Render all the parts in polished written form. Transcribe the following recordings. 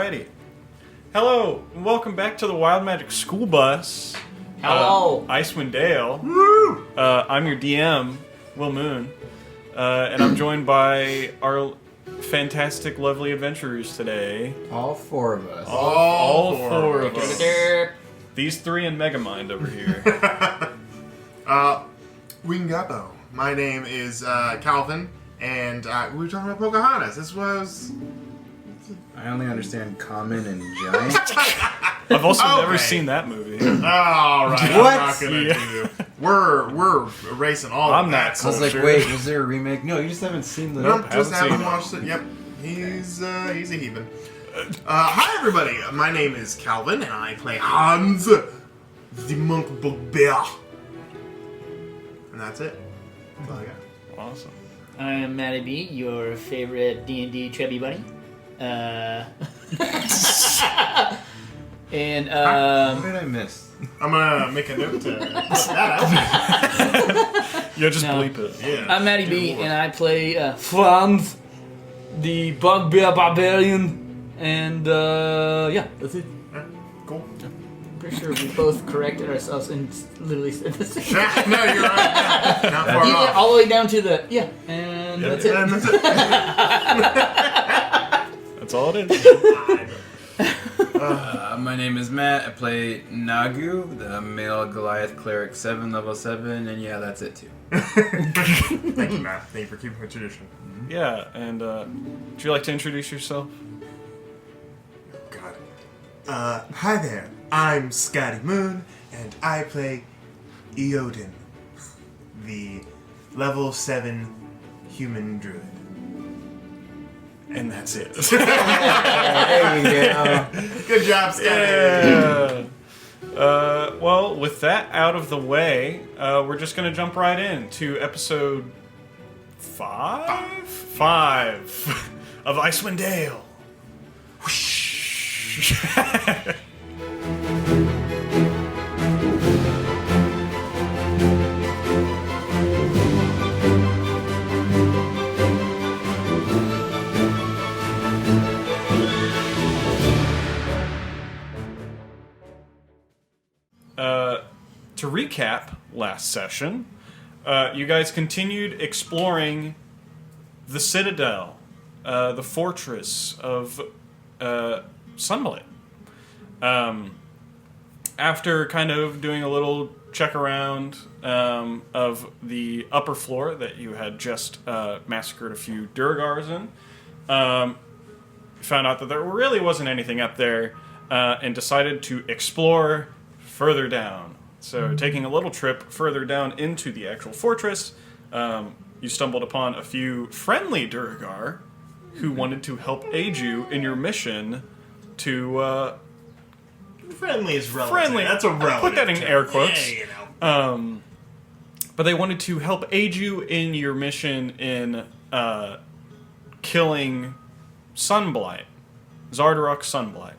Alrighty. Hello, and welcome back to the Wild Magic School Bus. Hello. Icewind Dale. Woo! I'm your DM, Wil Moon. And I'm joined by our fantastic, lovely adventurers today. All four of us. All four of us. Derp. These three and Megamind over here. Wingapo. My name is Kalvin, and we were talking about Pocahontas. This was... I only understand common and giant. I've also Okay. never seen that movie. All right, What? I'm not gonna Yeah. do... We're erasing all I'm of not that. I was like, Sure. wait, was there a remake? No, you just haven't seen the... Nope, just haven't haven't seen it. watched it. Yep, he's a heathen. Hi everybody, my name is Kalvin, and I play Hans, the monk bugbear. And that's it. That's all I got. Awesome. I'm Matty B, your favorite D&D Trebby buddy. And What did I miss? I'm gonna make a note to cut that Yeah, just No. bleep it. out. Yeah. I'm Matty Good B, lord. and I play Franz, the Bugbear Barbarian. And yeah, that's it. Cool. Pretty sure we both corrected ourselves and literally said the same. No, you're right. Not far Yeah, off. all the way down to the and that's it. And that's it. That's all it is. My name is Matt. I play Nagu, the male Goliath cleric 7, level 7, and yeah, that's it too. Thank you, Matt. Thank you for keeping the tradition. Yeah, and would you like to introduce yourself? God. Hi there. I'm Scotty Moon, and I play Eodin, the level 7 human druid. And that's it. There you go. Good job, Scotty. Yeah. Well, with that out of the way, we're just going to jump right in to episode 5 of Icewind Dale. Whoosh. To recap last session, you guys continued exploring the citadel, the fortress of Sunlight. After kind of doing a little check around of the upper floor that you had just massacred a few Durgars in, found out that there really wasn't anything up there, and decided to explore further down. So, taking a little trip further down into the actual fortress, you stumbled upon a few friendly Durgar who wanted to help aid you in your mission to Friendly is relative. friendly. That's a relative. Put that in term. air quotes. Yeah, you know. But they wanted to help aid you in your mission in killing Sunblight, Zardarok Sunblight.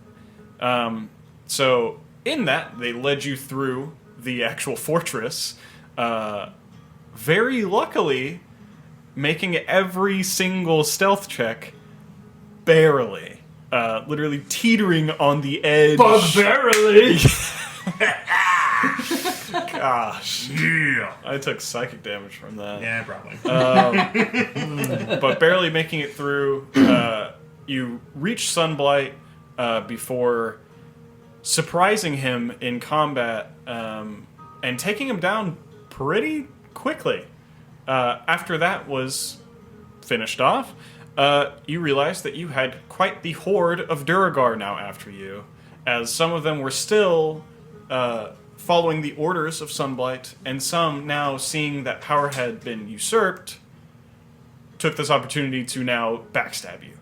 So in that, they led you through the actual fortress, very luckily making every single stealth check barely. Literally teetering on the edge. Barely. Gosh. Yeah. I took psychic damage from that. Yeah, probably. But barely making it through. You reach Sunblight before surprising him in combat and taking him down pretty quickly. After that was finished off, you realized that you had quite the horde of Duragar now after you, as some of them were still following the orders of Sunblight, and some now, seeing that power had been usurped, took this opportunity to now backstab you.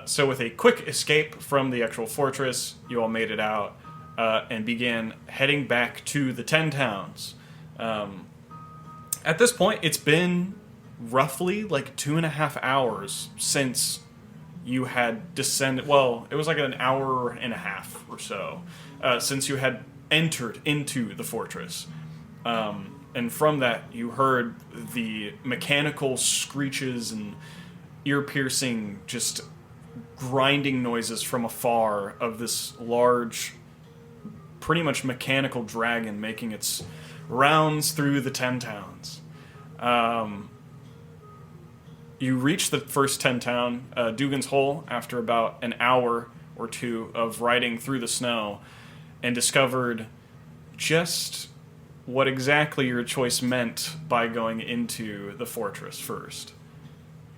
So with a quick escape from the actual fortress, you all made it out and began heading back to the 10 towns. At this point, it's been roughly like 2.5 hours since you had descended. Well, it was like an hour and a half or so since you had entered into the fortress. And from that, you heard the mechanical screeches and ear-piercing, just grinding noises from afar of this large, pretty much mechanical dragon making its rounds through the 10 towns. You reach the first 10 town, Dugan's Hole, after about an hour or two of riding through the snow, and discovered just what exactly your choice meant by going into the fortress first.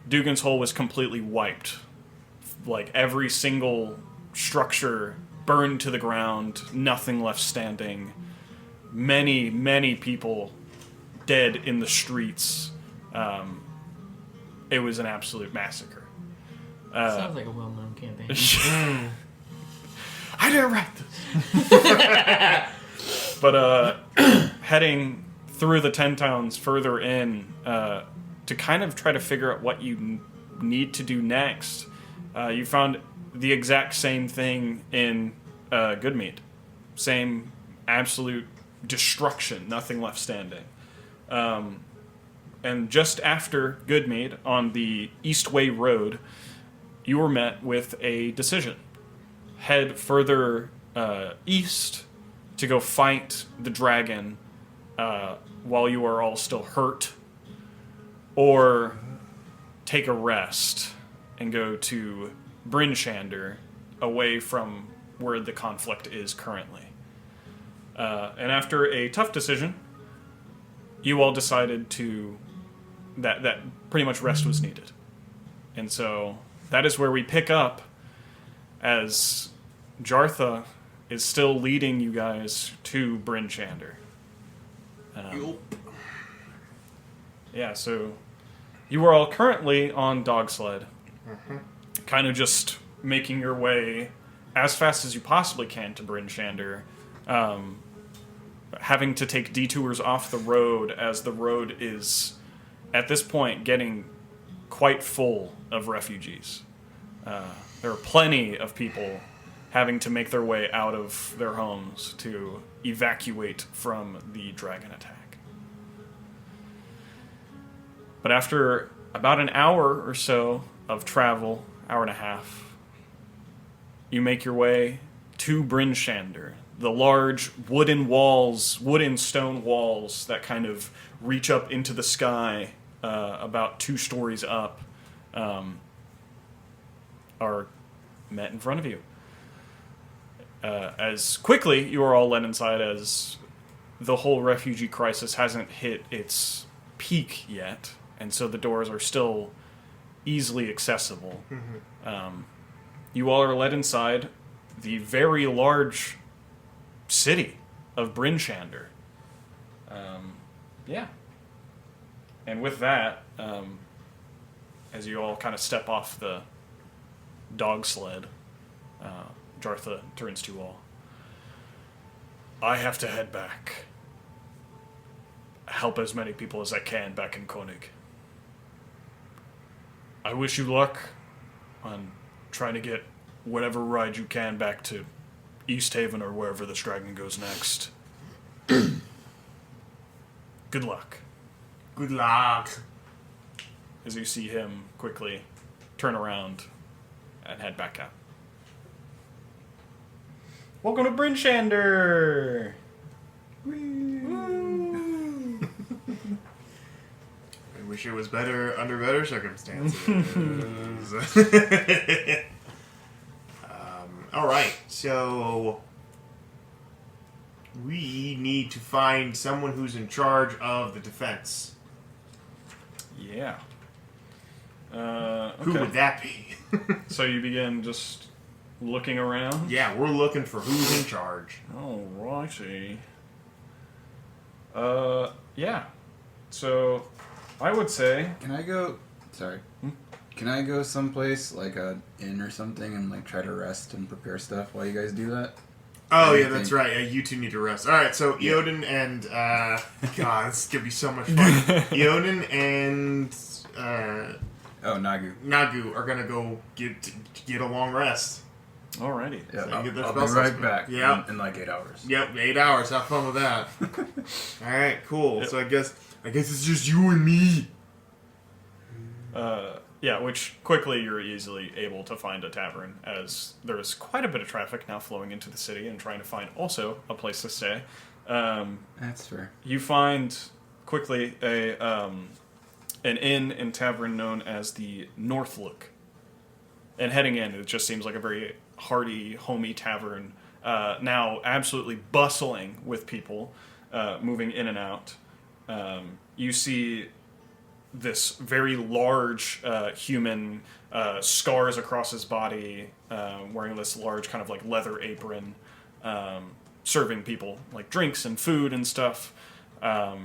Dugan's Hole was completely wiped. Like, every single structure burned to the ground, nothing left standing. Many, many people dead in the streets. It was an absolute massacre. Sounds like a Wil Moon campaign. I didn't write this. But heading through the 10 towns further in to kind of try to figure out what you need to do next, you found the exact same thing in Goodmead. Same absolute destruction, nothing left standing. And just after Goodmead, on the Eastway Road, you were met with a decision. Head further east to go fight the dragon while you are all still hurt, or take a rest and go to Bryn-Shander, away from where the conflict is currently. And after a tough decision, you all decided that pretty much rest was needed. And so that is where we pick up, as Jartha is still leading you guys to Bryn-Shander. Yeah, so you are all currently on Dogsled, kind of just making your way as fast as you possibly can to Bryn-Shander, having to take detours off the road, as the road is, at this point, getting quite full of refugees. There are plenty of people having to make their way out of their homes to evacuate from the dragon attack. But after about an hour or so of travel, hour and a half, you make your way to Bryn-Shander, the large wooden stone walls that kind of reach up into the sky, about 2 stories up, are met in front of you. As quickly you are all let inside, as the whole refugee crisis hasn't hit its peak yet, and so the doors are still easily accessible. You all are led inside the very large city of Bryn-Shander. Yeah. And with that, as you all kind of step off the dog sled, Jartha turns to you all. I have to head back. Help as many people as I can back in Koenig. I wish you luck on trying to get whatever ride you can back to East Haven or wherever this dragon goes next. Good luck. Good luck. As you see him quickly turn around and head back out. Welcome to Bryn-Shander! I wish it was better under better circumstances. All right, so we need to find someone who's in charge of the defense. Yeah. Who would that be? So you begin just looking around? Yeah, we're looking for who's in charge. Oh, righty. Yeah. So, I would say... Can I go... Sorry. Can I go someplace, like a inn or something, and like try to rest and prepare stuff while you guys do that? Oh, yeah, that's right. Yeah, you two need to rest. All right, so Eoden and... God, this is going to be so much fun. Eoden and... Nagu. Nagu are going to go get a long rest. Alrighty. Yeah, So I'll get their be spell right slots back Yep. in like 8 hours. Yep, 8 hours. Have fun with that. All right, cool. Yep. So I guess it's just you and me. Yeah, which quickly you're easily able to find a tavern, as there's quite a bit of traffic now flowing into the city and trying to find also a place to stay. That's fair. You find quickly an inn and tavern known as the Northlook. And heading in, it just seems like a very hearty, homey tavern, now absolutely bustling with people moving in and out. You see this very large human, scars across his body, wearing this large kind of like leather apron, serving people like drinks and food and stuff, while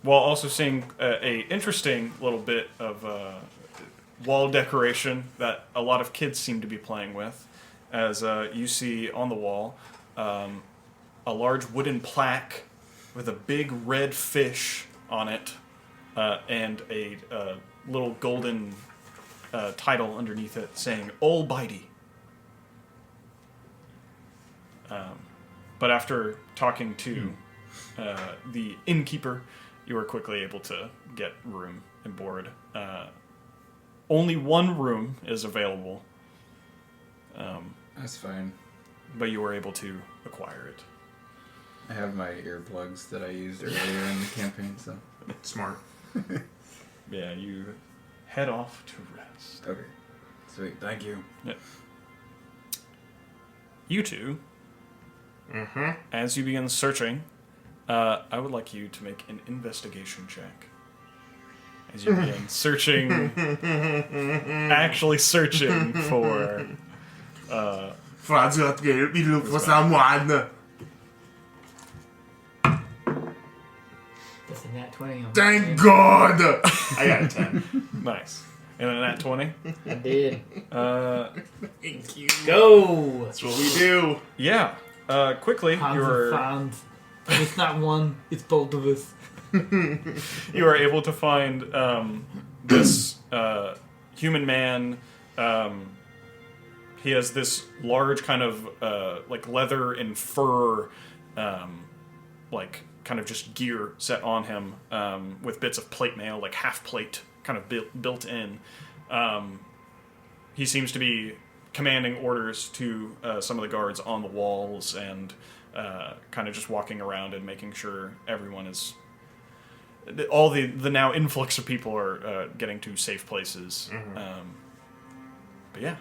also seeing a interesting little bit of wall decoration that a lot of kids seem to be playing with, as you see on the wall a large wooden plaque with a big red fish on it, and a little golden title underneath it saying "Ol Bitey." But after talking to the innkeeper, you were quickly able to get room and board. Only one room is available, That's fine. but you were able to acquire it. I have my earplugs that I used earlier in the campaign, so. Smart. Yeah, you head off to rest. Okay. Sweet. Thank you. Yeah. You two, as you begin searching, I would like you to make an investigation check. As you begin searching, actually searching for... Franz got help me look for someone. That's a nat 20 on Thank God! I got a 10. Nice. And then that 20. I did. Thank you. Go! That's what we do. Yeah. Quickly, Hans you're... and Franz. It's not one, it's both of us. You are able to find this human man. He has this large kind of like leather and fur, like kind of just gear set on him, with bits of plate mail, like half plate, kind of built in. He seems to be commanding orders to some of the guards on the walls, and kind of just walking around and making sure everyone is... all the now influx of people are getting to safe places. But yeah,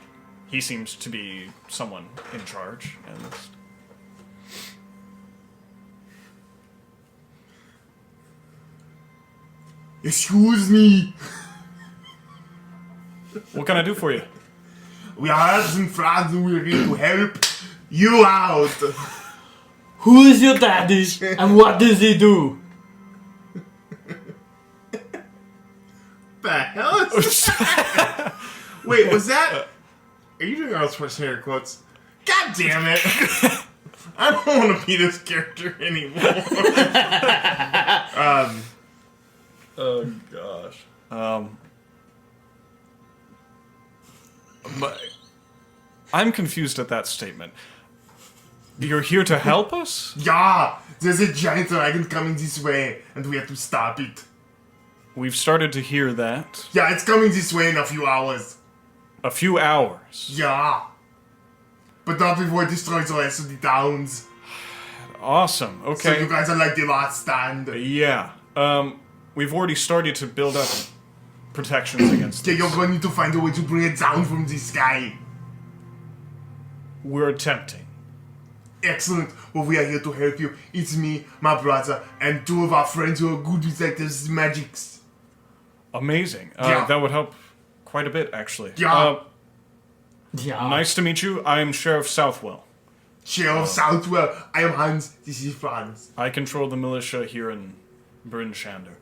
he seems to be someone in charge. And Excuse me. what can I do for you? We are Hans and Franz and we're here to help you out. Who is your daddy and what does he do? The hell is that? Wait, was that... Are you doing Arnold Schwarzenegger quotes? God damn it! I don't want to be this character anymore. Oh gosh. But I'm confused at that statement. You're here to help us? Yeah, there's a giant dragon coming this way, and we have to stop it. We've started to hear that. Yeah, it's coming this way in a few hours. A few hours. Yeah. But not before it destroys the rest of the towns. Awesome. So Okay. you guys are like the last stand. Yeah. We've already started to build up protections against Okay, this. you're going to need to find a way to bring it down from the sky. We're attempting. Excellent. Well, we are here to help you. It's me, my brother, and two of our friends who are good with like this magics. Amazing. Yeah. That would help quite a bit, actually. Yeah. Yeah. Nice to meet you. I am Sheriff Southwell. Sheriff Southwell, I am Hans, this is Franz. I control the militia here in Bryn Shander.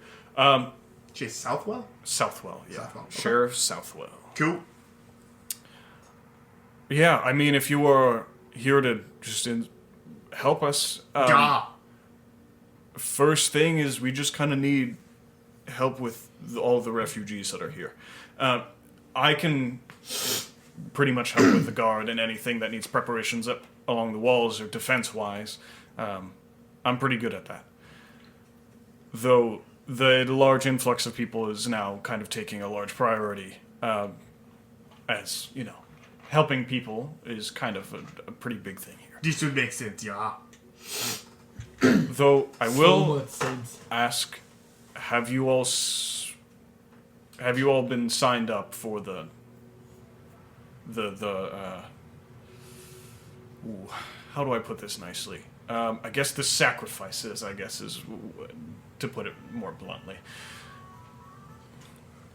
Sheriff Southwell? Southwell, yeah. Southwell, okay. Sheriff Southwell. Cool. Yeah, I mean, if you are here to just help us, Yeah. first thing is we just kind of need help with all the refugees that are here. I can pretty much help with the guard and anything that needs preparations up along the walls or defense-wise. I'm pretty good at that. Though the large influx of people is now kind of taking a large priority. As, you know, helping people is kind of a pretty big thing here. This would make sense, yeah. Though I So will much sense. ask, have you all been signed up for the how do I put this nicely? I guess the sacrifices, I guess, is to put it more bluntly.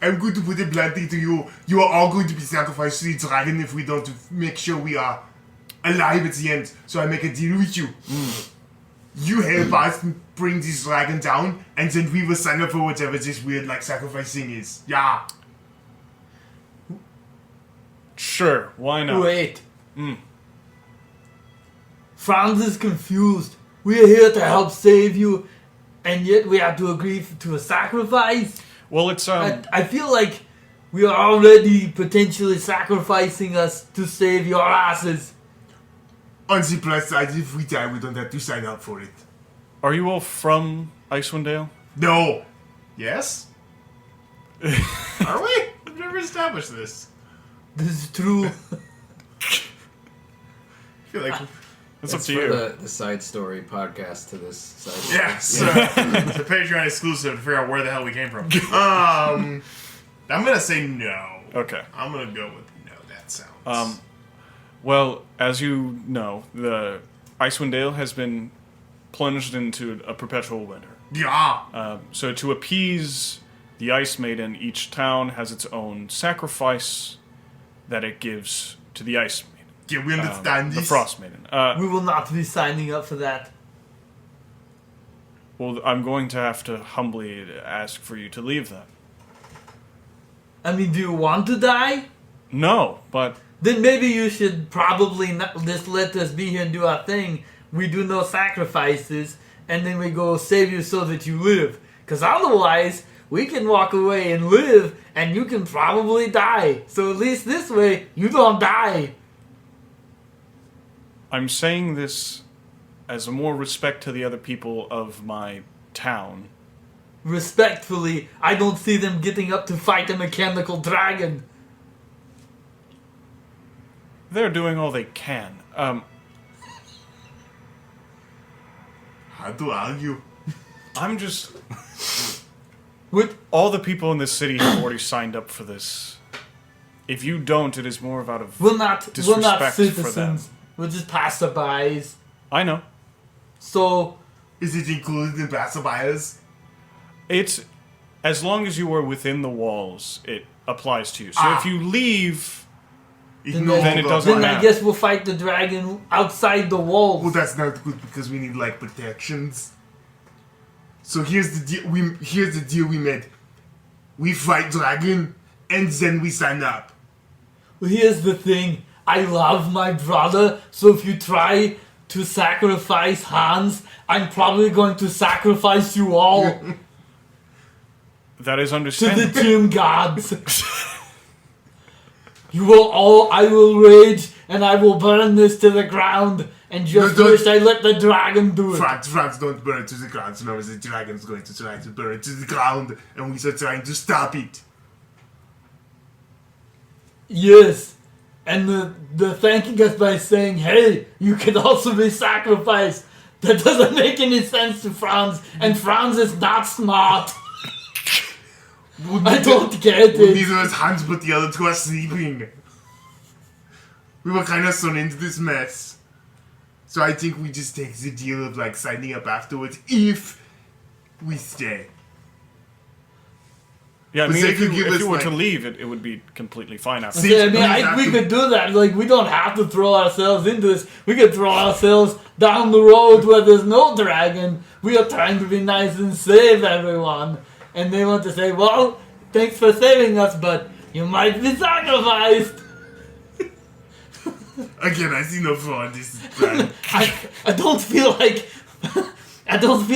I'm going to put it bluntly to you. You are all going to be sacrificed to the dragon if we don't make sure we are alive at the end. So I make a deal with you. You help us bring this dragon down, and then we will sign up for whatever this weird, like, sacrifice thing is. Yeah. Sure, why not? Wait. Franz is confused. We are here to help save you, and yet we have to agree to a sacrifice? Well, it's I feel like we are already potentially sacrificing us to save your asses. On the plus side, if we die, we don't have to sign up for it. Are you all from Icewind Dale? No. Yes? Are we? We've never established this. This is true. I feel like... It's up It's to for you. the side story podcast to this side. Yes. It's a Patreon exclusive to figure out where the hell we came from. I'm gonna say no. Okay. I'm gonna go with no. That sounds... Well, as you know, the Icewind Dale has been plunged into a perpetual winter. Yeah. So to appease the Ice Maiden, each town has its own sacrifice that it gives to the Ice Maiden. Yeah, we understand The this. Frost Maiden. We will not be signing up for that. Well, I'm going to have to humbly ask for you to leave that. I mean, do you want to die? No, but Then maybe you should probably not just let us be here and do our thing. We do no sacrifices, and then we go save you so that you live. Because otherwise, we can walk away and live, and you can probably die. So at least this way, you don't die. I'm saying this as a more respect to the other people of my town. Respectfully, I don't see them getting up to fight a mechanical dragon. They're doing all they can. Hard to argue. I'm just... What? All the people in this city have already signed up for this. If you don't, it is more out of We're not disrespect for them. citizens. We're just passerbys. I know. So, Is it included in passerbyers? It's... As long as you are within the walls, it applies to you. So if you leave... Then No it longer doesn't then apply. I guess we'll fight the dragon outside the walls. Well, that's not good because we need like protections. So here's the deal. Here's the deal we made. We fight dragon, and then we sign up. Well, here's the thing. I love my brother, so if you try to sacrifice Hans, I'm probably going to sacrifice you all That is to the understandable. gym gods. I will rage, and I will burn this to the ground, and just No, don't- wish I let the dragon do it. France don't burn it to the ground, so now the dragon's going to try to burn it to the ground, and we are trying to stop it. Yes. And the thanking us by saying, hey, you can also be sacrificed. That doesn't make any sense to Franz, and Franz is not smart. I don't get Well, it. neither is Hans, but the other two are sleeping. We were kind of thrown into this mess. So I think we just take the deal of like signing up afterwards if we stay. Yeah, I But mean, say if you you, give if us, you were to like- leave, it would be completely fine after. See- I mean, we have we to- could do that. Like, we don't have to throw ourselves into this. We could throw ourselves down the road where there's no dragon. We are trying to be nice and save everyone. And they want to say, well, thanks for saving us, but you might be sacrificed. Again, I see no flaw in this plan. I don't feel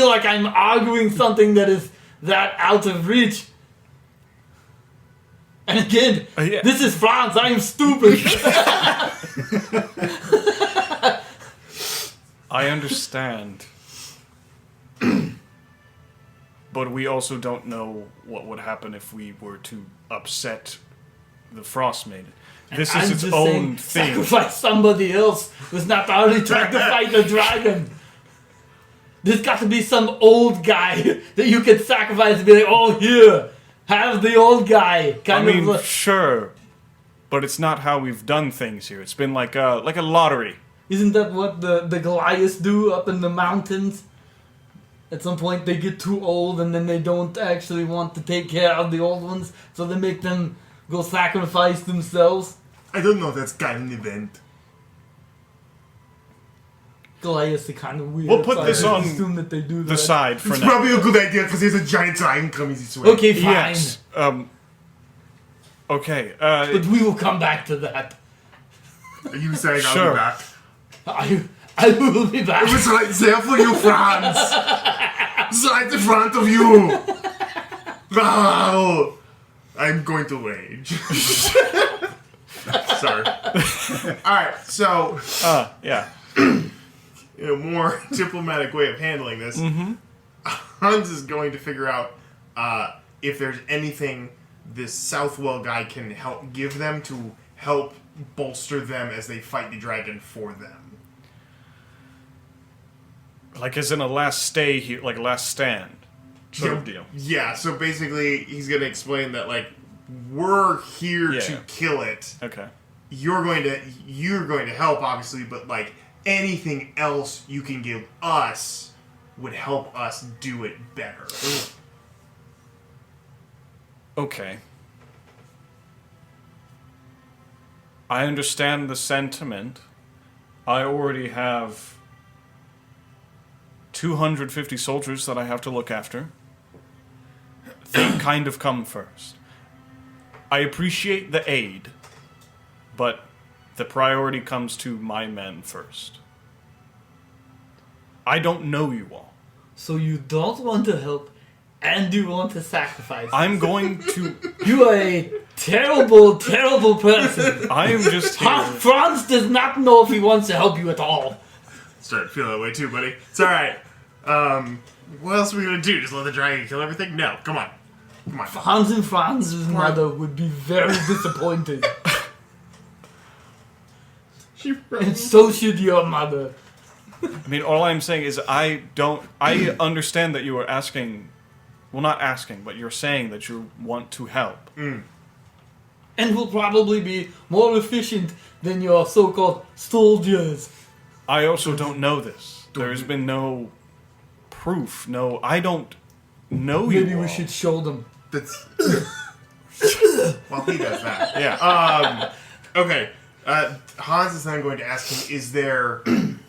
like I'm arguing something that is that out of reach. And again, Yeah. this is France. I am stupid. I understand. but we also don't know what would happen if we were to upset the Frost Maiden. This is its own thing. Sacrifice somebody else who's not already trying to fight a dragon. There's got to be some old guy that you can sacrifice and be like, oh, here, have the old guy. Sure, but it's not how we've done things here. It's been like a lottery. Isn't that what the Goliaths do up in the mountains? At some point they get too old and then they don't actually want to take care of the old ones, so they make them go sacrifice themselves. I don't know if that's kind of an event. Goliaths are kind of weird. We'll put so this I on assume that they do the that. side for It's now. probably a good idea because there's a giant dragon coming this way. Okay, fine. Yes. Okay. But we will come back to that. Are you saying I'll Sure. be back? I will be back. It was right there for you, Franz. It's right in front of you. Oh, I'm going to rage. Sorry. Alright, so yeah. in a more diplomatic way of handling this, Hans is going to figure out if there's anything this Southwell guy can help give them to help bolster them as they fight the dragon for them. Like as in a last stay here, like a last stand sort of deal. Yeah, so basically he's going to explain that, like, we're here to kill it. Okay. You're going to help, obviously, but, like, anything else you can give us would help us do it better. Okay. I understand the sentiment. I already have 250 soldiers that I have to look after. They kind of come first. I appreciate the aid, but the priority comes to my men first. I don't know you all. So you don't want to help, and you want to sacrifice. I'm going to... You are a terrible, terrible person. I am just here... Franz does not know if he wants to help you at all. Starting to feel that way too, buddy. It's alright. What else are we gonna do? Just let the dragon kill everything? No, come on. Come on. Hans and Franz's mother would be very disappointed. And so should your mother. I mean, all I'm saying is I understand that you are asking... Well, not asking, but you're saying that you want to help. And will probably be more efficient than your so-called soldiers. I also don't know this. There's been no proof. No, I don't know you Maybe all. we should show them. That's... Well, he does that. Yeah. Okay. Hans is then going to ask him,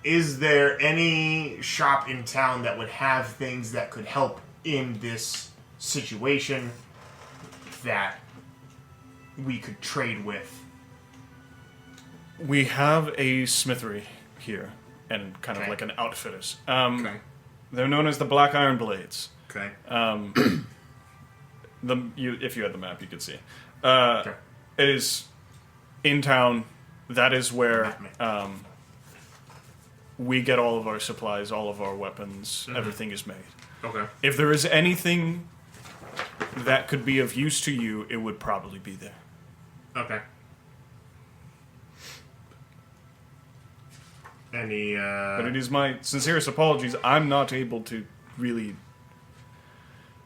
is there any shop in town that would have things that could help in this situation that we could trade with? We have a smithery here, and kind of like an outfitters. Okay. They're known as the Black Iron Blades. Okay. If you had the map, you could see. Okay. It is in town. That is where we get all of our supplies, all of our weapons. Everything is made. Okay. If there is anything that could be of use to you, it would probably be there. Okay. Any, But it is my sincerest apologies. I'm not able to really...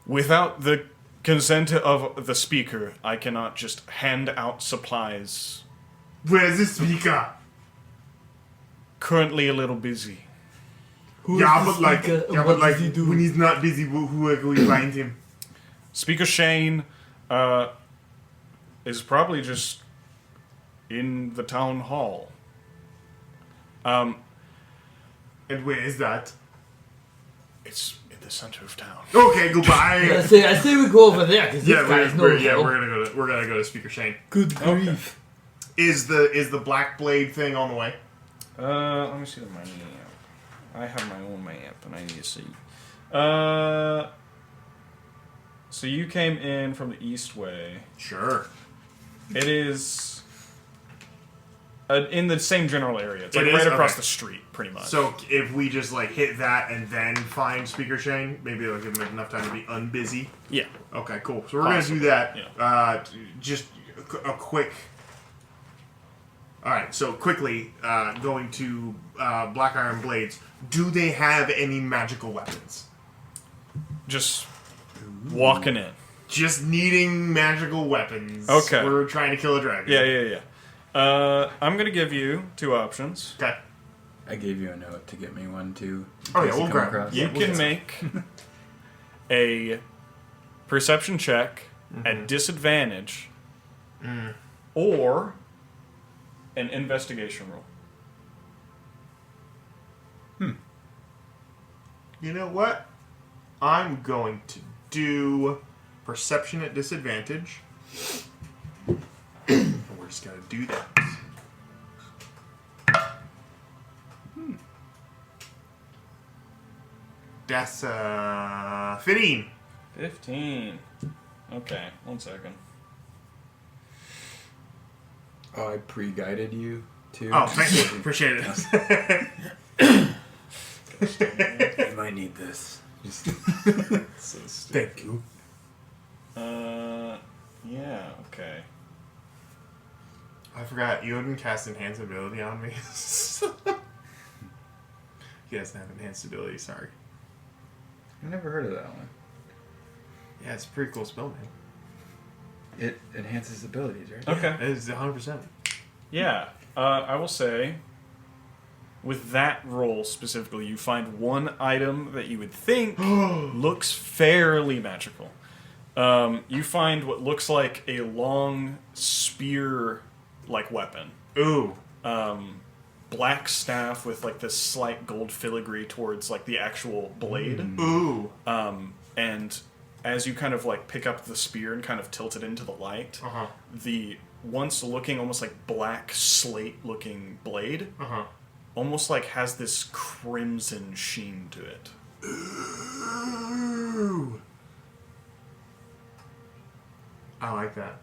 Without the consent of the speaker, I cannot just hand out supplies. Where's the speaker? Currently a little busy. Who is Yeah, the but like, speaker, and yeah, what but like, does he do? when he's not busy, where can we find him? Speaker Shane is probably just in the town hall. And where is that? It's in the center of town. Okay, goodbye. I say we go over there because this guy's no we're help. gonna go to Speaker Shane. Good grief. Is the Black Blade thing on the way? Let me see the map. I have my own map, and I need to see. So you came in from the east way. Sure. It is In the same general area. It's like It is? right across Okay. the street, pretty much. So if we just like hit that and then find Speaker Shane, maybe it'll give him enough time to be unbusy. yeah. Okay, cool. So we're gonna do Possibly, that. yeah. Just a quick. All right. So quickly, going to Black Iron Blades. Do they have any magical weapons? Just walking in. Just needing magical weapons. Okay. We're trying to kill a dragon. Yeah. I'm gonna give you 2 options. Okay. I gave you a note to get me one too. Oh, in yeah, case we'll you come grab it. across. You can make a perception check at disadvantage, or an investigation roll. You know what? I'm going to do perception at disadvantage. We're just gonna do that. That's 15. 15. Okay, 1 second. Oh, I pre-guided you too. Oh, thank you. Appreciate it. You might need this. Just Thank you. Yeah, okay. I forgot, you hadn't cast enhance ability on me. He doesn't have enhanced ability, sorry. I've never heard of that one. Yeah, it's a pretty cool spell, man. It enhances abilities, right? Okay. It is 100%. Yeah, I will say, with that roll specifically, you find one item that you would think looks fairly magical. You find what looks like a long spear-like weapon. Ooh. Black staff with like this slight gold filigree towards like the actual blade. Ooh. And as you kind of like pick up the spear and kind of tilt it into the light, Uh-huh. the once looking almost like black slate looking blade Uh-huh. almost like has this crimson sheen to it. Ooh. I like that.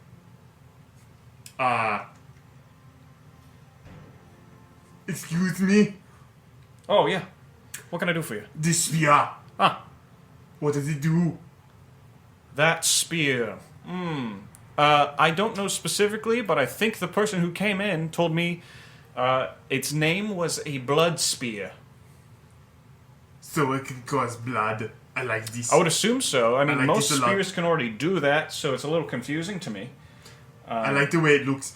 Excuse me? Oh yeah. What can I do for you? This spear. Ah, What does it do? that spear. I don't know specifically, but I think the person who came in told me its name was a blood spear. So it can cause blood. I like this. I would assume so. I mean, like most this a lot. spears can already do that, so it's a little confusing to me. I like the way it looks.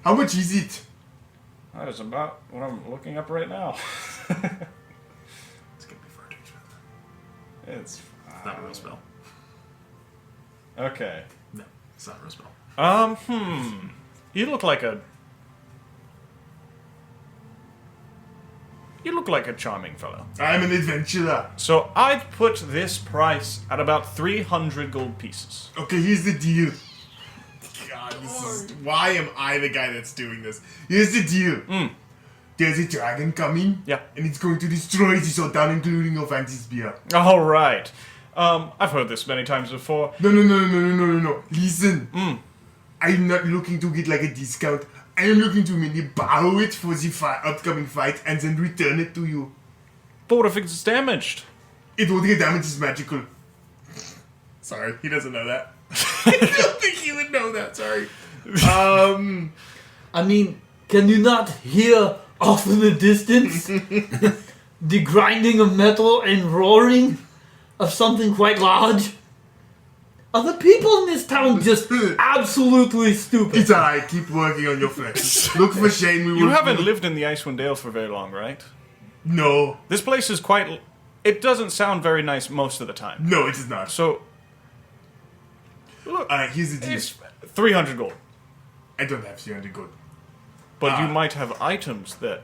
How much is it? That is about what I'm looking up right now. It's gonna be far too expensive. It's It's not a real spell. okay. No, it's not a real spell. You look like a charming fellow. I'm an adventurer. So I'd put this price at about 300 gold pieces. Okay, here's the deal. God, this is... Why am I the guy that's doing this? Here's the deal. There's a dragon coming. Yeah. And it's going to destroy this whole town, including your fancy spear. All right. I've heard this many times before. No. Listen. I'm not looking to get like a discount. I am looking to maybe borrow it for the upcoming fight and then return it to you. But what if it's damaged? It won't get damaged, it's magical. Sorry, he doesn't know that. I don't think he would know that, sorry. I mean, can you not hear off in the distance the grinding of metal and roaring of something quite large? Are the people in this town just absolutely stupid? It's alright, keep working on your flesh. Look for Shane, we will... You haven't lived in the Icewind Dale for very long, right? No. This place is quite... It doesn't sound very nice most of the time. No, it is not. So, look, Alright, here's the deal. it's 300 gold. I don't have 300 gold. But you might have items that...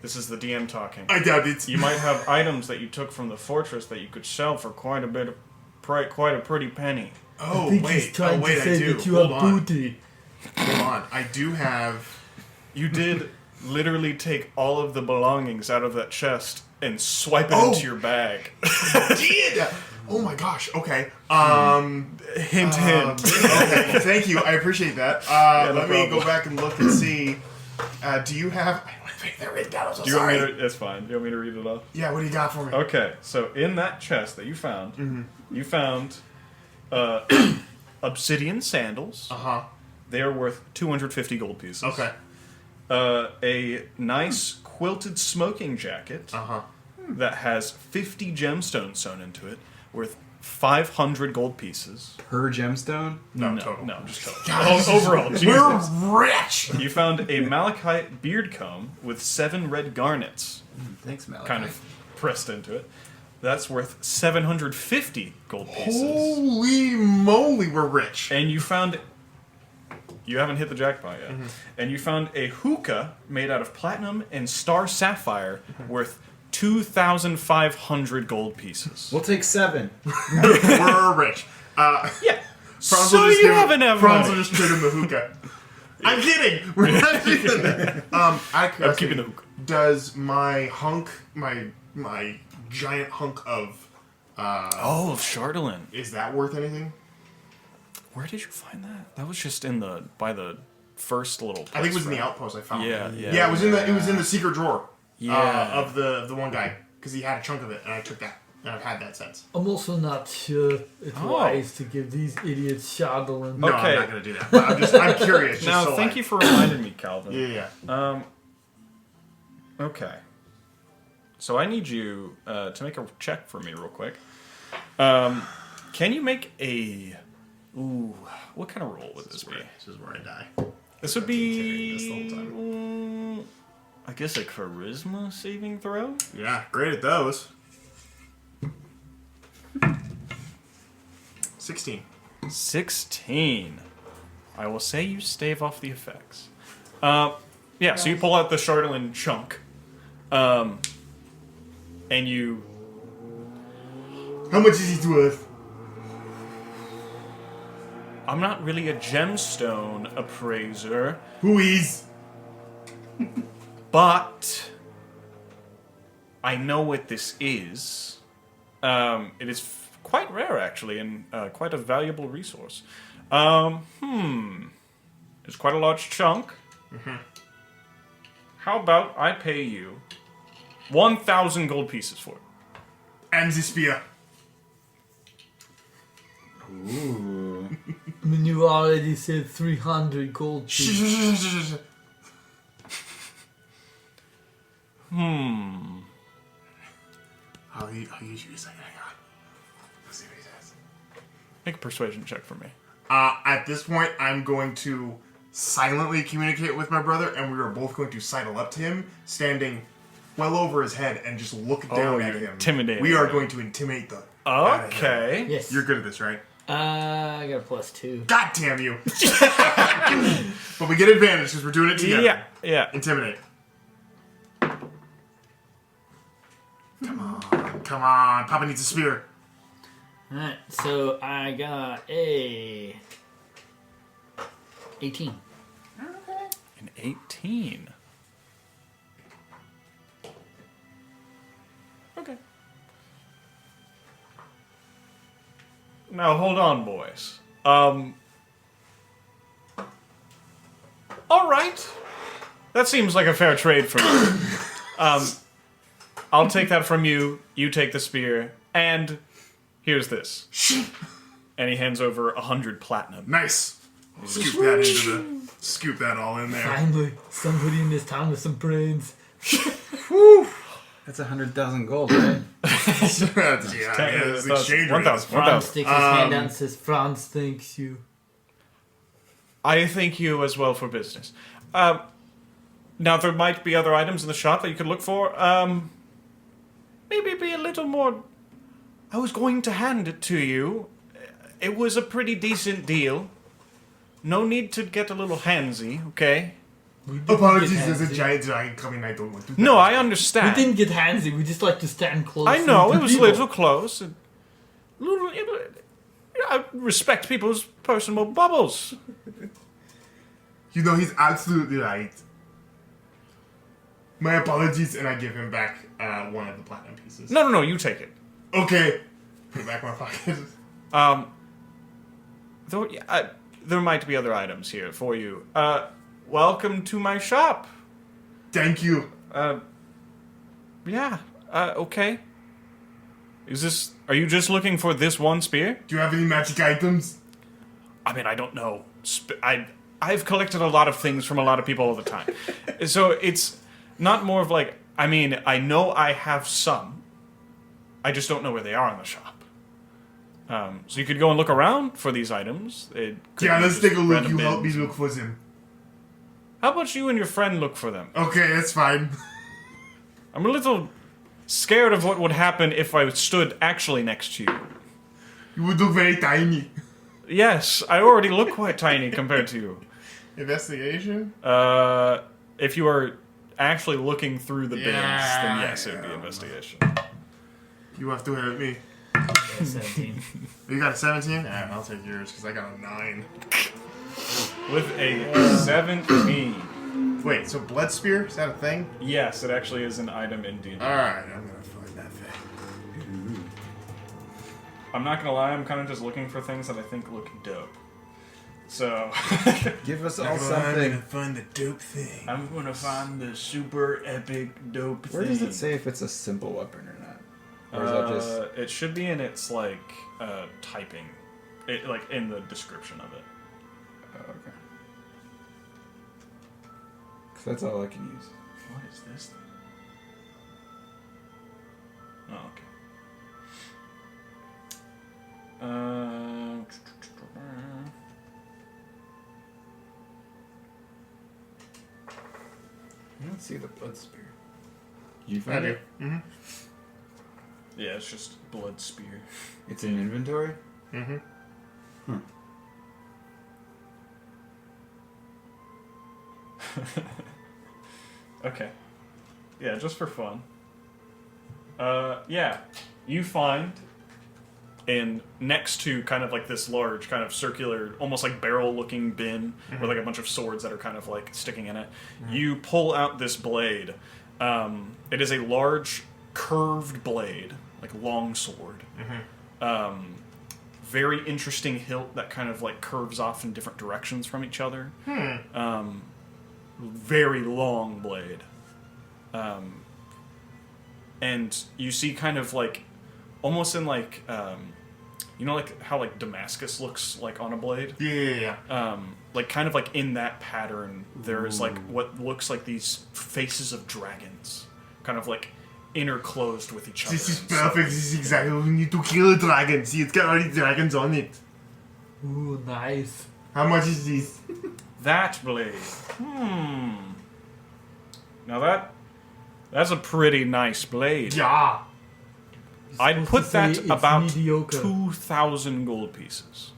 This is the DM talking. I doubt it. You might have items that you took from the fortress that you could sell for quite a pretty penny. Oh, I think wait. he's trying Oh, wait, to I say do. that you Hold are on. booty. Hold on. I do have... You did literally take all of the belongings out of that chest and swipe it Oh. into your bag. Did! Oh my gosh, okay. Hint, hint. Okay, thank you. I appreciate that. no Let me problem. go back and look and see. Do you have... I don't think they're written down. I'm so Do you want sorry. me to? It's fine. Do you want me to read it off? Yeah, what do you got for me? Okay, so in that chest that you found, you found obsidian sandals. Uh-huh. They are worth 250 gold pieces. Okay. A nice quilted smoking jacket Uh-huh. that has 50 gemstones sewn into it, worth 500 gold pieces. Per gemstone? No, total. No, just total. God, Overall, Jesus. we're rich! You found a malachite beard comb with 7 red garnets Thanks, Malachite. kind of pressed into it. That's worth 750 gold pieces. Holy moly, we're rich. And you found... You haven't hit the jackpot yet. And you found a hookah made out of platinum and star sapphire worth 2,500 gold pieces. We'll take 7. We're rich. Yeah. Franz So will just you give- haven't have Franz will money. just trade him the hookah. I'm kidding. We're not doing that. I'm keeping the hookah. Does my hunk, my giant hunk of, Oh, Chardolin. is that worth anything? Where did you find that? That was just in the by the first little. I think it was in place, the right? outpost I found. Yeah, yeah. Yeah, it was in the secret drawer. Yeah. Of the one guy because he had a chunk of it and I took that and I've had that since. I'm also not sure it's Oh. wise to give these idiots Chardolin. No, Okay. I'm not gonna do that. But I'm curious. Just Now, so thank you for reminding me, Calvin. Yeah. Okay. So I need you to make a check for me real quick. Can you make a... Ooh, what kind of roll would this be? This is where I die. This would Carrying this the be... whole time. I guess a charisma saving throw? Yeah, great at those. 16. 16. I will say you stave off the effects. Yeah, so you pull out the Chardolin chunk. And you... How much is he worth? I'm not really a gemstone appraiser, Who is? but I know what this is. It is quite rare, actually, and quite a valuable resource. It's quite a large chunk. How about I pay you 1,000 gold pieces for it? And the spear. Ooh. I mean, you already said 300 gold pieces. I'll use you a second. Hang on. Let's see what he says. Make a persuasion check for me. At this point, I'm going to silently communicate with my brother, and we are both going to sidle up to him, standing well over his head, and just look down at you're him. intimidating We are him. going to intimidate the. out of him. Okay. Yes. You're good at this, right? I got a +2. God damn you! But we get advantage because we're doing it together. Yeah, yeah. Intimidate. Come on. Papa needs a spear. Alright, so I got a 18. An 18. Okay. Now hold on, boys. All right. That seems like a fair trade for me. I'll take that from you. You take the spear, and here's this. And he hands over 100 platinum. Nice. Scoop that all in there. Finally, somebody in this town with some brains. That's 100,000 gold, right? It's exchange rate. 1,000. Franz sticks his hand out and says, Franz thanks you. I thank you as well for business. Now, there might be other items in the shop that you could look for. Maybe be a little more... I was going to hand it to you. It was a pretty decent deal. No need to get a little handsy, okay? We didn't Apologies, get there's a handsy. giant dragon coming. I don't want to. No, I We understand. didn't get handsy. We just like to stand close. I know, to it was a people. little close. And I respect people's personal bubbles. You know, he's absolutely right. My apologies, and I give him back one of the platinum pieces. No, you take it. Okay. Put it back in my pocket. There might be other items here for you. welcome to my shop. Thank you. Yeah. Okay. Are you just looking for this one spear? Do you have any magic items? I mean, I don't know. I've collected a lot of things from a lot of people all the time. So it's not more of like, I mean, I know I have some. I just don't know where they are in the shop. So you could go and look around for these items. Yeah, let's take a look. You help me look for them. How about you and your friend look for them? Okay, that's fine. I'm a little scared of what would happen if I stood actually next to you. You would look very tiny. Yes, I already look quite tiny compared to you. Investigation? If you are actually looking through the bins, then yes, it would be investigation. You have to help me. 17. You got a 17? Alright, I'll take yours because I got a 9. With a 17. Wait, so blood spear? Is that a thing? Yes, it actually is an item in D&D. Alright, I'm gonna find that thing. I'm not gonna lie, I'm kind of just looking for things that I think look dope. So, Give us all I'm something. gonna find the dope thing. I'm gonna find the super epic dope Where thing. does it say if it's a simple weapon or not? Or is that just... It should be in its, like, typing. Like, in the description of it. Oh, okay. Because that's all I can use. What is this thing? Oh, okay. I don't see the blood spear. You I find do. it? Mm-hmm. Yeah, it's just blood spear. It's in inventory? Mm-hmm. Okay. Yeah, just for fun. Yeah. You find next to kind of like this large kind of circular, almost like barrel looking bin with like a bunch of swords that are kind of like sticking in it. You pull out this blade. It is a large curved blade, like long sword. Very interesting hilt that kind of like curves off in different directions from each other. Very long blade. And you see kind of like, almost in like, you know, like how like Damascus looks like on a blade? Yeah. Like kind of like in that pattern, there's like what looks like these faces of dragons, kind of like interclosed with each other. This is and perfect. This is exactly what we need to kill a dragon. See, it's got already dragons on it. Ooh, nice. How much is this? That blade. Now that's a pretty nice blade. Yeah. I'd Supposed put to say that it's about mediocre. 2,000 gold pieces.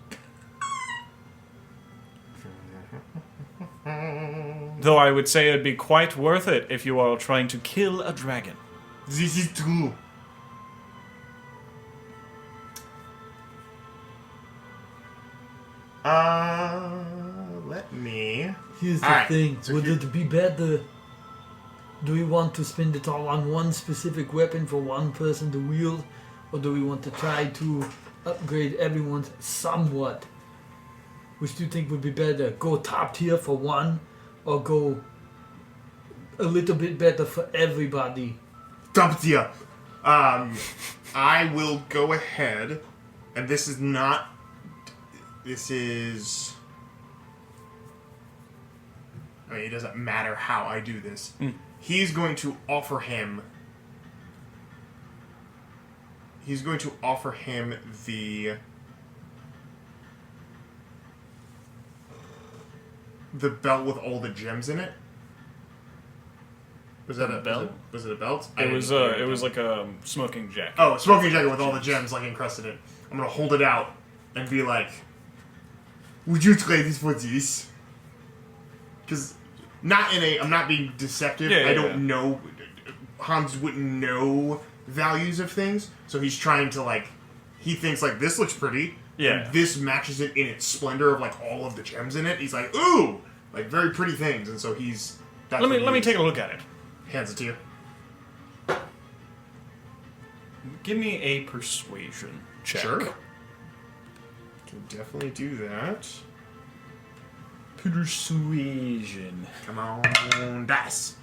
Though I would say it'd be quite worth it if you are trying to kill a dragon. This is true. Let me. Here's the Alright, thing. so Would here- it be better? Do we want to spend it all on one specific weapon for one person to wield? Or do we want to try to upgrade everyone's somewhat? Which do you think would be better? Go top tier for one? Or go a little bit better for everybody? Top tier. I will go ahead, and this is not. This is. I mean, it doesn't matter how I do this. He's going to offer him. He's going to offer him the belt with all the gems in it. Was that a belt? Was it a belt? It was like a smoking jacket. Oh, smoking jacket with all the gems like encrusted in it. I'm gonna hold it out and be like, "Would you trade this for this?" Because I'm not being deceptive. Yeah, I don't know. Hans wouldn't know values of things, so he's trying to like. He thinks like this looks pretty. Yeah. And this matches it in its splendor of like all of the gems in it. He's like, "Ooh, like very pretty things," and so he's. That's Let what me he take a look at it. Hands it to you. Give me a persuasion check. Sure. Can definitely do that. Persuasion. Come on, dice.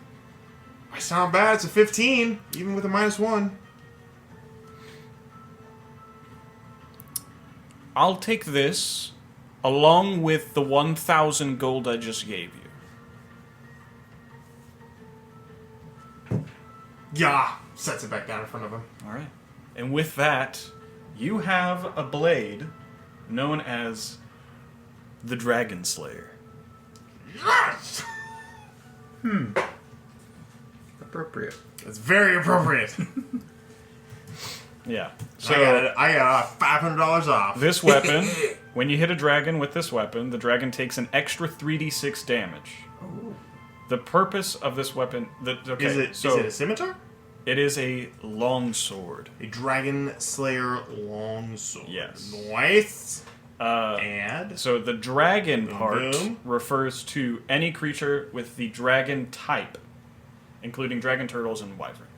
I sound bad. It's a 15, even with a -1. I'll take this along with the 1,000 gold I just gave you. Yeah. Sets it back down in front of him. All right. And with that, you have a blade known as the Dragon Slayer. Yes! Appropriate. It's very appropriate. Yeah. So So I got $500 off. this weapon, when you hit a dragon with this weapon, the dragon takes an extra 3d6 damage. Oh. The purpose of this weapon... Okay, Is it a scimitar? it is a long sword. A Dragon Slayer longsword. Yes. Nice. Uh, And So the dragon Boom, part boom. refers to any creature with the dragon type, including dragon turtles and wyverns.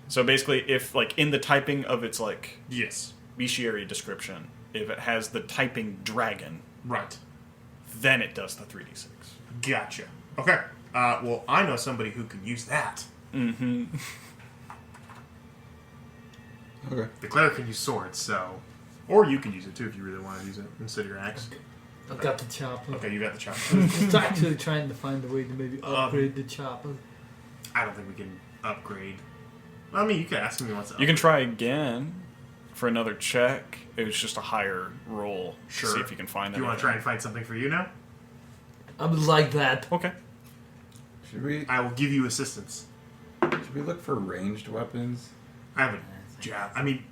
So basically, if like in the typing of its like yes, bestiary description, if it has the typing dragon, right. then it does the 3d6. Gotcha. Okay. Well, I know somebody who can use that. Mm-hmm. Okay. The cleric can use swords, so, or you can use it too if you really want to use it instead of your axe. I've got the chopper. Okay, you got the chopper. It's actually trying to find a way to maybe upgrade the chopper. I don't think we can upgrade. I mean, you could ask him if he wants to. You can try again for another check. It was just a higher roll. Sure. See if you can find that. You want to try and find something for you now? I would like that. Okay. Should we I will give you assistance. look for ranged weapons? I have a jab. I mean,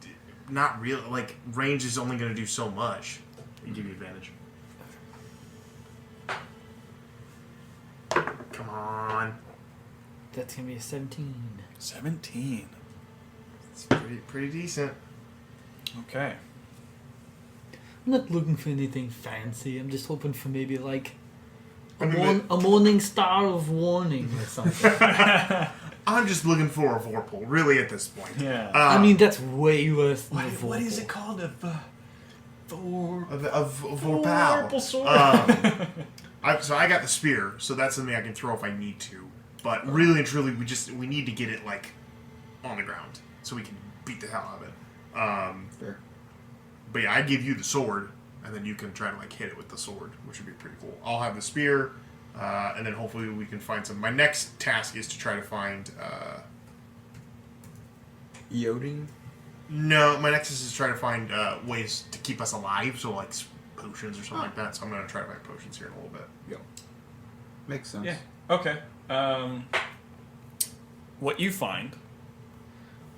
not real. Like range is only going to do so much. You give you advantage. Come on. That's gonna be a 17. 17. It's pretty decent. Okay. I'm not looking for anything fancy. I'm just hoping for maybe like I mean, a morning star of warning or something. I'm just looking for a Vorpal, really, at this point. Yeah. I mean, that's way less than a what is Vorpal. it called? A Vorpal. Vorpal sword. So I got the spear, so that's something I can throw if I need to. But really and truly, we need to get it like on the ground so we can beat the hell out of it. Fair. But yeah, I give you the sword, and then you can try to like hit it with the sword, which would be pretty cool. I'll have the spear, and then hopefully we can find some. My next task is to try to find. Yoding? No, my next is to try to find ways to keep us alive, so like potions or something like that. So I'm gonna try to find potions here in a little bit. Yep. Makes sense. Yeah. Okay. What you find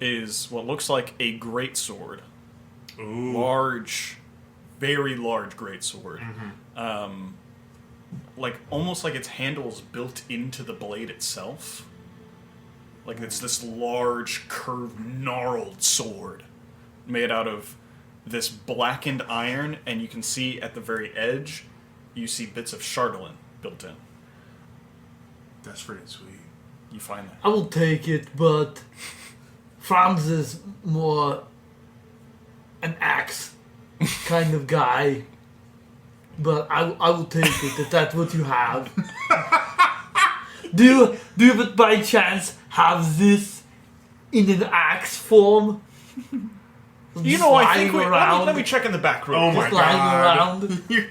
is what looks like a great sword. Ooh. Large, very large great sword. Like almost like its handle's built into the blade itself. Like it's this large, curved, gnarled sword made out of this blackened iron, and you can see at the very edge, you see bits of chatelaine built in. That's pretty sweet. You find that. I will take it, but Franz is more an axe kind of guy. But I will take it if that's what you have. Do you by chance have this in an axe form? You know, I think Lying let me check in the back room. Oh my Just lying god. around. You're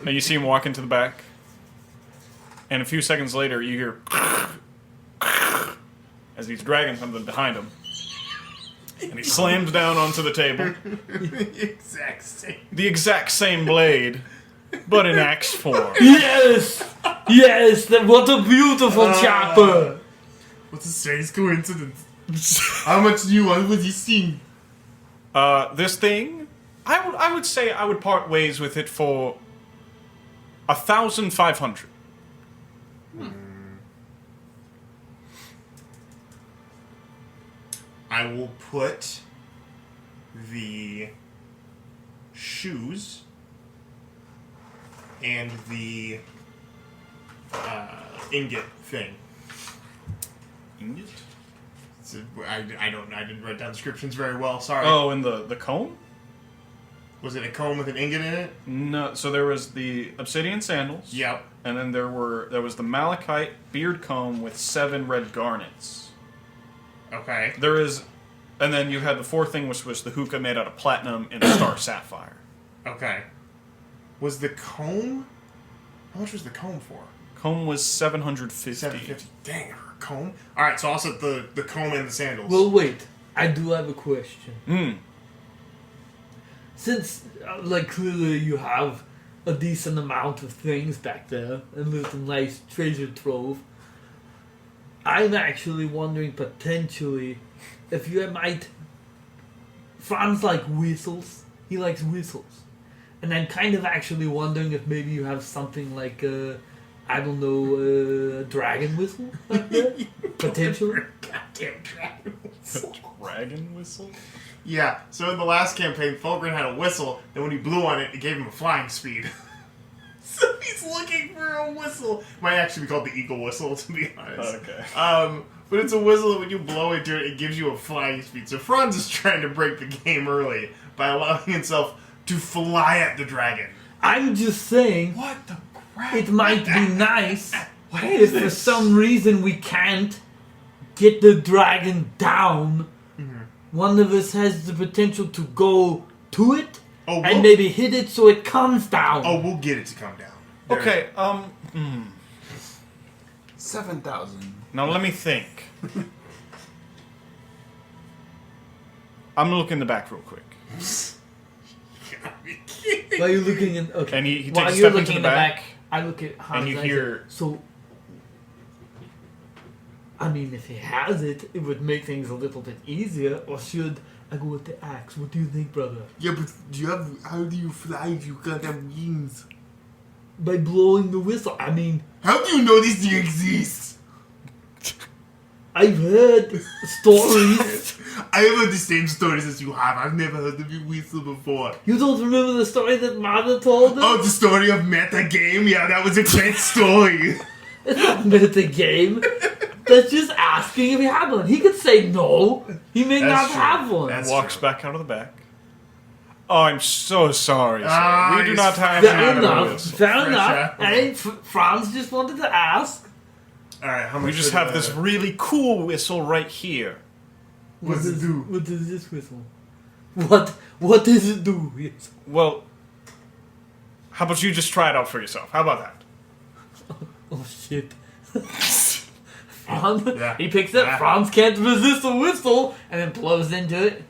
And you see him walk into the back, and a few seconds later, you hear as he's dragging something behind him, and he slams down onto the table. exact same. The exact same blade, but in axe form. Yes! Yes! What a beautiful chopper! What's a strange coincidence? How much do you want with this thing? This thing, I would say I would part ways with it for 1,500. I will put the shoes and the ingot thing. Ingot? So I didn't write down descriptions very well. Sorry. Oh, and the comb? Was it a comb with an ingot in it? No, so there was the obsidian sandals. Yep. And then there was the malachite beard comb with 7 red garnets. Okay. And then you had the fourth thing, which was the hookah made out of platinum and a star sapphire. Okay. Was the comb? How much was the comb for? Comb was 750. 750. Dang, her comb. All right, so also the comb and the sandals. Well, wait. I do have a question. Since, clearly you have a decent amount of things back there, and there's a nice treasure trove, I'm actually wondering potentially if you might... Franz whistles. He likes whistles. And I'm kind of actually wondering if maybe you have something like a dragon whistle back there? Potentially? Goddamn dragon whistle. Dragon whistle? Yeah, so in the last campaign, Fulgrim had a whistle, and when he blew on it, it gave him a flying speed. So he's looking for a whistle. Might actually be called the eagle whistle, to be honest. Okay. But it's a whistle that when you blow into it, it gives you a flying speed. So Franz is trying to break the game early by allowing himself to fly at the dragon. I'm just saying, What the crap? it might be nice What is if for this? some reason we can't get the dragon down. One of us has the potential to go to it and maybe hit it so it comes down. Oh, we'll get it to come down. Okay, 7,000. now let me think. I'm gonna look in the back real quick. While you're looking in, okay. And he While takes a you're step into looking the in the back. back, I look at Hans. And you I say, hear- So, I mean, if he has it, it would make things a little bit easier. Or should I go with the axe? What do you think, brother? Yeah, but how do you fly if you can't have wings? By blowing the whistle. I mean, How do you know this thing exists? I've heard stories. I have heard the same stories as you have. I've never heard of you whistle before. You don't remember the story that Mother told us? Oh, the story of Meta Game? Yeah, that was a great story. It's not the game. That's just asking if he had one. He could say no. He may That's not true. have one. That's Walks true. back out of the back. Oh, I'm so sorry, sir. Ah, We do he's not have Fair any enough. whistle. Fair Fresh enough. apple. And Franz just wanted to ask. Alright, how much We just did, have this really cool whistle right here. What does it do? What does this whistle? What does it do? Yes. Well, how about you just try it out for yourself? How about that? Oh shit. Franz, Yeah. he picks it. Yeah. Franz can't resist the whistle and then blows into it.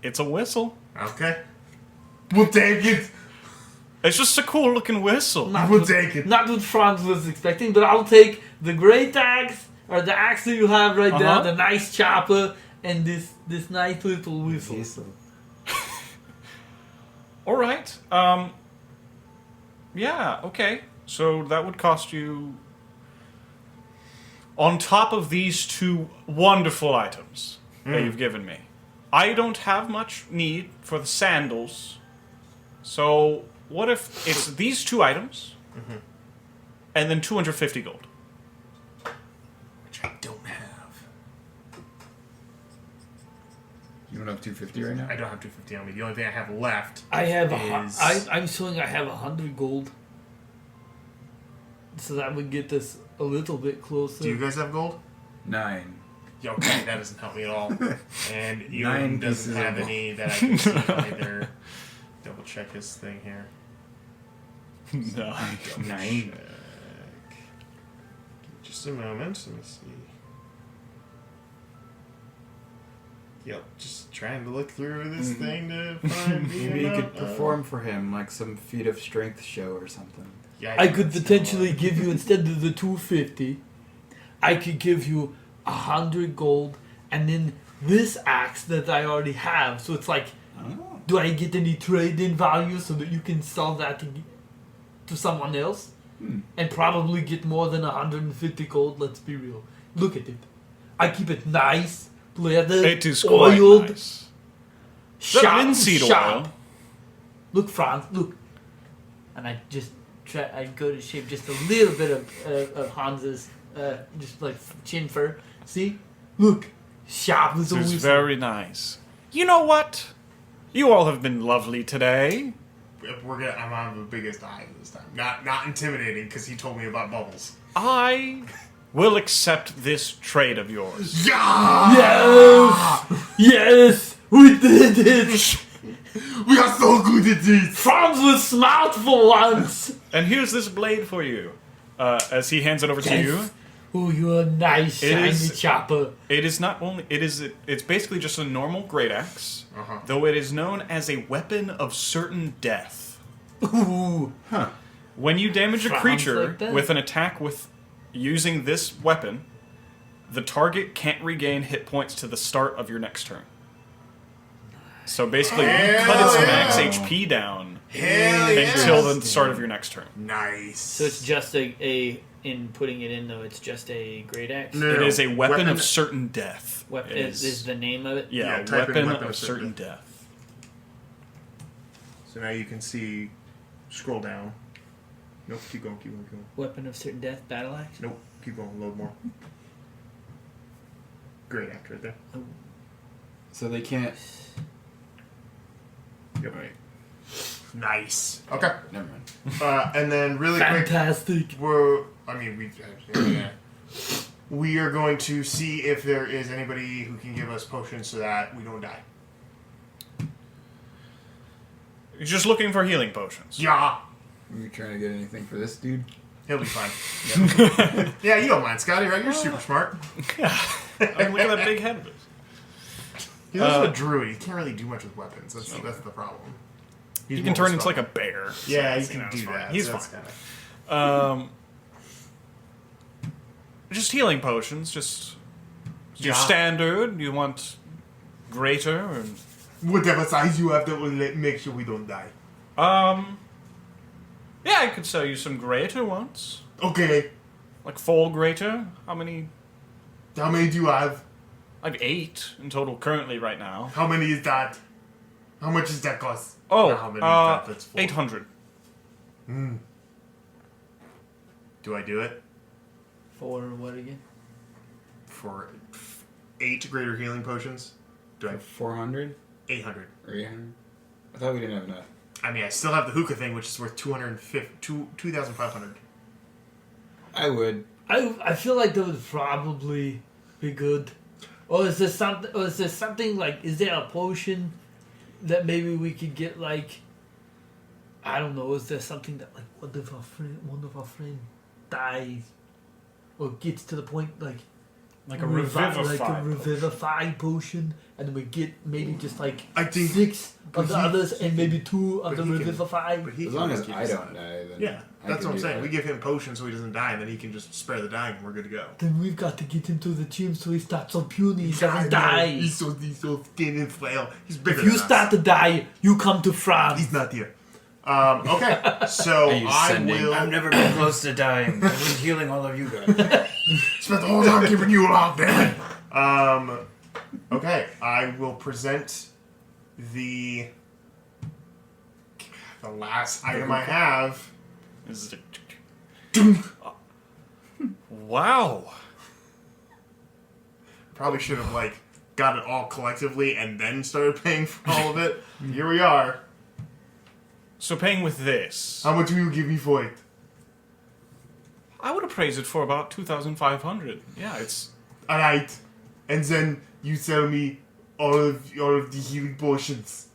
It's a whistle. Okay. We'll take it. It's just a cool looking whistle. Not We'll what- take it. Not what Franz was expecting, but I'll take the great axe, or the axe that you have right Uh-huh. there, the nice chopper, and this nice little whistle. All right. Yeah, okay. So that would cost you, on top of these 2 wonderful items that you've given me, I don't have much need for the sandals. So what if it's these 2 items and then 250 gold? Which I don't have. You don't have 250 right now? I don't have 250 on me. The only thing I have left I have is... I'm showing I have 100 gold. So that would get us a little bit closer. Do you guys have gold? 9. Yeah, okay, that doesn't help me at all. And 9 Ewan pieces doesn't of have gold. any that I can see either. Double check his thing here. No. 9. Just a moment. Let me see. Yep, just trying to look through this thing to find the Maybe you amount could perform for him, like some feat of strength show or something. Yeah, I could potentially give you, instead of the 250, I could give you 100 gold and then this axe that I already have. So it's like, Oh. do I get any trade-in value so that you can sell that to someone else? And probably get more than 150 gold, let's be real. Look at it. I keep it nice, leather, It is quite oiled, nice. sharp, linseed sharp. oil. Look, Franz, look. And I just I go to shape just a little bit of Hans's just like chin fur. See? Look. Sharp as a It's whistle. very nice. You know what? You all have been lovely today. I'm on the biggest eye this time. Not intimidating because he told me about bubbles. I will accept this trade of yours. Yeah! Yes! Yes! We did it! We are so good at this! Franz was smart for once! And here's this blade for you. As he hands it over to you. Oh, you're a nice It shiny is- chopper. It is not only it's basically just a normal great axe, Uh-huh. though it is known as a weapon of certain death. Ooh. When you damage a Sounds creature like that. with an attack with using this weapon, the target can't regain hit points to the start of your next turn. So basically, you cut its Hell max yeah. HP down Hell yeah! until the start of your next turn. Nice. So it's just a in putting it in though. It's just a great axe. No. It is a weapon of certain death. Weapon It is the name of it. yeah, type in weapon of certain death. So now you can see. Scroll down. Nope, keep going. Weapon of certain death. Battle axe. Nope, keep going. Load more. Great act right there. So they can't. Yep. Nice. Okay. Never mind. And then really quick, Fantastic. we are going to see if there is anybody who can give us potions so that we don't die. You're just looking for healing potions. Yeah, Are you trying to get anything for this dude? he'll be fine. Yeah, you don't mind, Scotty, right? You're super smart. I mean, look at that big head of his. He's also a druid. He can't really do much with weapons. That's the problem. He can turn into like a bear. so Yeah, he that's, can it's do fine. that. He's so that's fine. kinda- Just healing potions. Just your Yeah. standard. You want greater? Or, Whatever size you have that will make sure we don't die. yeah, I could sell you some greater ones. Okay. Like full greater. How many? How many do you have? I have 8 in total currently right now. How many is that? How much does that cost? Oh, Or how many is that? That's full? 800. Do I do it? For what again? For 8 greater healing potions? Do I? 400 800. or 800? I thought we didn't have enough. I mean, I still have the hookah thing, which is worth 2,500. I would. I feel like that would probably be good. Or is there something? Or is there something like? Is there a potion that maybe we could get? Like, I don't know. Is there something that like one of our friend dies, or gets to the point like Like a revivify. like a revivify potion, and then we get maybe just like I think- 6 but of the he- others and maybe 2 of but the he can- revivify. But he As can long just as keep I us don't alive. die, then Yeah, I that's can what I'm do saying. that. We give him potions so he doesn't die, and then he can just spare the dying, and we're good to go. Then we've got to get him to the gym so he starts so puny he I doesn't know, die. He's so skinny and frail. He's bigger If you than start us. to die, you come to France. He's not here. Okay, so I will I've never been close to dying. I've been healing all of you guys. spend the whole time keeping you alive, damn it. Okay, I will present the last item I have. This is a- Wow. Probably should have like got it all collectively and then started paying for all of it. Here we are. So paying with this, How much will you give me for it? I would appraise it for about 2,500. Yeah, it's Alright. And then you sell me all of the healing potions.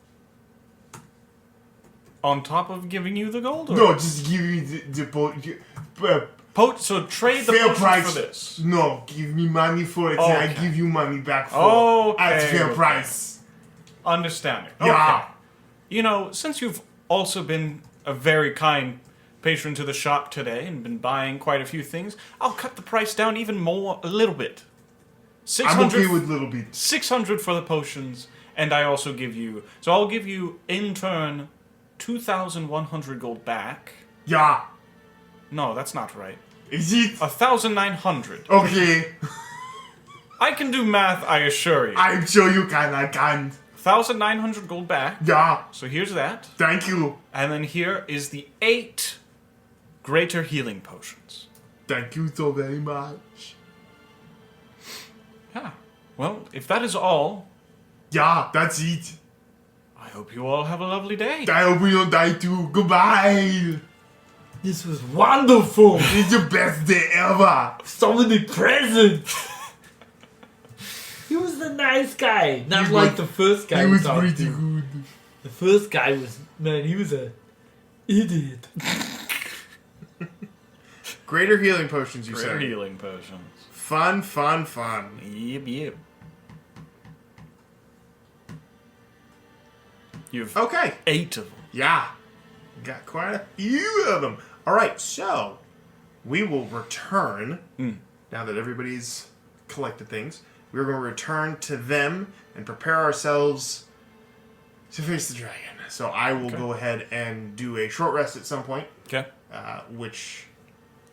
on top of giving you the gold. Or No, just give me the so trade the fair potions price. for this. No, give me money for it, and I Okay. give you money back for Okay, at fair okay. price. Understanding. Yeah. Okay. You know, since you've also been a very kind patron to the shop today and been buying quite a few things, I'll cut the price down even more, a little bit. I'm 600, okay with little bit. 600 for the potions, and I also give you... So I'll give you, in turn, 2,100 gold back. Yeah. No, that's not right. Is it? 1,900. Okay. I can do math, I assure you. I'm sure you can. I can. 1,900 gold back. Yeah. So here's that. Thank you. And then here is the 8 greater healing potions. Thank you so very much. Yeah. Well, if that is all, Yeah, that's it. I hope you all have a lovely day. I hope we don't die too. Goodbye. This was wonderful. It's the best day ever. So many presents. He was the nice guy, not He like was- the first guy. It we was talked pretty to. good. The first guy was, man, he was a idiot. Greater healing potions, you Greater say. healing potions. Fun, fun, fun. Yep. You've Okay. 8 of them. Yeah. Got quite a few of them. All right, so we will return, now that everybody's collected things, we're going to return to them and prepare ourselves to face the dragon. So I will go ahead and do a short rest at some point, Okay. which,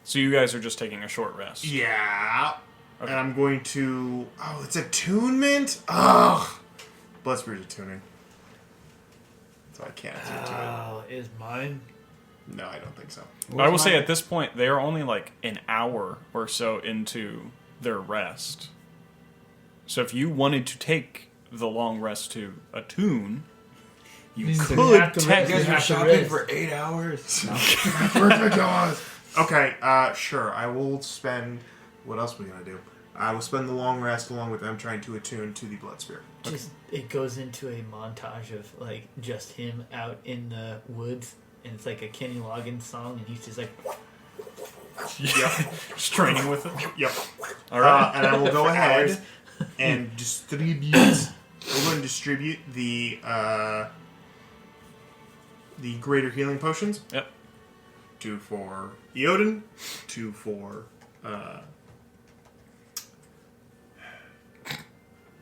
So you guys are just taking a short rest. yeah. And I'm going to, oh, it's attunement? Ugh. Blood Spirit's attuning. So I can't attune to Oh, is mine? it. No, I don't think so. I will say at this point, they are only like an hour or so into their rest. So if you wanted to take the long rest to attune, you Means could we have to You technically. guys were have to shopping rest. for 8 hours. No. Okay, sure. I will spend. What else are we gonna do? I will spend the long rest along with them trying to attune to the blood spirit. Just it goes into a montage of like just him out in the woods, and it's like a Kenny Loggins song, and he's just like, Yep. Just training with it. Yep. All right. And I will go ahead and distribute. We're going to distribute the greater healing potions. Yep. 2 for Eodin, 2 for.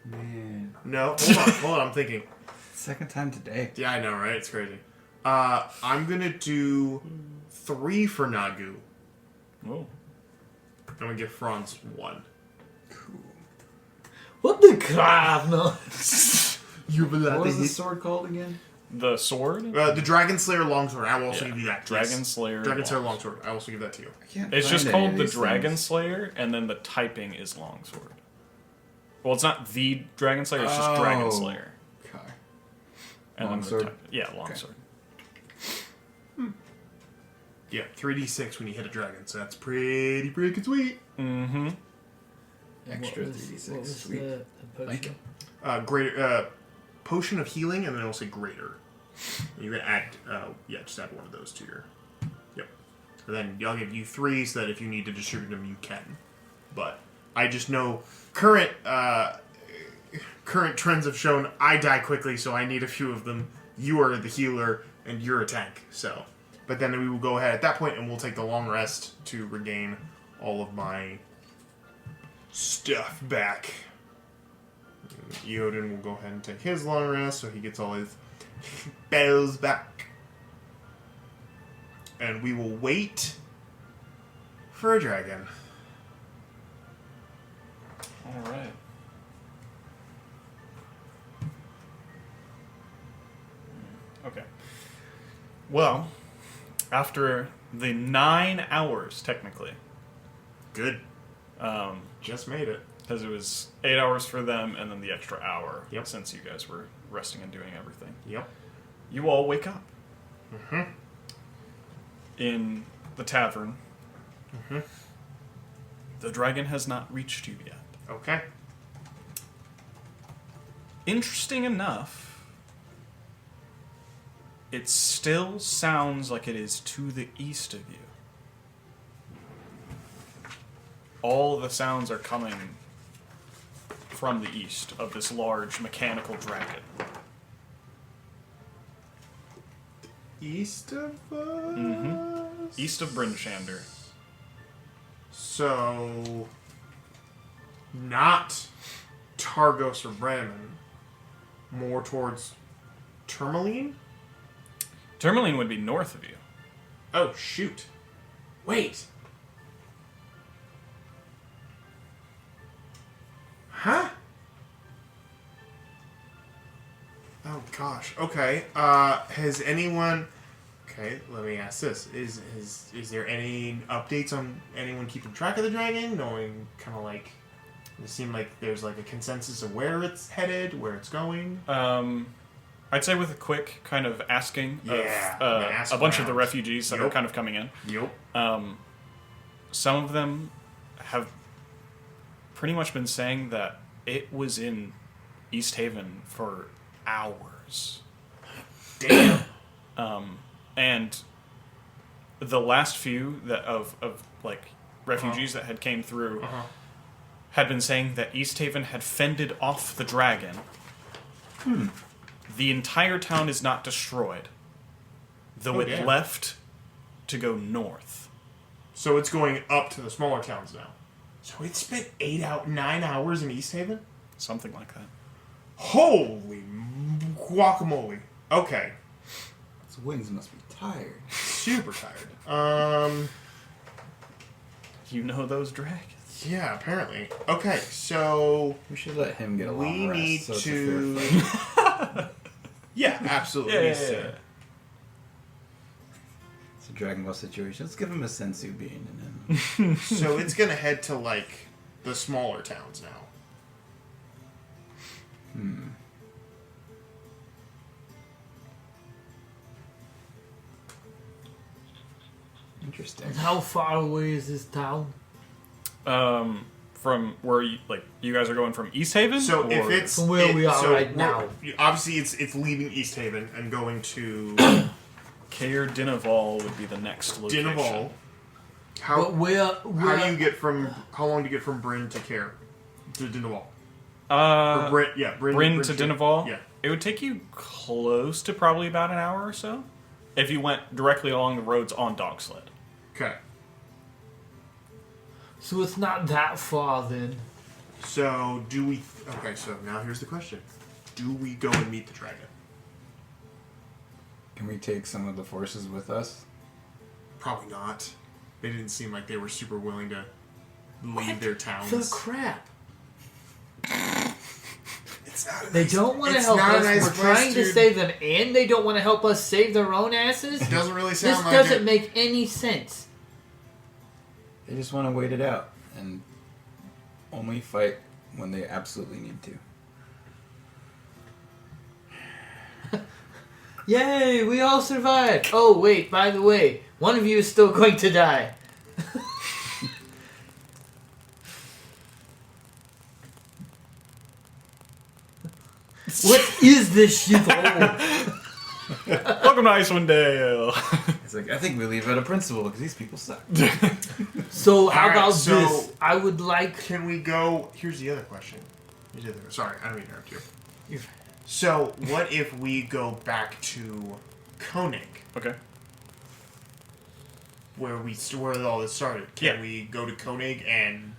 Man. No, hold on. I'm thinking. Second time today. Yeah, I know, right? It's crazy. I'm gonna do 3 for Nagu. Oh. I'm gonna give Franz 1. Cool. What the crap, no? You have a lot What was the sword called again? The sword? The Dragon Slayer Longsword. I will also Yeah. give you that. Dragon Yes. Slayer. Dragon Slayer Longsword. I also give that to you. I can't It's find just any called of the these Dragon things. Slayer, and then the typing is Longsword. Well, it's not the Dragon Slayer, it's just Oh. Dragon Slayer. Okay. And then the Longsword? yeah, Longsword. Yeah, 3d6 when you hit a dragon, so that's pretty freaking sweet. Mm-hmm. Extra what was 3d6. What was Sweet. the Thank potion? you. Greater potion of healing, and then it'll say greater. And you can add, just add one of those to your. Yep. And then I'll give you 3, so that if you need to distribute them, you can. But I just know current trends have shown I die quickly, so I need a few of them. You are the healer, and you're a tank. So, but then we will go ahead at that point, and we'll take the long rest to regain all of my stuff back. Eodin will go ahead and take his long rest, so he gets all his bells back. And we will wait for a dragon. All right. Okay. Well, after the 9 hours, technically, Good. Just made it. because it was 8 hours for them and then the extra hour Yep. since you guys were resting and doing everything. Yep. You all wake up Mm-hmm. in the tavern. Mm-hmm. The dragon has not reached you yet. Okay. Interesting enough, it still sounds like it is to the east of you. All the sounds are coming from the east of this large mechanical dragon. East of us? Mm-hmm. East of Brinchander. So, not Targos or Bremen. More towards Tourmaline? Tourmaline would be north of you. Oh, shoot. Wait. Huh? Oh, gosh. Okay. Has anyone... Okay, let me ask this. Is there any updates on anyone keeping track of the dragon? Knowing kind of like... It seemed like there's like a consensus of where it's headed, where it's going. I'd say with a quick kind of asking Yeah, of ask a bunch of the around. refugees that are Yep. kind of coming in. Yep. Some of them have pretty much been saying that it was in East Haven for hours. Damn. And the last few that of like refugees that had came through had been saying that East Haven had fended off the dragon. The entire town is not destroyed, though Oh, it damn. left to go north. So it's going up to the smaller towns now. So it spent 9 hours in East Haven? Something like that. Holy guacamole. Okay. Its wings must be tired. Super tired. You know those dragons. Yeah, apparently. Okay, so We should let him get a long we rest. need so it's a to. fair fight. Yeah, absolutely. Yeah, needs yeah, to- yeah. It's a Dragon Ball situation. Let's give him a sensu bean and then. So it's gonna head to like the smaller towns now. Interesting. And how far away is this town? From where you guys are going from East Haven? So or- if it's From where we are right we're- now. obviously it's leaving East Haven and going to Caer Dineval would be the next location. Dineval. But How where do you get from? How long do you get from Bryn to Caer to Dineval? Uh, Bryn, yeah, Bryn to Caer. Dineval? Yeah. It would take you close to probably about an hour or so if you went directly along the roads on dog sled. Okay. So it's not that far then. So do we? Okay. So now here's the question: do we go and meet the dragon? Can we take some of the forces with us? Probably not. They didn't seem like they were super willing to leave their The towns. crap. It's not. A They nice, don't want to it's help not a us. nice We're place, trying to dude. save them, and they don't want to help us save their own asses. It doesn't really sound This like doesn't it. make any sense. They just want to wait it out and only fight when they absolutely need to. Yay, we all survived. Oh, wait, by the way, one of you is still going to die. What is this shithole? Welcome to Icewind Dale. It's like, I think we leave out a principle because these people suck. So, how Alright, about so- this? I would like... Can we go? Here's the other question. Sorry, I don't mean to interrupt you. You're- So, what if we go back to Koenig, Okay. where all this started? Can Yeah. we go to Koenig and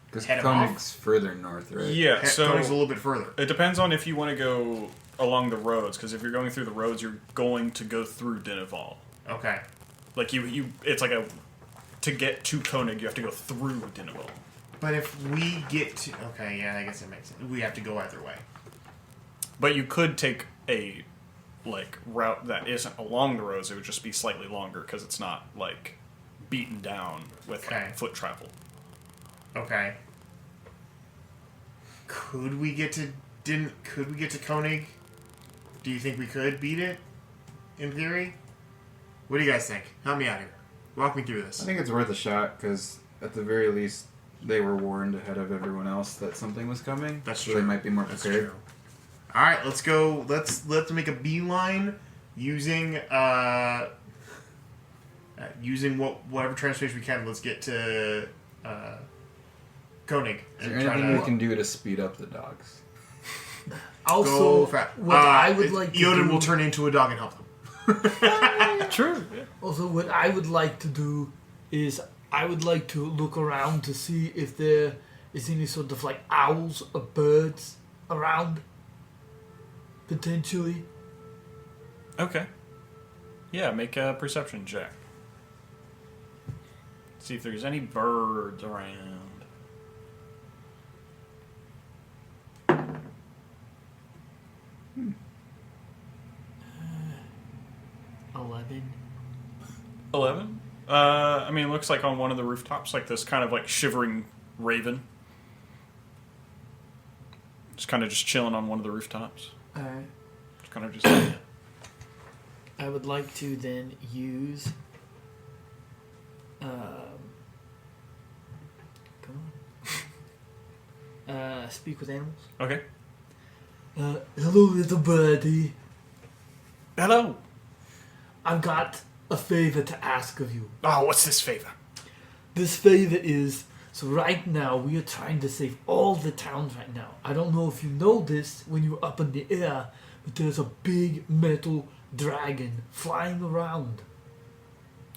Because Head 'em Koenig's further north, right? Yeah, so Koenig's a little bit further? it depends on if you want to go along the roads, because if you're going through the roads, you're going to go through Dineval. Okay. Like it's like to get to Koenig, you have to go through Dineval. But if we get to... Okay, yeah, I guess it makes sense. We have to go either way. But you could take a route that isn't along the roads. It would just be slightly longer because it's not like beaten down with Okay. foot travel. Okay. Could we get to Koenig? Do you think we could beat it? In theory? What do you guys think? Help me out here. Walk me through I this. think it's worth a shot because at the very least they were warned ahead of everyone else that something was coming. That's so true. they might be more That's prepared. true. All right, let's go. Let's make a beeline using whatever transportation we can. Let's get to Is Koenig there and try anything we to can do to speed up the dogs? go Also, fast. what I would like to Yoda do... will turn into a dog and help them. True. Yeah. Also, what I would like to do is I would like to look around to see if there is any sort of like owls or birds around. Potentially. Okay. Yeah, make a perception check. See if there's any birds around. 11. 11? I mean, it looks like on one of the rooftops, like this kind of like shivering raven Just kind of just chilling on one of the rooftops. Alright. Just kind of just. I would like to then use. Come on. Speak with animals. Okay. Hello, little birdie. Hello. I've got a favor to ask of you. Oh, what's this favor? This favor is, so right now we are trying to save all the towns right now. I don't know if you know this when you're up in the air, but there's a big metal dragon flying around.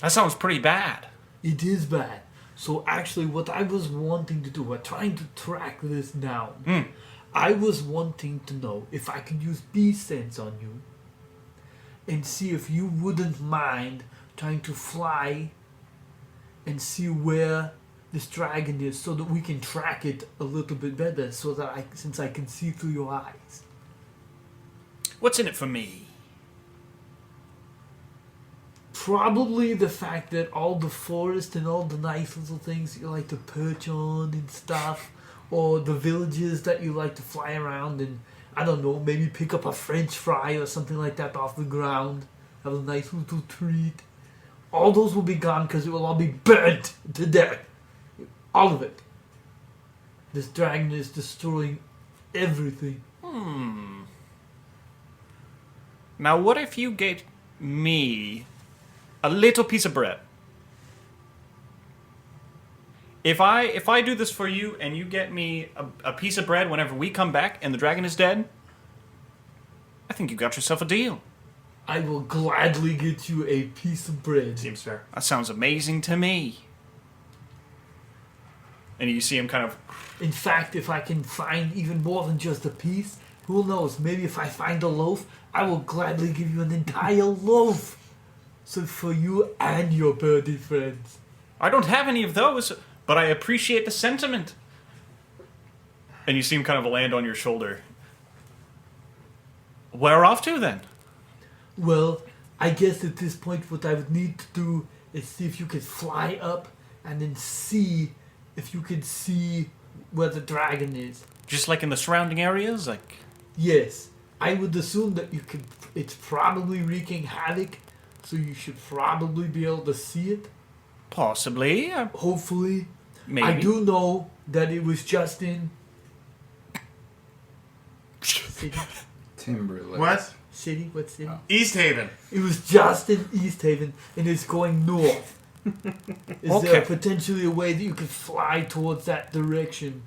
That sounds pretty bad. It is bad. So actually what I was wanting to do, we're trying to track this down. I was wanting to know if I could use bee sense on you and see if you wouldn't mind trying to fly and see where this dragon is so that we can track it a little bit better so that since I can see through your eyes. What's in it for me? Probably the fact that all the forest and all the nice little things you like to perch on and stuff, or the villages that you like to fly around and, I don't know, maybe pick up a French fry or something like that off the ground. Have a nice little treat. All those will be gone because it will all be burnt to death. All of it. This dragon is destroying everything. Now, what if you gave me a little piece of bread? If I do this for you and you get me a piece of bread whenever we come back and the dragon is dead, I think you got yourself a deal. I will gladly get you a piece of bread. Seems fair. That sounds amazing to me. And you see him kind of... In fact, if I can find even more than just a piece, who knows, maybe if I find a loaf, I will gladly give you an entire loaf. So for you and your birdie friends. I don't have any of those, but I appreciate the sentiment. And you see him kind of land on your shoulder. Where off to, then? Well, I guess at this point what I would need to do is see if you could fly up and then see if you could see where the dragon is. Just like in the surrounding areas? Like... Yes. I would assume that you could. It's probably wreaking havoc, so you should probably be able to see it. Possibly. Hopefully. Maybe. I do know that it was just in... City? Timberlake. What? City? What city? Oh. East Haven. It was just in East Haven, and it's going north. Is there potentially a way that you could fly towards that direction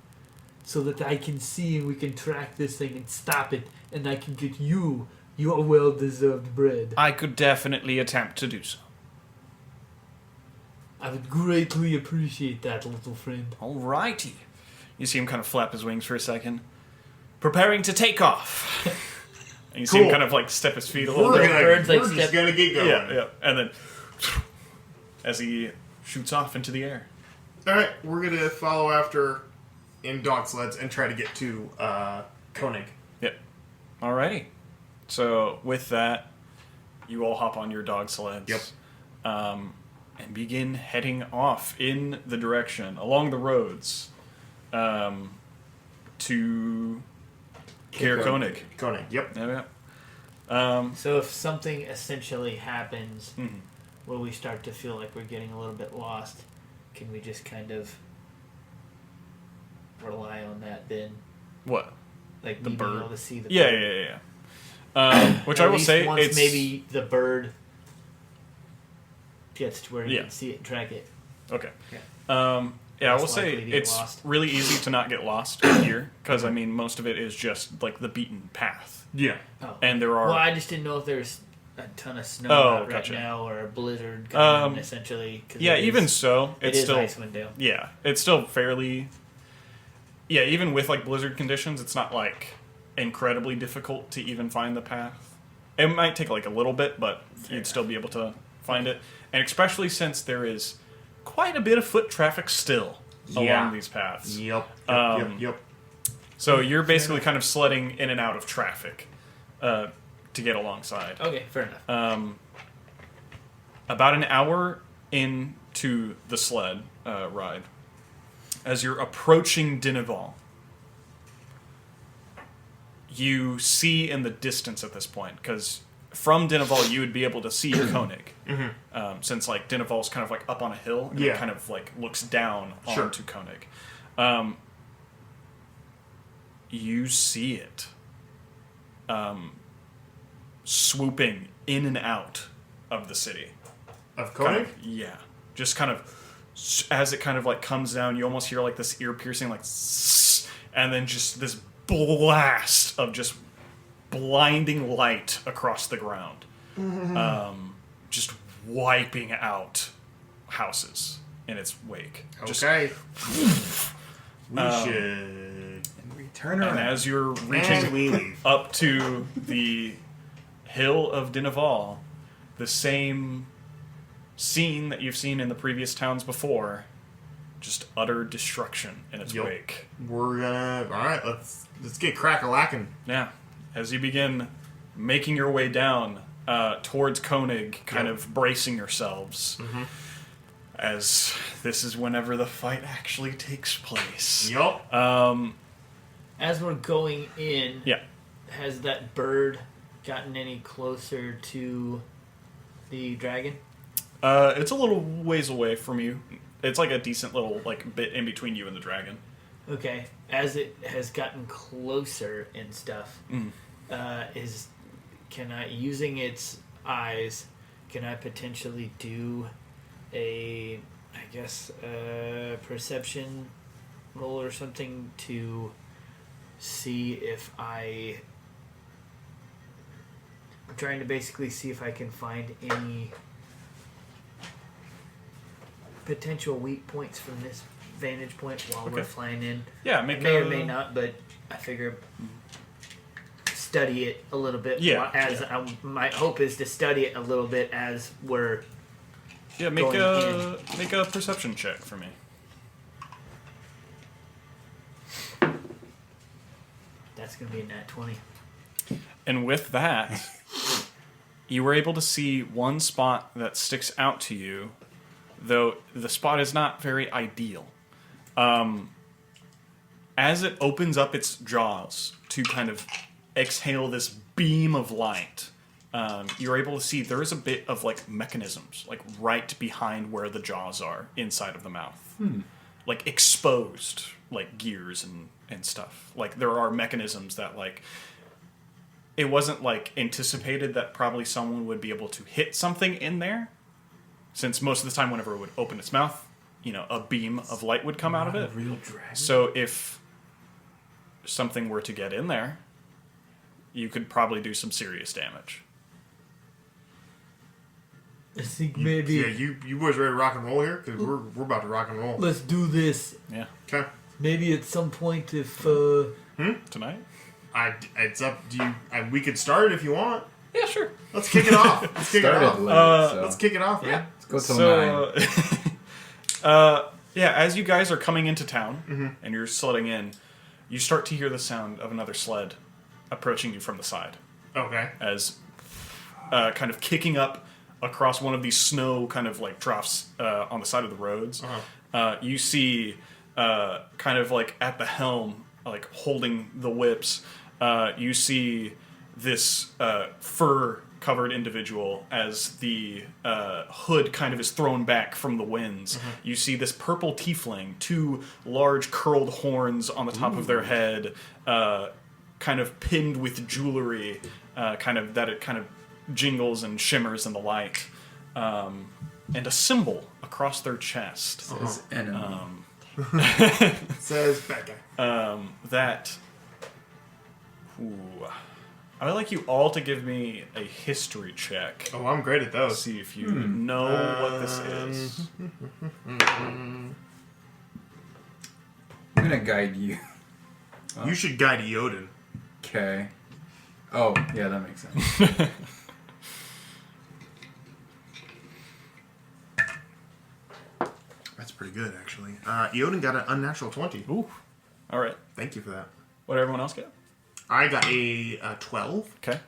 so that I can see and we can track this thing and stop it, and I can get you your well-deserved bread? I could definitely attempt to do so. I would greatly appreciate that, little friend. Alrighty. You see him kind of flap his wings for a second. Preparing to take off. And you see him Cool. kind of like step his feet a little We're bit. birds, like, just step- gonna get going. Yeah. And then as he shoots off into the air. All right, we're gonna follow after in dog sleds and try to get to Koenig. Yep. Alrighty. So with that, you all hop on your dog sleds. Yep. And begin heading off in the direction along the roads to Ger Koenig. Koenig. Yep. Yeah. So if something essentially happens Mhm. where we start to feel like we're getting a little bit lost, can we just kind of rely on that then? What? Like The me being bird? able to see the Yeah, bird? yeah. Which At I will least say, once it's maybe the bird gets to where you Yeah. can see it and track it. okay. Yeah. Yeah, I will Less say likely to get it's lost. really easy to not get lost here because I mean most of it is just like the beaten path, Yeah. Oh. and there are Well, I just didn't know if there's a ton of snow Oh, out gotcha. right now or a blizzard coming essentially. 'cause yeah. it Even is- so, it it's is still Icewind Dale. yeah, it's still fairly yeah. Even with like blizzard conditions, it's not like incredibly difficult to even find the path. It might take like a little bit, but you'd still be able to find it, and especially since there is quite a bit of foot traffic still along these paths. Yep. Yep. So you're basically kind of sledding in and out of traffic to get alongside. Okay, fair enough. About an hour into the sled ride, as you're approaching Dinival, you see in the distance at this point, because from Dinaval you would be able to see Koenig, since like Dinaval's kind of like up on a hill and it kind of like looks down onto Koenig. You see it swooping in and out of the city. Of Koenig? Yeah. Just kind of, as it kind of like comes down, you almost hear like this ear-piercing like, and then just this blast of just blinding light across the ground. Just wiping out houses in its wake. Okay. We should... We turn around. And as you're And reaching we leave. up to the hill of Dinaval, the same scene that you've seen in the previous towns before, just utter destruction in its wake. We're gonna... Alright, let's get crack-a-lackin'. Yeah. As you begin making your way down towards Koenig, kind of bracing yourselves, as this is whenever the fight actually takes place. Yup. As we're going in, Yeah. has that bird gotten any closer to the dragon? It's a little ways away from you. It's like a decent little like bit in between you and the dragon. Okay. As it has gotten closer and stuff, can I, using its eyes, can I potentially do a, I guess, perception roll or something to see if I'm trying to basically see if I can find any potential weak points from this vantage point while we're flying in. Yeah, I may or may not, but I figure study it a little bit. Yeah. My hope is to study it a little bit as we're. Yeah, make a perception check for me. That's gonna be a nat 20. And with that, you were able to see one spot that sticks out to you, though the spot is not very ideal. As it opens up its jaws to kind of exhale this beam of light, you're able to see there is a bit of like mechanisms, like right behind where the jaws are inside of the mouth, like exposed, like gears and stuff. Like there are mechanisms that like it wasn't like anticipated that probably someone would be able to hit something in there, since most of the time whenever it would open its mouth, a beam of light would come out of it. Real dragon. So if something were to get in there, you could probably do some serious damage. I think maybe Yeah, you boys ready to rock and roll here? Because we're about to rock and roll. let's do this. Yeah. Okay. Maybe at some point if Tonight? It's up to you. We could start it if you want. Yeah, sure. Let's kick it off. Let's kick it Started off. late, so Let's kick it off, man. let's go till 9. Yeah, as you guys are coming into town and you're sledding in, you start to hear the sound of another sled approaching you from the side. Okay. As kind of kicking up across one of these snow kind of like troughs on the side of the roads. You see kind of like at the helm, like holding the whips, you see this fur-covered individual as the hood kind of is thrown back from the winds. You see this purple tiefling, two large curled horns on the top of their head, kind of pinned with jewelry, kind of jingles and shimmers in the light, and a symbol across their chest. Says enemy. Says bad guy. That. Ooh, I would like you all to give me a history check. Oh, I'm great at those. See if you know what this is. I'm gonna guide you. You should guide Eodin. Okay. Oh, yeah, that makes sense. That's pretty good, actually. Eodin got an unnatural 20. Ooh. All right. Thank you for that. What did everyone else get? I got a 12. Okay.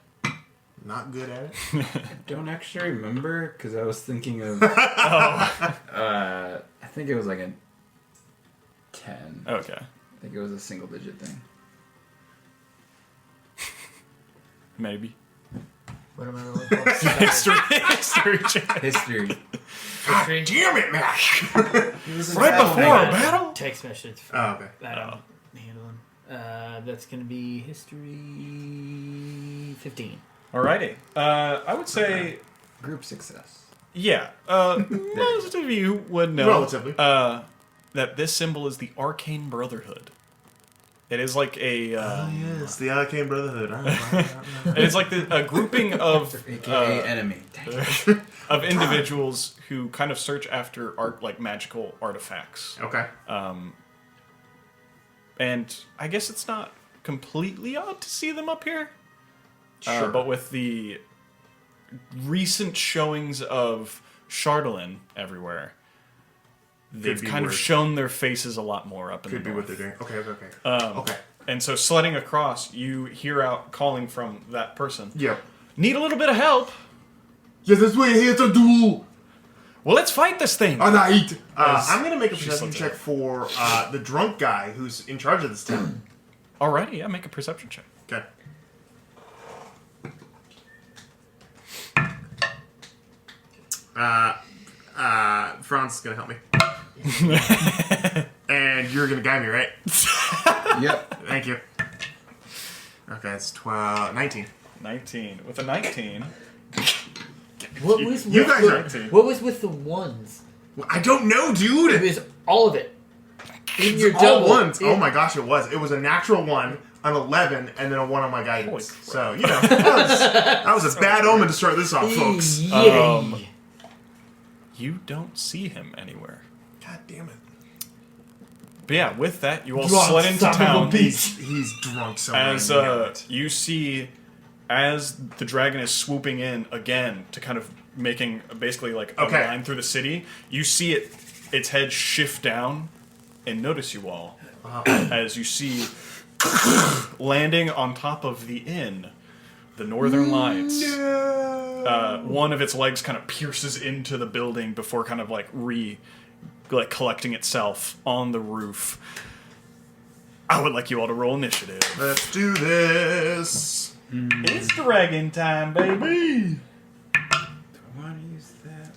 Not good at it. I don't actually remember because I was thinking of. I think it was like a 10. Okay. I think it was a single digit thing. Maybe. What am I looking for? History check. History. God damn it, Mac! Right before a battle? Text message. Oh, okay. That I'm handling. That's going to be history 15. Alrighty. I would say, Group success. yeah. Most of you would know Relatively. that this symbol is the Arcane Brotherhood. It is like a. Yes, the Arcane Brotherhood. It is like a grouping of AKA enemy. of individuals who kind of search after magical artifacts. Okay. And I guess it's not completely odd to see them up here. Sure. But with the recent showings of Chardolin everywhere, they've be kind of worse. shown their faces a lot more up in Could the be north. what they're doing. Okay. Okay. And so sledding across, you hear out calling from that person. Yep. Need a little bit of help. Yes, that's what we're here to do. Well, let's fight this thing. Alright. I'm gonna make a She perception slipped check for the drunk guy who's in charge of this town. Alrighty, yeah, make a perception check. Okay. Franz is gonna help me. And you're gonna guide me, right? Yep. Thank you. Okay, it's 19. 19. With a 19. What was You with guys the, are- 19. What was with the ones? Well, I don't know, dude. It was all of it. In your All double. ones. Oh It- my gosh, it was. It was a natural 1, an 11, and then a 1 on my guidance. Holy crap. So, you know, that was a bad omen to start this off, folks. Yay. You don't see him anywhere. God damn it. But yeah, with that, you all Drunk sled into son of a town. bitch. He's drunk so As bad. you see, as the dragon is swooping in again to kind of making basically like a Okay. line through the city, you see its head shift down and notice you all as you see landing on top of the inn, the Northern Lights. One of its legs kind of pierces into the building before kind of like collecting itself on the roof. I would like you all to roll initiative. Let's do this. It's dragon time, baby! Do I want to use that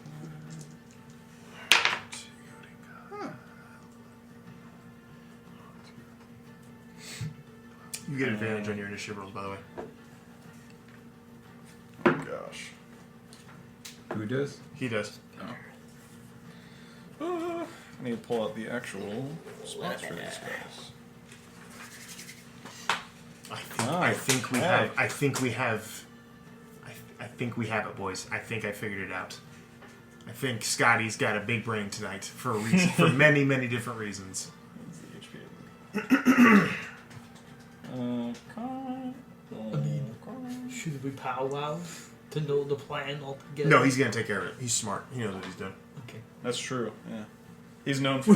one? You get advantage on your initiative rolls, by the way. Gosh. Who does? He does. I need to pull out the actual spots for these guys. I think we have. I think we have it, boys. I think I figured it out. I think Scotty's got a big brain tonight for a reason, for many, many different reasons. What's the HP? Should we powwow to know the plan altogether? No, he's gonna take care of it. He's smart. He knows what he's doing. Okay. That's true, yeah. He's known for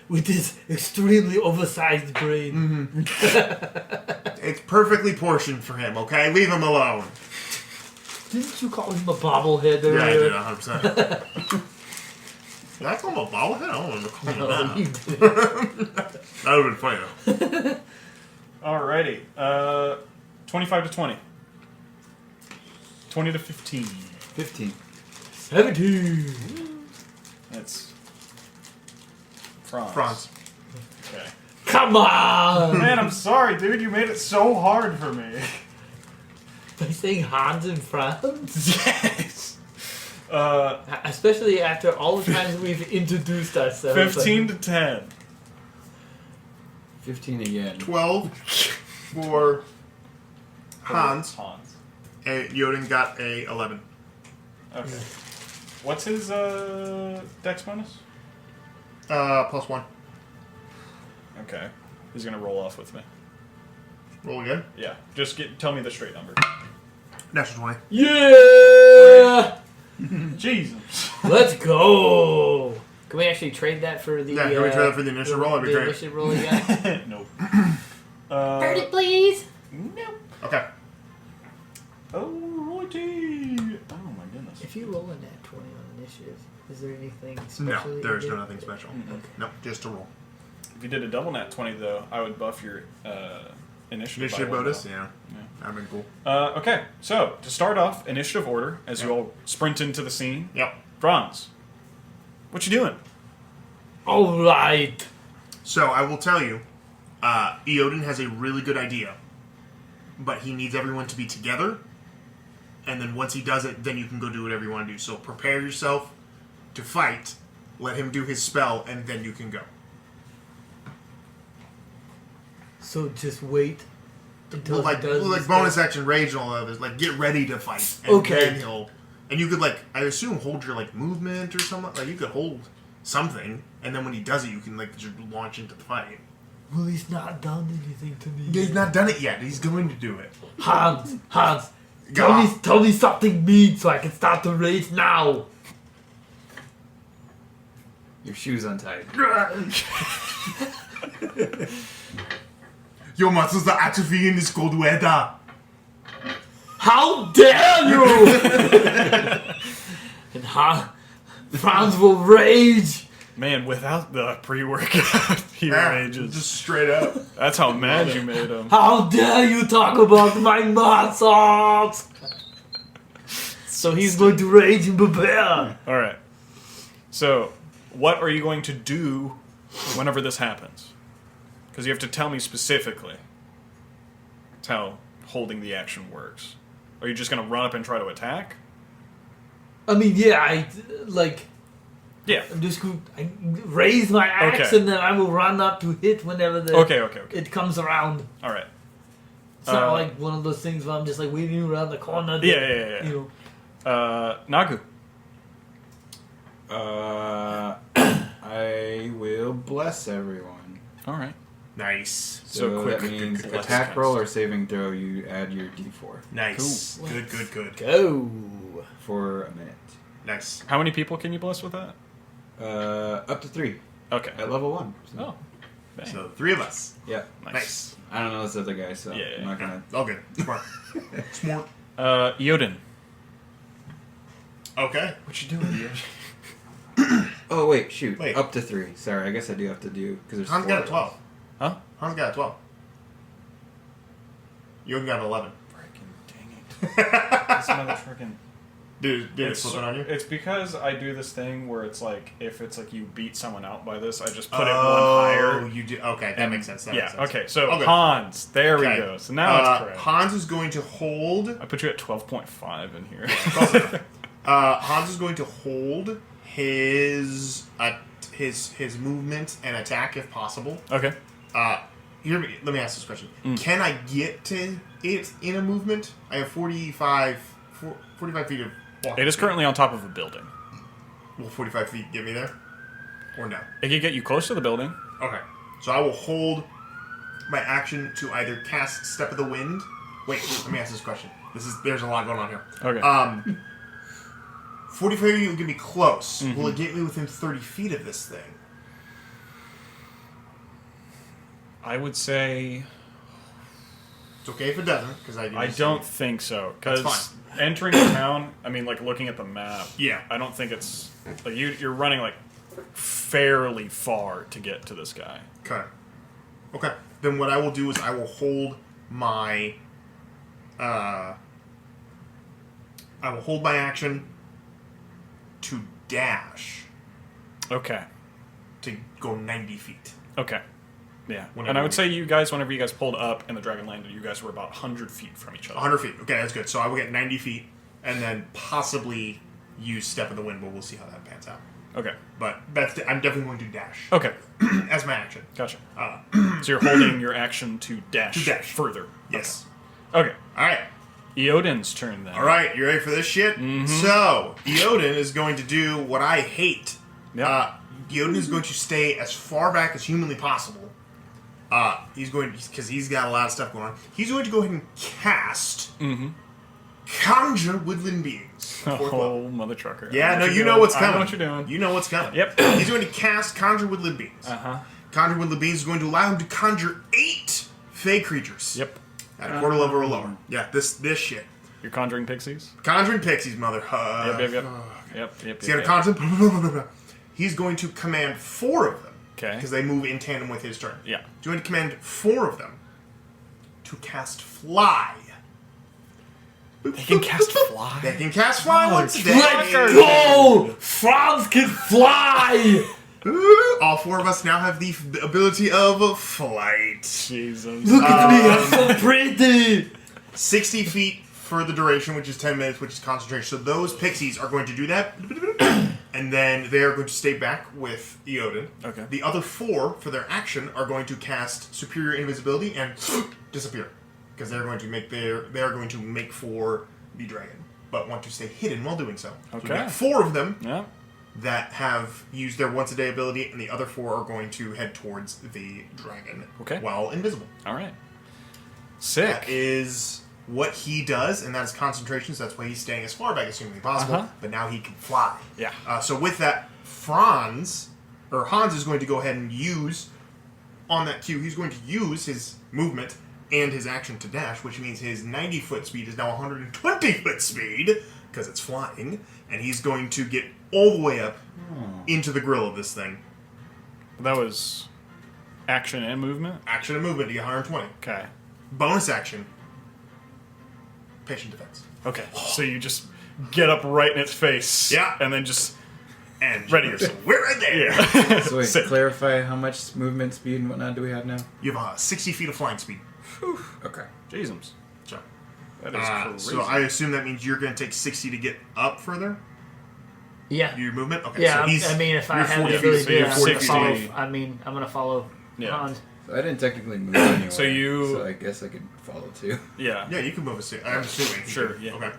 With this extremely oversized brain. It's perfectly portioned for him. Okay, leave him alone. Didn't you call him a bobblehead Yeah, I earlier? did 100%. Did I call him a bobblehead? I don't want to call him No, that. you didn't. That would have been funny though. Alrighty. 25 to 20. 20 to 15. 15. 17. That's Franz. Franz. Okay. Come on! Man, I'm sorry, dude. You made it so hard for me. By saying Hans and Franz? Yes. Especially after all the times we've introduced ourselves. 15 to 10. 15 again. 12 for Hans. Hans. And Yoden got a 11. Okay. What's his dex bonus? +1. Okay. He's gonna roll off with me. Roll again. Yeah. Just tell me the straight number. Natural 20. Yeah! Jesus. Let's go! Can we actually trade that for the... Yeah, can we trade that for the initial roll? That'd be the great. initiative roll again? Nope. 30, please! Nope. Okay. Oh, righty. Oh my goodness. If you roll a nat 20 on initiative, is there anything special? No, that there's you no do? nothing special. Mm-mm. No, just a roll. If you did a double nat 20 though, I would buff your Initiative by one bonus, roll. yeah. That'd been cool. Okay, so to start off, initiative order as you all sprint into the scene. Yep. Franz, what you doing? All right. So I will tell you, Eodin has a really good idea, but he needs everyone to be together. And then once he does it, then you can go do whatever you want to do. So prepare yourself to fight. Let him do his spell, and then you can go. So just wait until Well, he does like his bonus thing. action rage and all that others. Like get ready to fight, and Okay. then he'll. And you could I assume hold your movement or something. Like you could hold something, and then when he does it, you can just launch into the fight. Well, he's not done anything to me. He's not done it yet. He's going to do it. Hans, God. tell me something mean so I can start the rage now. Your shoe's untied. Your muscles are atrophying in this cold weather. How dare you! And Franz will rage. Man, without the pre-workout, he rages. Just straight up. That's how mad you made him. How dare you talk about my muscles! So he's going to rage and prepare. All right. So, what are you going to do whenever this happens? Because you have to tell me specifically. That's how holding the action works. Are you just going to run up and try to attack? I mean, yeah, Yeah. I'm just going to raise my axe Okay. and then I will run up to hit whenever Okay. it comes around. All right. It's not like one of those things where I'm just waiting around the corner. Yeah. You know. Nagu. I will bless everyone. All right. Nice. So quick. That means Good attack cast. roll or saving throw, you add your d4 Nice. Cool. Good. Go. for a minute. Nice. How many people can you bless with that? Up to 3 Okay. at level 1. So. Oh. Dang. So 3 of us. Yeah. Nice. I don't know this other guy, so Yeah. I'm not gonna. All good. Smart. Smart. Eodin. Okay. What you doing, Eodin? Oh wait, shoot. Wait. Up to 3. Sorry, I guess I do have to do because there's. Hans 4 got a of 12. us. Huh? Hans got a 12. You got an 11. Freaking dang it. This motherfucking... Did it flip it on you? It's because I do this thing where it's like, if it's like you beat someone out by this, I just put it one Oh, higher. you did. Okay, that makes sense. That makes sense. Okay, so Okay. Hans, there we Okay. go. So now it's correct. Hans is going to hold. I put you at 12.5 in here. Hans is going to hold his movement and attack if possible. Okay. Let me ask this question: Can I get to it in a movement? I have 45 feet of walking. It is currently on top of a building. Will 45 feet get me there, or no? It can get you close to the building. Okay, so I will hold my action to either cast Step of the Wind. Wait, let me ask this question. There's a lot going on here. Okay. 45 feet will get me close. Will it get me within 30 feet of this thing? I would say... It's okay if it doesn't, because I don't think so. Because That's entering the town, I mean, like, looking at the map, Yeah. I don't think it's... Like, you're running, like, fairly far to get to this guy. Okay. Then what I will do is I will hold my... I will hold my action to dash Okay. to go 90 feet. Okay. Yeah. Whenever And I would we- say whenever you guys pulled up and the dragon landed, you guys were about 100 feet from each other. 100 feet. Okay, that's good. So I will get 90 feet and then possibly use Step of the Wind, but we'll see how that pans out. Okay. But I'm definitely going to dash Okay. as my action. Gotcha. So you're holding your action to dash, To dash. further. Yes. Okay. All right. Eodin's turn then. All right. You ready for this shit? So Eodin is going to do what I hate. Yep. Eodin is going to stay as far back as humanly possible. He's going because he's got a lot of stuff going on. He's going to go ahead and cast Conjure Woodland Beings. Fourth level. Oh, mother trucker. Yeah, I know no, what you you're know doing. what's I coming. know what you're doing. You know what's coming. Yep. He's going to cast Conjure Woodland Beings. Uh-huh. Conjure Woodland Beings is going to allow him to conjure 8 Fey creatures. Yep. At a quarter level or lower. Yeah, this shit. You're conjuring pixies? Conjuring pixies, mother. Yep. He's going to conjure. He's going to command 4 of them. Okay. Because they move in tandem with his turn. Yeah. He's going to command 4 of them to cast Fly. They can cast fly. They can cast Fly once a day. Let's go! Franz can fly! Ooh, all 4 of us now have the ability of flight. Jesus. Look at me, I'm so pretty! 60 feet for the duration, which is 10 minutes, which is concentration. So those pixies are going to do that, and then they are going to stay back with Eodin. Okay. The other 4, for their action, are going to cast Superior Invisibility and disappear, because they're going to make for the dragon, but want to stay hidden while doing so. So Okay. we got 4 of them Yeah. that have used their once a day ability, and the other 4 are going to head towards the dragon while invisible. All right. Sick. That is what he does, and that is concentration, so that's why he's staying as far back as humanly possible, but now he can fly. Yeah. So with that, Hans is going to go ahead and use, on that cue, he's going to use his movement and his action to dash, which means his 90-foot speed is now 120-foot speed, because it's flying, and he's going to get all the way up into the grill of this thing. That was action and movement? Action and movement to get 120. Okay. Bonus action, patient defense. Okay. So you just get up right in its face. Yeah. And then just And ready yourself. we're right there. Yeah. So wait, Sick. clarify how much movement speed and whatnot do we have now? You have 60 feet of flying speed. Okay. Jesus. So, That is crazy. so I assume that means you're going to take 60 to get up further? Yeah. Your movement? Okay, Yeah, so he's... I mean, if I you're have 40 the feet, ability so to you're do that, 40 I'm feet. gonna feet. follow. I mean, I'm gonna follow Yeah. Hans. So I didn't technically move anyway. So you- So I guess I could follow too. Yeah. Yeah, you can move I'm assuming. Sure, yeah. Okay.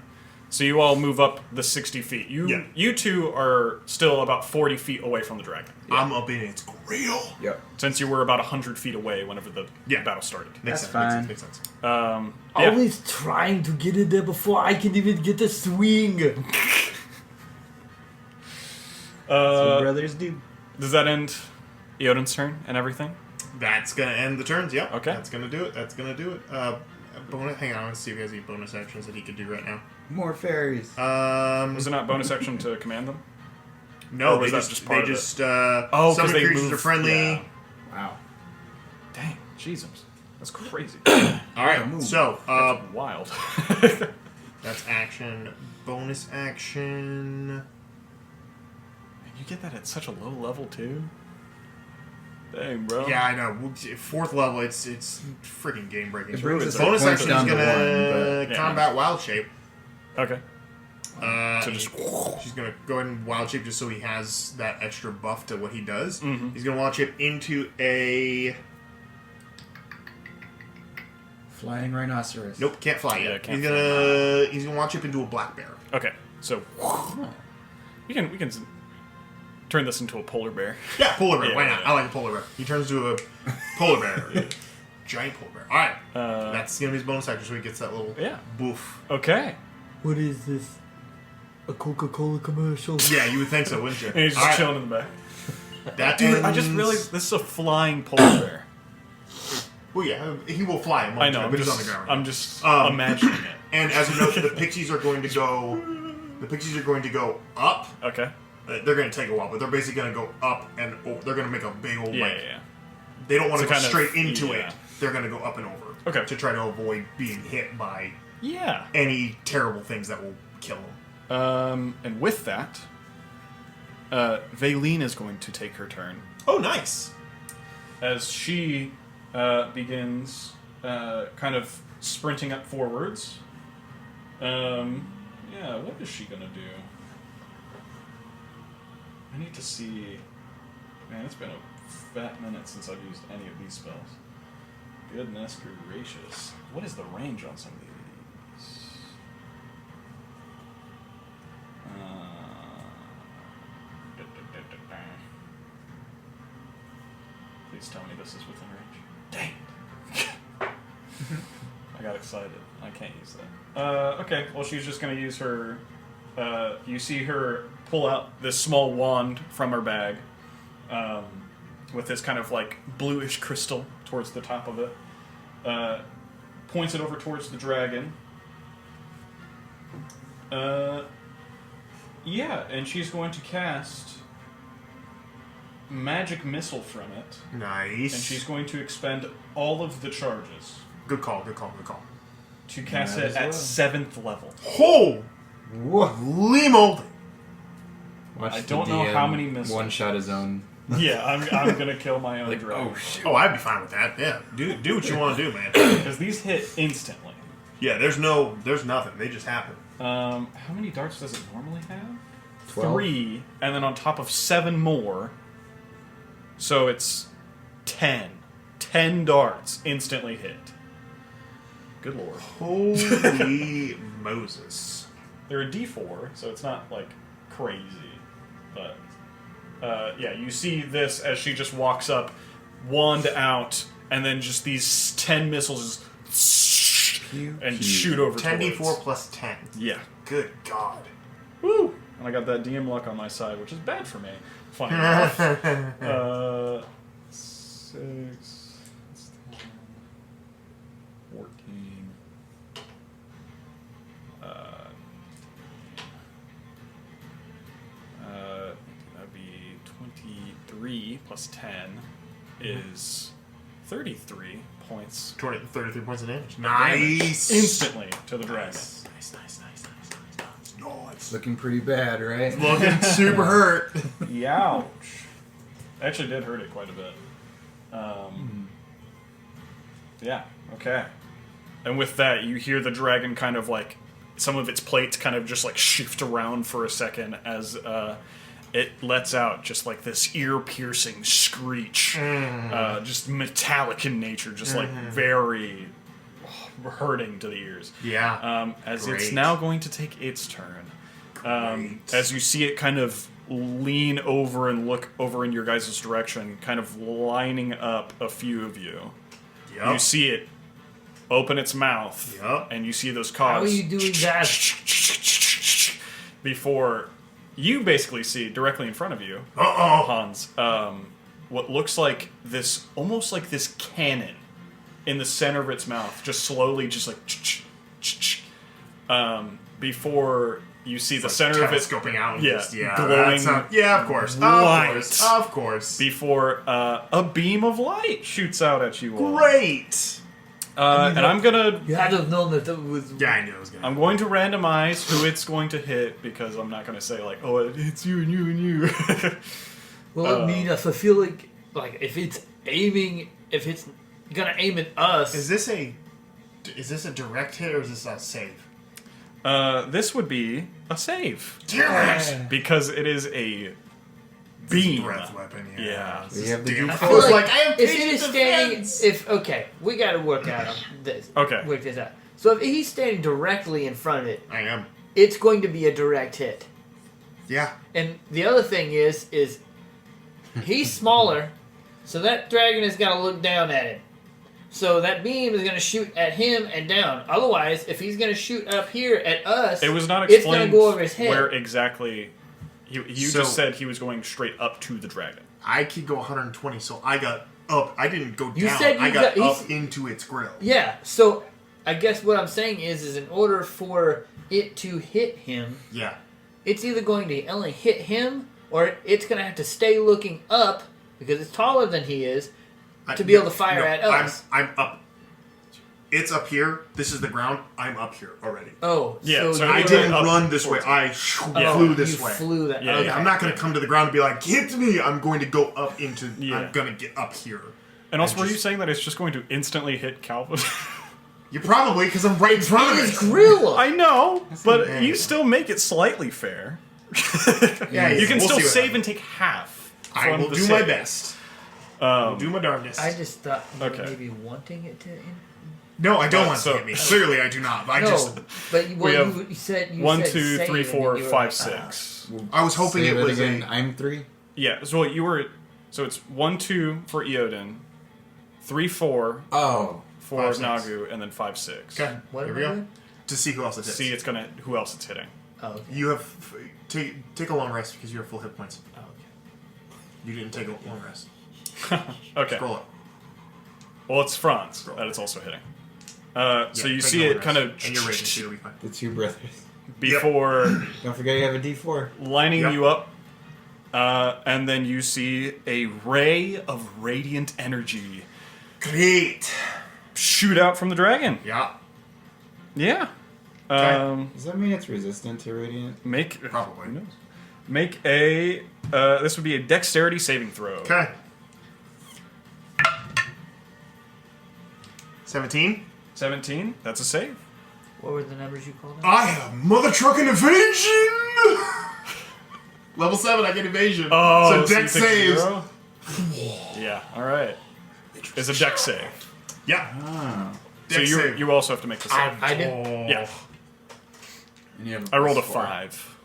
So you all move up the 60 feet. Yeah. You two are still about 40 feet away from the dragon. I'm up in its grill. Yep. Since you were about 100 feet away whenever the battle started. Makes That's sense, fine. Makes sense. Yeah. Always trying to get in there before I can even get a swing. That's what brothers do. Does that end Eodin's turn and everything? That's going to end the turns, yep. Okay. That's going to do it. Hang on, let's see if he has any bonus actions that he could do right now. More fairies. Was it not bonus action to command them? No, Or was they that just part of it? summon 'cause they creatures move- are friendly. yeah. Wow. Dang, Jesus. That's crazy. All right, so That's wild. that's action. Bonus action. And you get that at such a low level too? Dang, bro. Yeah, I know. 4th level, it's freaking game breaking. It brings us Bonus points action is down to gonna 1, but- combat wild shape. Okay. So she's gonna go ahead and wild shape just so he has that extra buff to what he does. Mm-hmm. He's gonna wild shape into a Flying rhinoceros. nope, can't fly Yeah, yet. can't He's gonna wild shape into a black bear. Okay. So we can turn this into a polar bear. Yeah, polar bear. Yeah, Why not? yeah. I like a polar bear. He turns into a polar bear, giant polar bear. All right, that's gonna be his bonus action, so he gets that little boof. Okay. What is this? A Coca-Cola commercial? Yeah, you would think so, wouldn't you? And he's just All right, chilling in the back. That Dude, I just ends- realized this is a flying polar bear. Well, yeah, he will fly. I know. but he's on the ground. I'm just Um, imagining it. And as a note, the pixies are going to go. The pixies are going to go up. Okay. They're going to take a while, but they're basically going to go up and they're going to make a big old Yeah, like. yeah, yeah. They don't want to So go kind of- straight into yeah. it. They're going to go up and over. Okay. To try to avoid being hit by Yeah. any terrible things that will kill them. And with that, Valine is going to take her turn Oh, nice. as she begins kind of sprinting up forwards. Yeah, what is she gonna do? I need to see. Man, it's been a fat minute since I've used any of these spells. Goodness gracious. What is the range on some of these? Please tell me this is within range. Dang. I got excited. I can't use that. Okay, well, she's just going to use her... you see her pull out this small wand from her bag with this kind of like bluish crystal towards the top of it. Points it over towards the dragon. Yeah, and she's going to cast magic missile from it. Nice. And she's going to expend all of the charges. Good call. To cast Might it as at well. 7th level. Holy moly! Watch I the don't know DM how many missiles. one shot his own. Yeah, I'm gonna kill my own dragon. Oh shit! Oh, I'd be fine with that. Yeah, do what you want to do, man. Because these hit instantly. Yeah, there's nothing. They just happen. How many darts does it normally have? 12? 3, and then on top of 7 more. So it's 10. 10 darts instantly hit. Good lord. Holy Moses! They're a D4, so it's not like crazy, but yeah, you see this as she just walks up, wand out, and then just these 10 missiles just and shoot over. 10d4 towards. plus 10. Yeah. Good God. Woo! And I got that DM luck on my side, which is bad for me. Funny enough. 6, 14. That'd be 23 plus 10 is 33 points 33 points of damage. Nice. instantly to the dragon. Nice. It's looking pretty bad, right? Looking super hurt. Youch. Actually did hurt it quite a bit. Yeah, okay. And with that, you hear the dragon kind of like, some of its plates kind of just like shift around for a second as it lets out just like this ear-piercing screech. Just metallic in nature, just like very hurting to the ears. Yeah. As it's Great. now going to take its turn. As you see it kind of lean over and look over in your guys' direction, kind of lining up a few of you. Yep. You see it open its mouth, Yep. and you see those How are cogs you doing that? before you basically see directly in front of you, Uh-oh. Hans, what looks like this, almost like this cannon in the center of its mouth, just slowly, just like before you see the center of it Telescoping out. And yeah, just, yeah. glowing Yeah, of course. light. Of course. before a beam of light shoots out at you all. Great. And I'm gonna You had to have known that was. Yeah, I knew it was gonna. I'm going to randomize who it's going to hit because I'm not going to say like, oh, it's you and you and you. Well, I mean, if I feel like if it's gonna aim at us. Is this a direct hit or is this a save? This would be a save Damn it! because it is a beam. Breath weapon. Yeah. We have the Damn. I I feel was like like, I have if it patient is standing, defense. we got to work out this. Okay. Work this out. So if he's standing directly in front of it, I am. it's going to be a direct hit. Yeah. And the other thing is he's smaller, so that dragon has got to look down at him. So that beam is going to shoot at him and down. Otherwise, if he's going to shoot up here at us, It was not it's going explained to go over his head. where exactly. You So- just said he was going straight up to the dragon. I could go 120, so I got up. I didn't go You down. said I you got got- up into its grill. Yeah, so I guess what I'm saying is in order for it to hit him, Yeah. it's either going to only hit him or it's going to have to stay looking up because it's taller than he is to be able to fire at us. I'm up. It's up here. This is the ground. I'm up here already. Oh, Yeah, so you I you were- didn't up run this way. towards I Yeah. flew this you way. Flew that. Yeah, okay. yeah. I'm not going to come to the ground and be like, get to me. I'm going to go up into. Yeah. I'm going to get up here. And also, I were you just- saying that it's just going to instantly hit Calvin? You probably, because I'm right in front It of is it. grill. I know, but Yeah. you still make it slightly fair. Yeah, You can we'll still see what save happens. and take half. I from will the do my save. best. I'll Um, do my darndest. I just thought you were Okay. maybe wanting it to. No, I don't Uh, want so- to hit me. Clearly, I do not. But I No, just. but you, We well, have you said you 1, said 2, save 3, and 4, you were 5, like, 6. I was hoping Save it was again. a. I'm 3. Yeah, so you were. So it's 1, 2 for Eodin, 3, 4 Oh. for 5, 6. Nagu, and then 5, 6. Okay, What here am we I go. doing? To see who else it hits. See, it's gonna. Who else it's hitting? Oh, okay. You have take a long rest because you have full hit points. Oh, okay. You didn't take a long rest. Okay. Scroll up. Well, it's Franz Scroll. that it's also hitting. So Yeah, you take see a long it kind of rest. And you're raging, so you'll be fine. The 2 brothers. before Don't forget you have a D4. lining Yep. you up, and then you see a ray of radiant energy Great. shoot out from the dragon. Yeah. Yeah. Does that mean it's resistant to radiant? Make Probably. who knows? Make a this would be a dexterity saving throw. Okay. 17. 17. That's a save. What were the numbers you called? I have mother trucking evasion. Level 7, I get evasion. Oh, so dex you take saves. 0? Yeah. All right. It's a dex save. Yeah. Ah. So Dex save. you also have to make the save. I did. Oh. Yeah. And you have I rolled a +4. 5.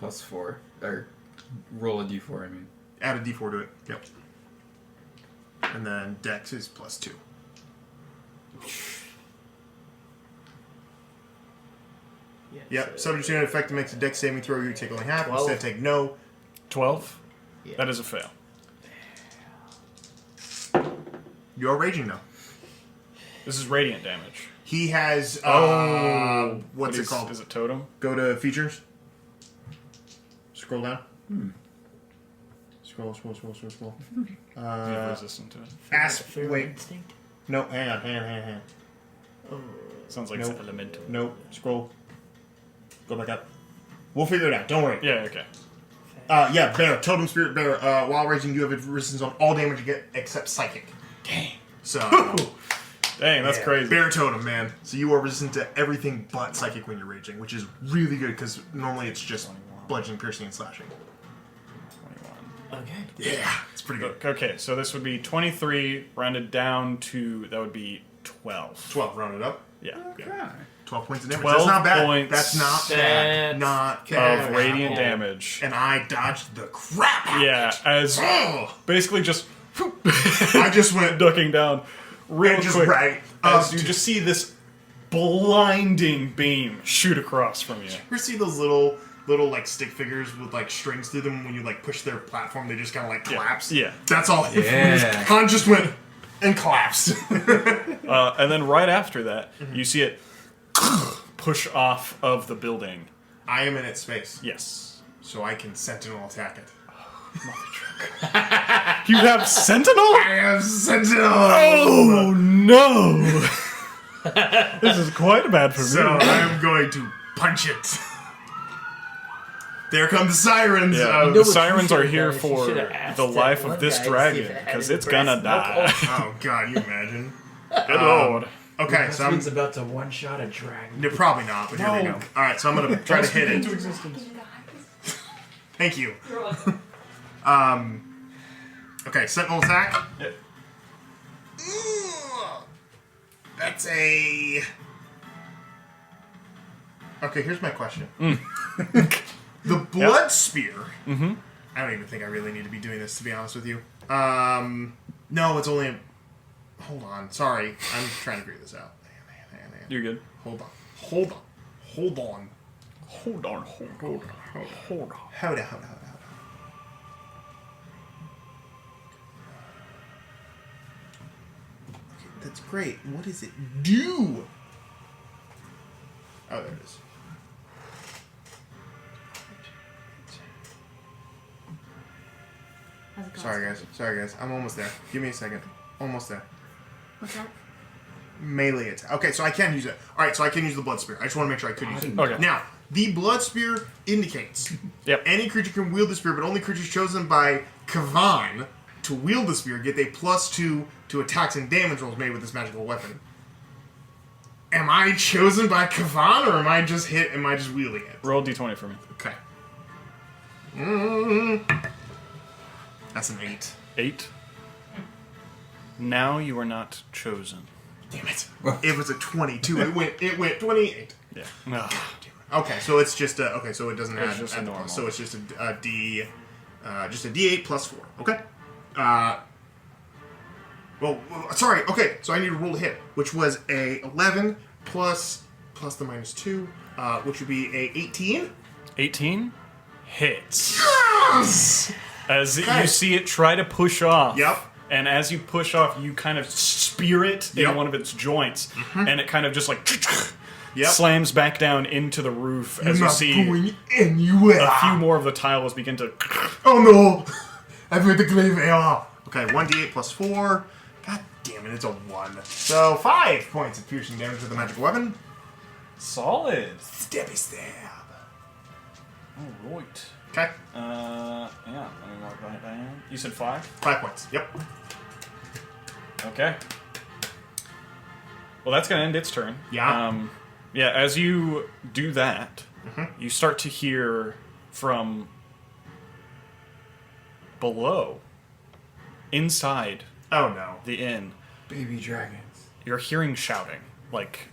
+4. Or roll a d4, I mean. Add a d4 to it. Yep. And then dex is +2. Yes, Yep. Subject to an effect that makes a dex saving throw, you take only half. 12. Instead, take no. 12. Yeah. That is a fail. You're raging now. This is radiant damage. He has. What What's it is- called? Is it totem? Go to features. Scroll down. Scroll. Do you have resistant to it? Ask. Fear Wait. instinct. No. Hang on. Sounds like Nope. it's elemental. No. Scroll. Go back up. We'll figure it out. Don't worry. Yeah. Okay. Yeah, bear. Totem spirit bear. While raging, you have resistance on all damage you get except psychic. Dang. So. Dang, that's yeah, crazy. Bear totem, man. So you are resistant to everything but psychic when you're raging, which is really good because normally it's just bludgeoning, piercing, and slashing. 21. Okay. Yeah, it's pretty good. Okay, so this would be 23 rounded down to that would be 12. 12 rounded up. Yeah. Okay. 12 points of damage. 12 That's not bad. points That's not bad. That's Not Of bad. radiant at all. damage. And I dodged the crap out Yeah, of it. as Oh, basically just I just went ducking down real and just quick right. as you just see this blinding beam shoot across from you. You ever see those little like stick figures with like strings through them when you like push their platform, they just kind of like collapse? Yeah. That's all. Yeah. Han just went and collapsed. And then right after that, you see it push off of the building. I am in its space, Yes. so I can sentinel attack it. You have Sentinel? I have sentinel. Oh no! This is quite bad for So me. I am going to punch it. There come the sirens. Yeah. of- know The what you sirens are should've here done is you for should've asked the that life one of this guy to see dragon, if it had because any it's gonna breast die. knuckle. Oh god, you imagine? Good lord. Okay, so I'm. Husband's about to one-shot a dragon. You're probably not, but here we go. All right, so I'm gonna try to hit it. Thank you. Okay, sentinel attack. Yep. That's a. Okay, here's my question. The blood spear. Mm-hmm. I don't even think I really need to be doing this, to be honest with you. No, it's only. Hold on, sorry, I'm trying to figure this out. Hang on. You're good. Hold on. Hold on. Hold on. Okay, that's great. What does it do? Oh, there it is. Sorry, guys. I'm almost there. Give me a second. Almost there. Melee attack. Okay, so I can use it. Alright, so I can use the blood spear. I just want to make sure I could use it. Okay. Now, the blood spear indicates Yep. any creature can wield the spear, but only creatures chosen by Kalvin to wield the spear get a +2 to attacks and damage rolls made with this magical weapon. Am I chosen by Kalvin, or am I just wielding it? Roll d20 for me. Okay. That's an 8. 8. Now you are not chosen. Damn it. It was a 22. It went 28. Yeah. No. Okay, so it's just so it doesn't It's add, just a add the normal. plus. So it's just a D, just a D8 plus 4. Okay. Sorry. Okay, so I need to roll a hit, which was a 11 plus the -2, which would be a 18. 18 hits. Yes! As Okay. you see it try to push off. Yep. And as you push off, you kind of spear it Yep. in one of its joints, and it kind of just like Yep. slams back down into the roof as you Not see going anywhere. a few more of the tiles begin to. Oh no! I've made the grave air. Okay, 1d8 plus 4. God damn it, it's a 1. So 5 points of piercing damage with the magic weapon. Solid. Stabby stab. All right. Okay, Yeah, let me mark that down. You said 5? 5 points. Yep. Okay. Well, that's going to end its turn. Yeah. Yeah, as you do that, you start to hear from below, inside Oh no. the inn, Baby dragons. you're hearing shouting, like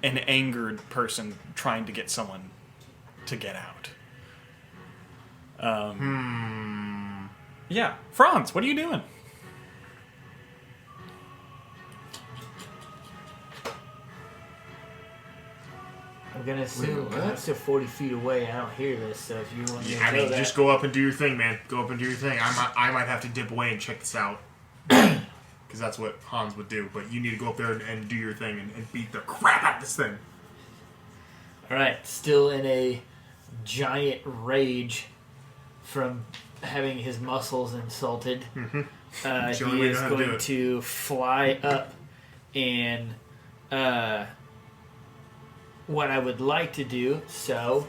an angered person trying to get someone to get out. Yeah. Franz, what are you doing? I'm gonna assume what? I'm still 40 feet away. I don't hear this, so if you want me to I know mean, that, just go up and do your thing, man. Go up and do your thing. I might have to dip away and check this out. Because that's what Hans would do. But you need to go up there and do your thing and beat the crap out of this thing. all right, still in a giant rage from having his muscles insulted. It's the only He way is to know how to do going it. to fly up, and what I would like to do, so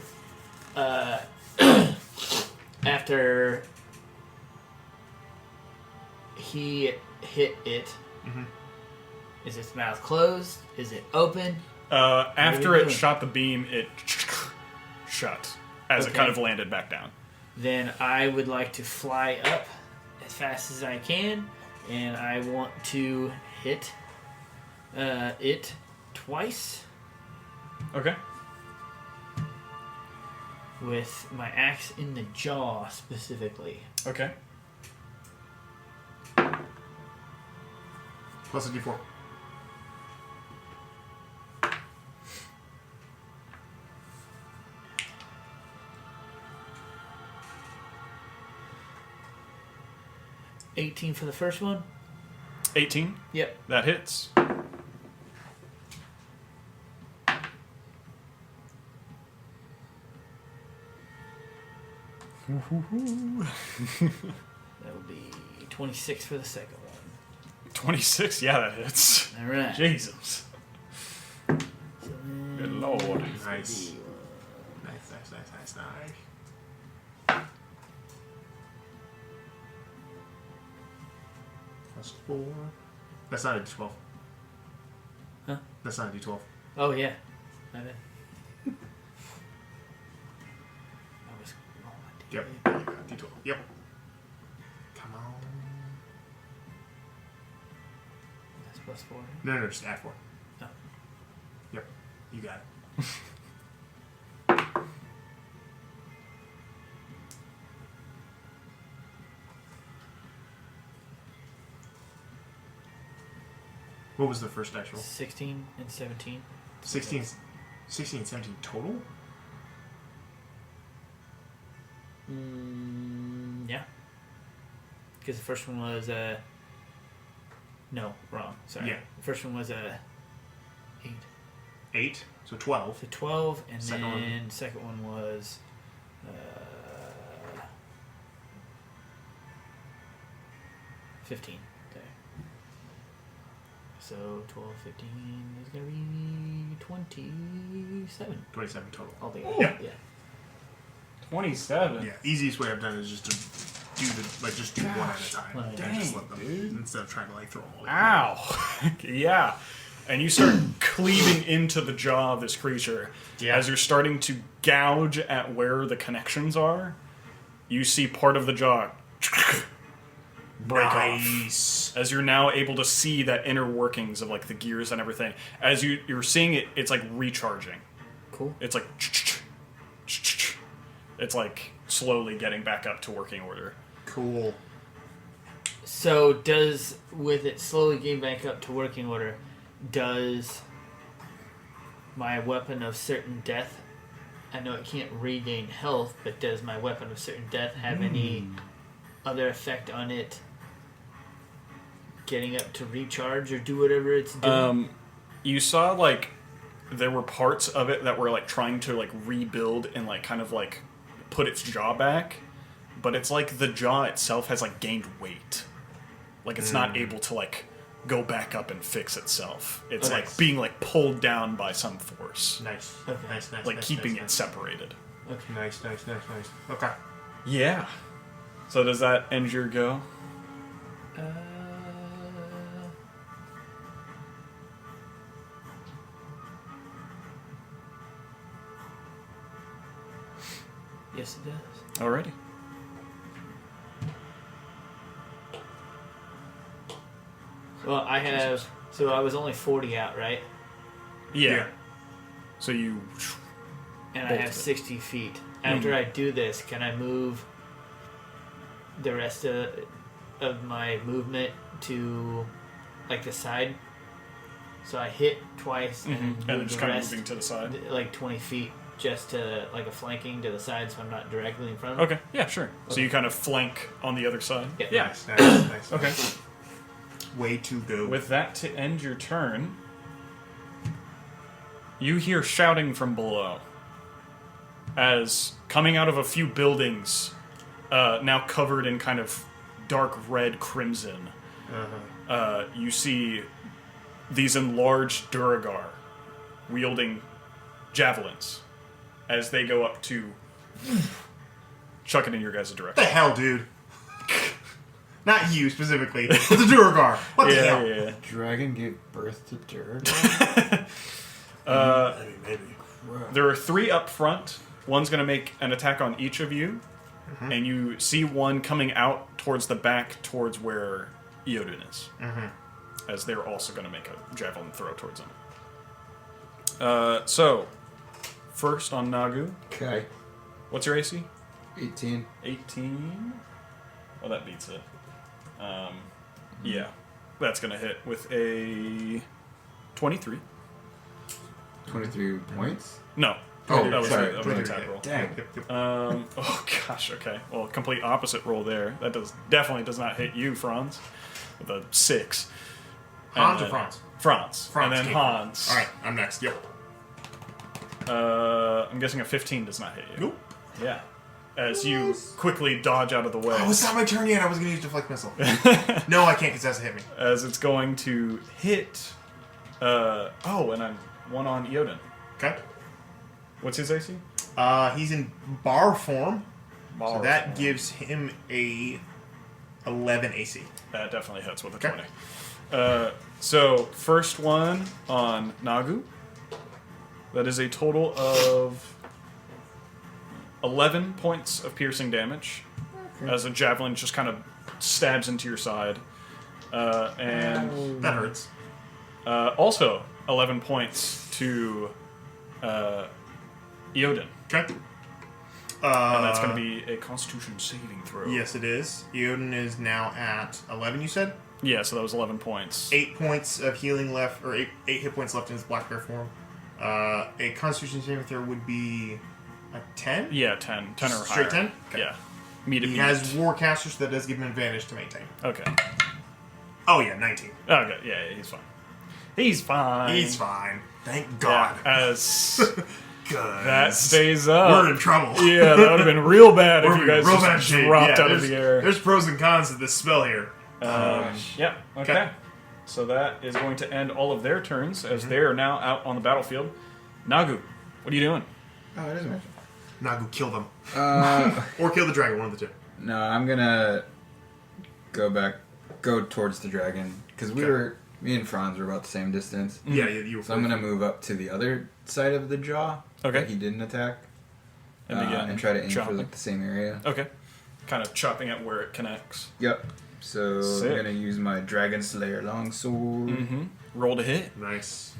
after he hit it, is its mouth closed? Is it open? After you it doing? shot the beam, it shut as it Okay. kind of landed back down. Then I would like to fly up as fast as I can, and I want to hit it twice Okay. with my axe in the jaw specifically. Okay. Plus a d4. $18 for the first one. 18. Yep. That hits. That would be 26 for the second one. 26. Yeah, that hits. All right. Jesus. So Good then lord. Nice. the, Nice. Plus 4. That's not a d12. Huh? That's not a d12. Oh yeah. My bad. I was Yep. D12. Yep. Come on. That's plus 4. No, just add 4. Oh. Yep. You got it. What was the first dice roll? 16 and 17. 16 and 17 total? Yeah. Because the first one was no, wrong. Sorry. Yeah. The first one was 8. 8, so 12. So 12, and Second then one. second one was 15. Okay. So 12, 15 is going to be 27 27 total. altogether. Yeah. Yeah. 27. Yeah, easiest way I've done it is just to do just do one at a time. Well, And dang, just let them, dude. instead of trying to throw them all in. Ow. Yeah. And you start cleaving into the jaw of this creature. Yeah. As you're starting to gouge at where the connections are, you see part of the jaw break off. Nice. As you're now able to see that inner workings of like the gears and everything. As you're seeing it, it's like recharging. Cool. It's like it's like slowly getting back up to working order. Cool. So does, with it slowly getting back up to working order, does my weapon of certain death, I know it can't regain health, but does my weapon of certain death have any other effect on it getting up to recharge or do whatever it's doing? You saw like there were parts of it that were like trying to like rebuild and like kind of like put its jaw back, but it's like the jaw itself has like gained weight. Like it's not able to like go back up and fix itself. It's Okay. like being like pulled down by some force, Nice. Okay. Nice. like nice, keeping nice, it separated. Nice. Okay. Yeah. So does that end your go? Yes, it does. Alrighty. Well, I have. So I was only 40 out, right? Yeah. So you. And I Bolted have it. 60 feet. After I do this, can I move the rest of my movement to like the side? So I hit twice and And move just the kind of rest moving to the side. like 20 feet just to like a flanking to the side so I'm not directly in front of Okay. Yeah. Sure. So you kind of flank on the other side. Yeah. Nice. Okay. Way to go. With that to end your turn, you hear shouting from below. As coming out of a few buildings, now covered in kind of dark red crimson, you see these enlarged Duragar wielding javelins as they go up to chuck it in your guys' What direction. the hell, dude? Not you specifically, but the Duragar. What the hell? Yeah. Dragon gave birth to dirt. Maybe. There are 3 up front. One's going to make an attack on each of you, and you see one coming out towards the back, towards where Eodin is, as they're also going to make a javelin throw towards him. So, first on Nagu, Okay. what's your AC? 18. 18. Oh, that beats it. Yeah, that's going to hit with a 23. 23 points? No. Oh, that was sorry. an attack roll. Dang. Oh gosh, okay. Well, complete opposite roll there. That definitely does not hit you, Franz, with a 6. Hans or And then- Franz? Franz. Franz And then came Hans. Alright, I'm next. Yep. I'm guessing a 15 does not hit you. Nope. Yeah. As you quickly dodge out of the way. Oh, it's not my turn yet. I was going to use Deflect Missile. No, I can't because that's hit me. As it's going to hit. And I'm one on Eodin. Okay. What's his AC? He's in bar form. Bar So that form. gives him a 11 AC. That definitely hits with a Okay. 20. So, first one on Nagu. That is a total of 11 points of piercing damage. As a javelin just kind of stabs into your side. And That hurts. also 11 points to Eodin. Okay. And that's going to be a Constitution saving throw. Yes, it is. Eodin is now at 11, you said? Yeah, so that was 11 points. 8 points of healing left, or 8 hit points left in his black bear form. A Constitution saving throw would be a 10? Yeah, 10. 10 or higher. Straight 10? Okay. Yeah. Meet He has Warcaster, so that does give him advantage to maintain. Okay. Oh, yeah, 19. Okay, yeah, he's fine. He's fine. He's fine. Thank Yeah, God. as Good. that stays up. We're in trouble. Yeah, that would have been real bad if We're you in guys real just bad shape. dropped Yeah, out of there's- the air. There's pros and cons to this spell here. Yeah, okay. So that is going to end all of their turns as they are now out on the battlefield. Nagu, what are you doing? Oh, it is my Nagu, kill them. turn. Or kill the dragon, one of the two. No, I'm gonna go towards the dragon. Because me and Franz were about the same distance. Yeah, you were So I'm gonna move up to the other side of the jaw. Okay. That he didn't attack. And begin And try to aim for chopping. like the same area. Okay. Kind of chopping at where it connects. Yep. So Sick. I'm gonna use my Dragon Slayer longsword. Mm-hmm. Roll to hit. Nice.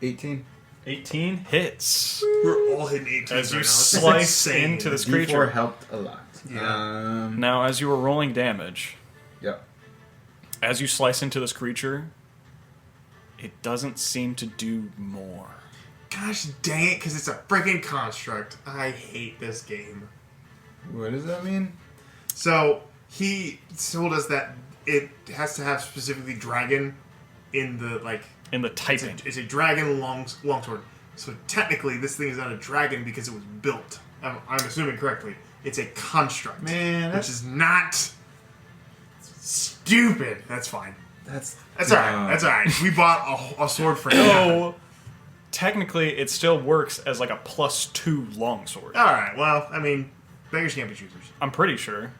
18. 18 hits. We're all hitting 18s As you right now. slice into this D4 creature. helped a lot. Yeah. Now, as you were rolling damage, Yep. as you slice into this creature, it doesn't seem to do more. Gosh dang it, because it's a freaking construct. I hate this game. What does that mean? So, he told us that it has to have specifically dragon in the, like... In the typing. It's a dragon longsword. So technically, this thing is not a dragon because it was built I'm assuming correctly, it's a construct. Man, which is not stupid. That's fine. That's alright. That's alright. We bought a sword for him. No. Technically, it still works as like a +2 longsword. Alright, well, I mean, beggars can't be choosers. I'm pretty sure.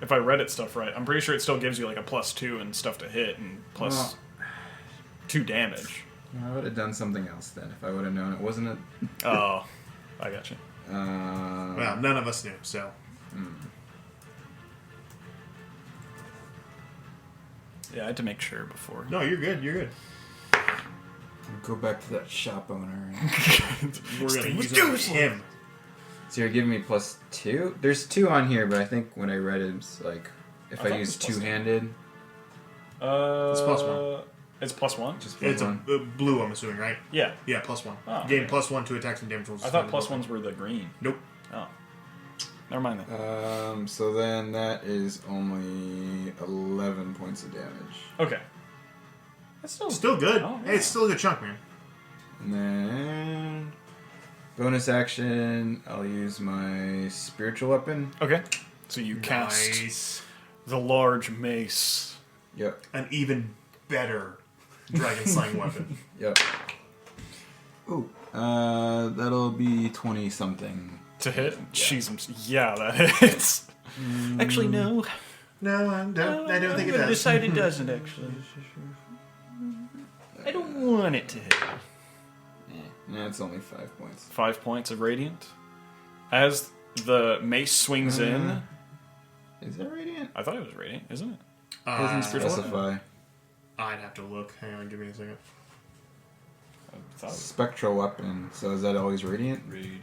If I read it stuff right, I'm pretty sure it still gives you like a +2 and stuff to hit and +2 damage. I would have done something else then if I would have known it wasn't a. Oh, I got you. Well, none of us knew, so. Yeah, I had to make sure before. No, you're good. You're good. Go back to that shop owner. We're gonna use it on him. So you're giving me +2? There's 2 on here, but I think when I read it, it's like if I I thought use it was two-handed. It's +1. It's +1? Just It's one. a blue, I'm assuming, right? Yeah. Yeah, +1. Oh, Gain okay. +1 to attacks and damage rolls. I thought +1s were the green. Nope. Oh. Never mind then. So then that is only 11 points of damage. Okay. That's Still good. Oh, Hey, it's still a good chunk, man. And then bonus action, I'll use my spiritual weapon. Okay. So you cast Nice. the large mace. Yep. An even better dragon slaying weapon. Yep. Ooh. That'll be 20 something. To hit? Yeah, that hits. Actually, no. No, I don't think it does. decide it doesn't, actually. I don't want it to hit. Yeah, it's only 5 points. 5 points of radiant. As the mace swings in... Is that radiant? I thought it was radiant, isn't it? Doesn't spiritual specify. I'd have to look. Hang on, give me a second. I thought it was Spectral weapon. So is that always radiant? radiant.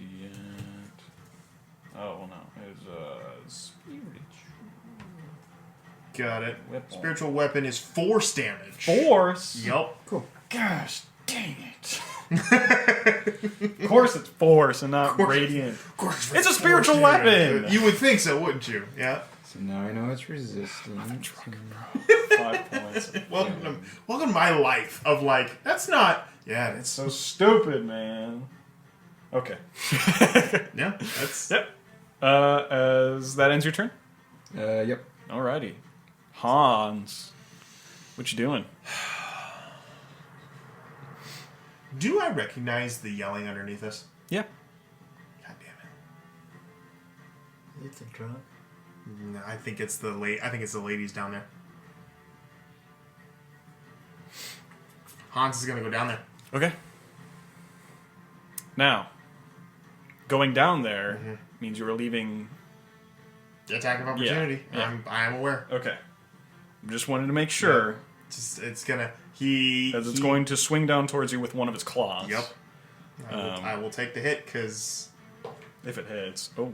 Oh, well, no. It was spiritual. Got it. Weapon. Spiritual weapon is force damage. Force? Yup. Cool. Gosh, dang it. Of course it's force and not radiant. Of course, It's a spiritual weapon! You would think so, wouldn't you? Yeah. So now I know it's resistant. 5 points. Welcome to my life of like, that's not. Yeah, it's So stupid, man. Okay. yeah. That's Yep. As that ends your turn? Yep. Alrighty. Hans. What you doing? Do I recognize the yelling underneath us? Yeah. God damn It's a drunk. it! No, I think it's the ladies down there. Hans is gonna go down there. Okay. Now, going down there means you are leaving. Attack of opportunity. Yeah. I'm aware. Okay. Just wanted to make sure. It's gonna As it's going to swing down towards you with one of its claws. Yep. I will take the hit because If it hits. Oh.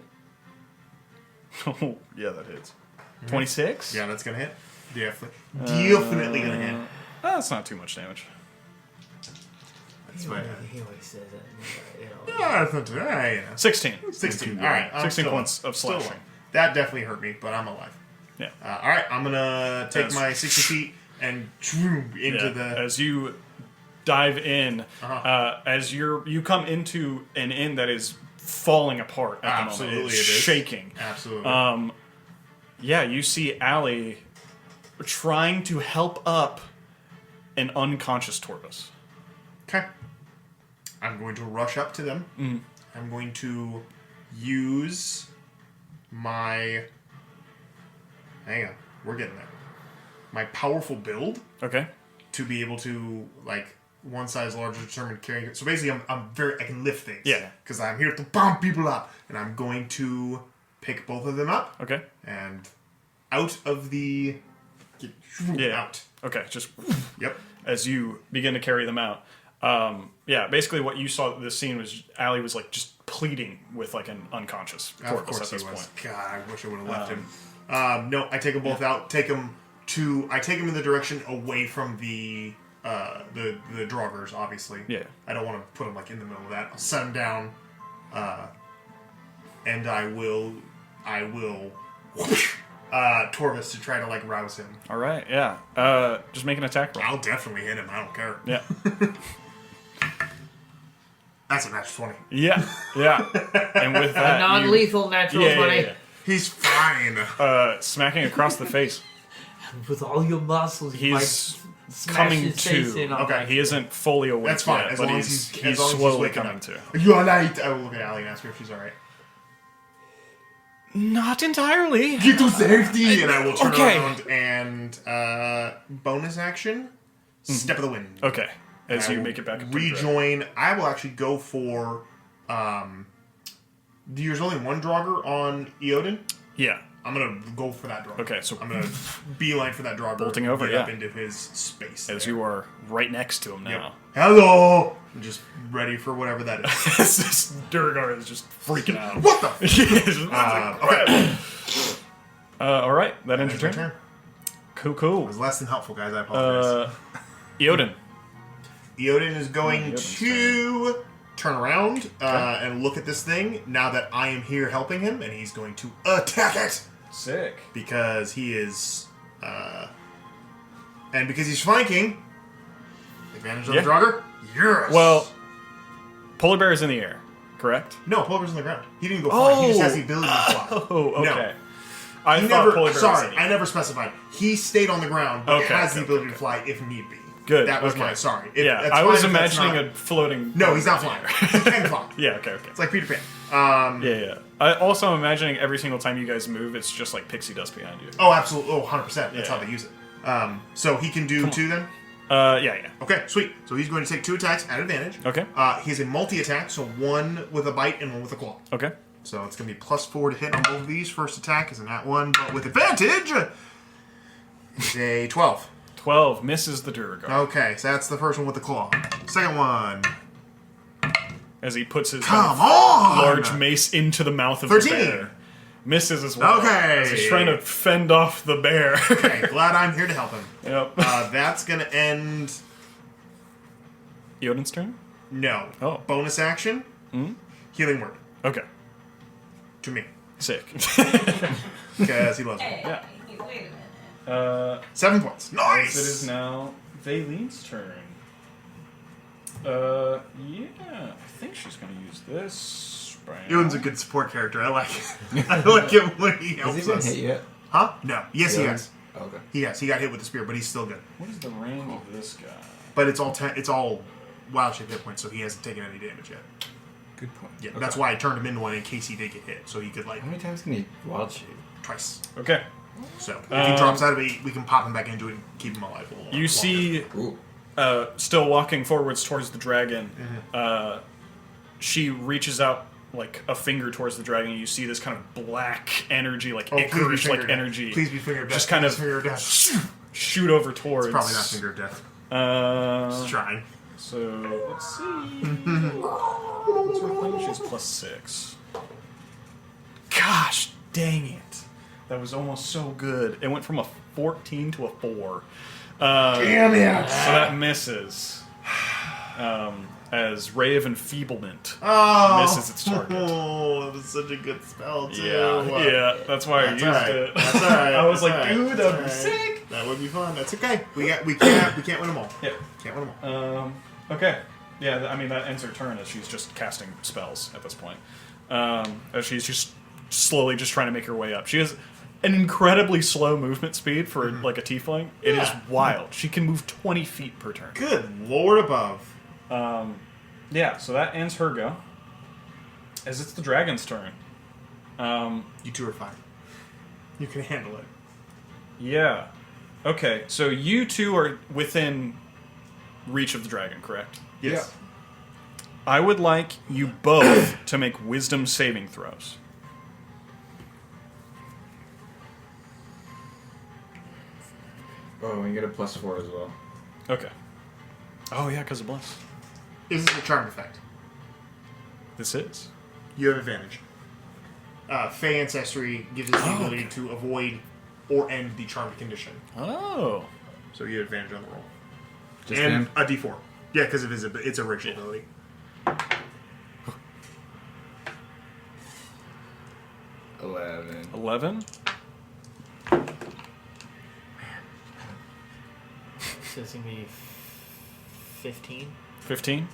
Oh, yeah, that hits. 26? yeah, that's gonna hit. Definitely gonna hit. That's not too much damage. That's He fine. always says that. You know. Yeah, that's not too bad. Yeah. 16. 16. All right. 16 points of slashing. alive. That definitely hurt me, but I'm alive. Yeah. All right, I'm gonna take As- my 60 feet and into Yeah. the. As you dive in, Uh-huh. as you come into an inn that is falling apart at the Absolutely, moment. it It's is. shaking. Absolutely. Yeah, you see Allie trying to help up an unconscious Torvus. Okay. I'm going to rush up to them. I'm going to use my. Hang on, we're getting there. My powerful build Okay. to be able to like one size larger, determined carrying. So basically, I can lift things. Yeah. Because I'm here to bomb people up, and I'm going to pick both of them up Okay. and out of the. Yeah. Out. Okay. Just Yep. as you begin to carry them out. Yeah, basically what you saw this scene was Allie was like just pleading with like an unconscious Of Torvus course at this he was. point. God, I wish I would have left him. No, I take them both out. I take them in the direction away from the draugrs, obviously. Yeah. I don't want to put them like in the middle of that. I'll set them down, and I will Torvus to try to like rouse him. All right. Yeah. Just make an attack roll. I'll definitely hit him. I don't care. Yeah. That's a natural 20. Yeah. And with A that, non-lethal natural 20. He's fine. Smacking across the face. With all your muscles, you might He's smash coming his face in to. on Okay. that. He isn't fully awake That's fine, yet, as but long as he's he's- as long as he's slowly waking coming up. to. You're alright. I will look at Allie and ask her if she's alright. Not entirely. Get to safety! And I will turn Okay. around and bonus action, Step of the Wind. Okay. As I you will make it back up to the dragon. rejoin. I will actually go for. There's only one Draugr on Eodin. Yeah. I'm gonna go for that Draugr. Okay, so I'm gonna beeline for that Draugr. Bolting over, get up yeah. into his space. As there. you are right next to him Yep. now. Hello. I'm just ready for whatever that is. This Durgar is just freaking out. What the? Okay. All right, that ends That's your my turn. turn. Cool, cool. It was less than helpful, guys. I apologize. Eodin. Eodin is going Eodin's to turn around and look at this thing now that I am here helping him, and he's going to attack it Sick. because he is, and because he's flanking. Advantage on Yeah. the Draugr. Yes. Well, Polar Bear is in the air, correct? no, Polar Bear's on the ground. He didn't go fly. He just has the ability to fly. Oh, okay. No. I He thought never. Polar Bear was Sorry, in the I air. never specified. He stayed on the ground, but Okay, has the okay, ability okay. to fly if need be. Good, That was okay. my sorry. If, Yeah, that's I fine was if that's imagining not- a floating. No, he's not flying. He can fly. Yeah, okay, okay. It's like Peter Pan. Yeah. I also am imagining every single time you guys move, it's just like pixie dust behind you. Oh, absolutely. Oh, 100%. That's Yeah. how they use it. So he can do 2 then? Yeah. Okay, sweet. So he's going to take 2 attacks at advantage. Okay. He has a multi-attack, so 1 with a bite and 1 with a claw. Okay. So it's going to be +4 to hit on both of these. First attack is an @1, but with advantage, it's a 12. 12 misses the Durgar Okay, so that's the first one with the claw. Second one. as he puts his Come on! large mace into the mouth of 13. the bear. Misses as well. Okay. As he's trying to fend off the bear. Okay, glad I'm here to help him. Yep. That's going to end... Eodin's turn? No. Oh. Bonus action. Healing word. Okay. To me. Sick. Because he loves me. Hey, Yeah. wait a minute. 7 points. Nice! It is now Vayleen's turn. Yeah. I think she's going to use this. Ewan's a good support character. I like it. I like it when he Has helps he been us. hit yet? Huh? No. Yes, he Yeah. has. Oh, okay. He has. He got hit with the spear, but he's still good. What is the range of this guy? But it's all wild shape hit points, so he hasn't taken any damage yet. Good point. Yeah, Okay. that's why I turned him into one in case he did get hit, so he could How many times can he wild shape? twice. Okay. So if he drops out of it, we can pop him back into it and keep him alive a little You longer. see, Ooh. still walking forwards towards the dragon, Mm-hmm. she reaches out like a finger towards the dragon. You see this kind of black energy, like Oh, please be ichorish finger like of death. energy, Please be finger of death. just kind Please of finger of death. shoot over towards. It's probably not finger of death. Uh, Trying. so let's see. What's her thing? She's +6. Gosh, dang it! That was almost so good. It went from a 14 to a 4. Damn it! So that misses. As Ray of Enfeeblement Oh, misses its target. Oh, it was such a good spell too. Yeah, that's why I That's used alright. it. That's alright. I was That's like, alright. dude, That's that'd be alright. sick. That would be fun. That's okay. We can't win them all. Yep. Can't win them all. Okay. Yeah, I mean, that ends her turn as she's just casting spells at this point. As she's just slowly just trying to make her way up. She has an incredibly slow movement speed for like a tiefling. It is Yeah. wild. She can move 20 feet per turn. Good Lord above. Yeah, so that ends her go. As it's the dragon's turn. You two are fine. You can handle it. Yeah. Okay, so you two are within reach of the dragon, correct? Yes. I would like you both to make wisdom saving throws. Oh, and you get a +4 as well. Okay. Oh, yeah, because of Bless. This is a charm effect. This is. You have advantage. Fey Ancestry gives us the ability to avoid or end the charmed condition. Oh. So you have advantage on the roll. Just and him? a d4. Yeah, because of it's a ritual ability. $11. 11? So it's gonna be 15. 15?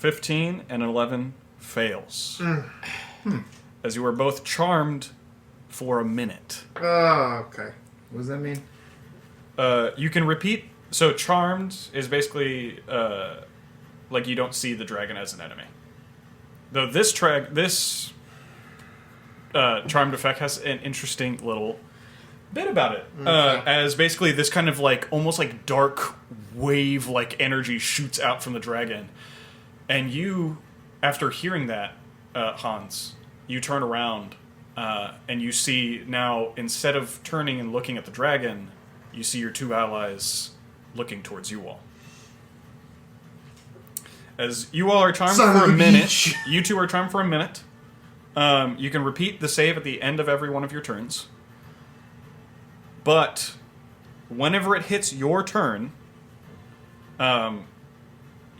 15 and 11 fails. As you are both charmed for a minute. Oh, okay. What does that mean? You can repeat. So charmed is basically like you don't see the dragon as an enemy. Though this charmed effect has an interesting little bit about it. As basically this kind of like almost like dark wave like energy shoots out from the dragon. And you, after hearing that, Hans, you turn around and you see now, instead of turning and looking at the dragon, you see your two allies looking towards you all. As you all are charmed for a minute, you two are charmed for a minute. You can repeat the save at the end of every one of your turns. But whenever it hits your turn,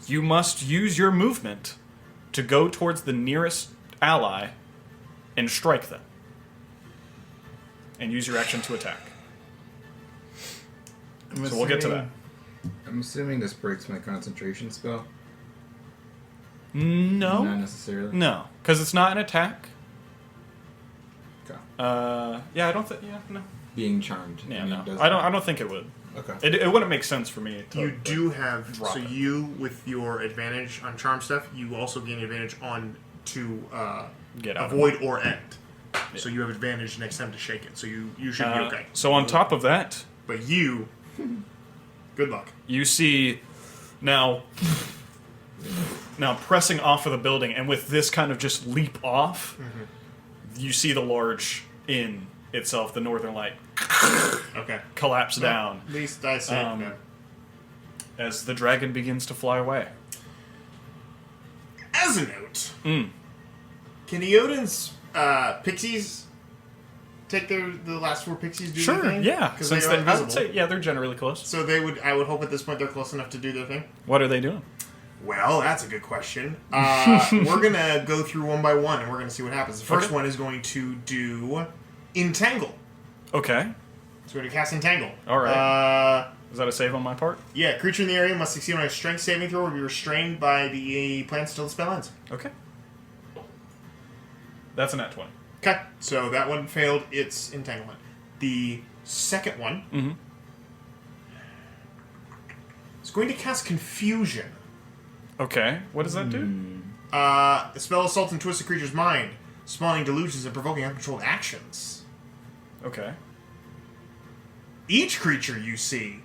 you must use your movement to go towards the nearest ally and strike them. And use your action to attack. So we'll get to that. I'm assuming this breaks my concentration spell. No. Not necessarily. No, because it's not an attack. Okay. Yeah, I don't think. Yeah, no. Being charmed. Yeah, I mean, no. does I don't think it would. Okay. It wouldn't make sense for me to. You do have drop so it. you with your advantage on charm stuff, you also gain advantage on to Get out of avoid or end. So you have advantage next time to shake it. So you should be okay. So on top of that, But you, good luck. you see now pressing off of the building, and with this kind of just leap off, you see the large inn itself, the Northern Light, Okay. collapse down At least I saved them. as the dragon begins to fly away. As a note, can Eodin's pixies take the last 4 pixies do their thing? Yeah. Because Since they are I invisible. would say, yeah, they're generally close. So they would. I would hope at this point they're close enough to do their thing. What are they doing? Well, that's a good question. We're gonna go through one by one, and we're gonna see what happens. The first Okay. one is going to do Entangle. Okay. So we're gonna cast Entangle. All right. Is that a save on my part? Yeah, creature in the area must succeed on a strength saving throw or be restrained by the plants until the spell ends. Okay. That's a nat 20. Okay, so that one failed its entanglement. The second one is going to cast Confusion. Okay. What does that do? The spell assaults and twists a creature's mind, spawning delusions and provoking uncontrolled actions. Okay. Each creature you see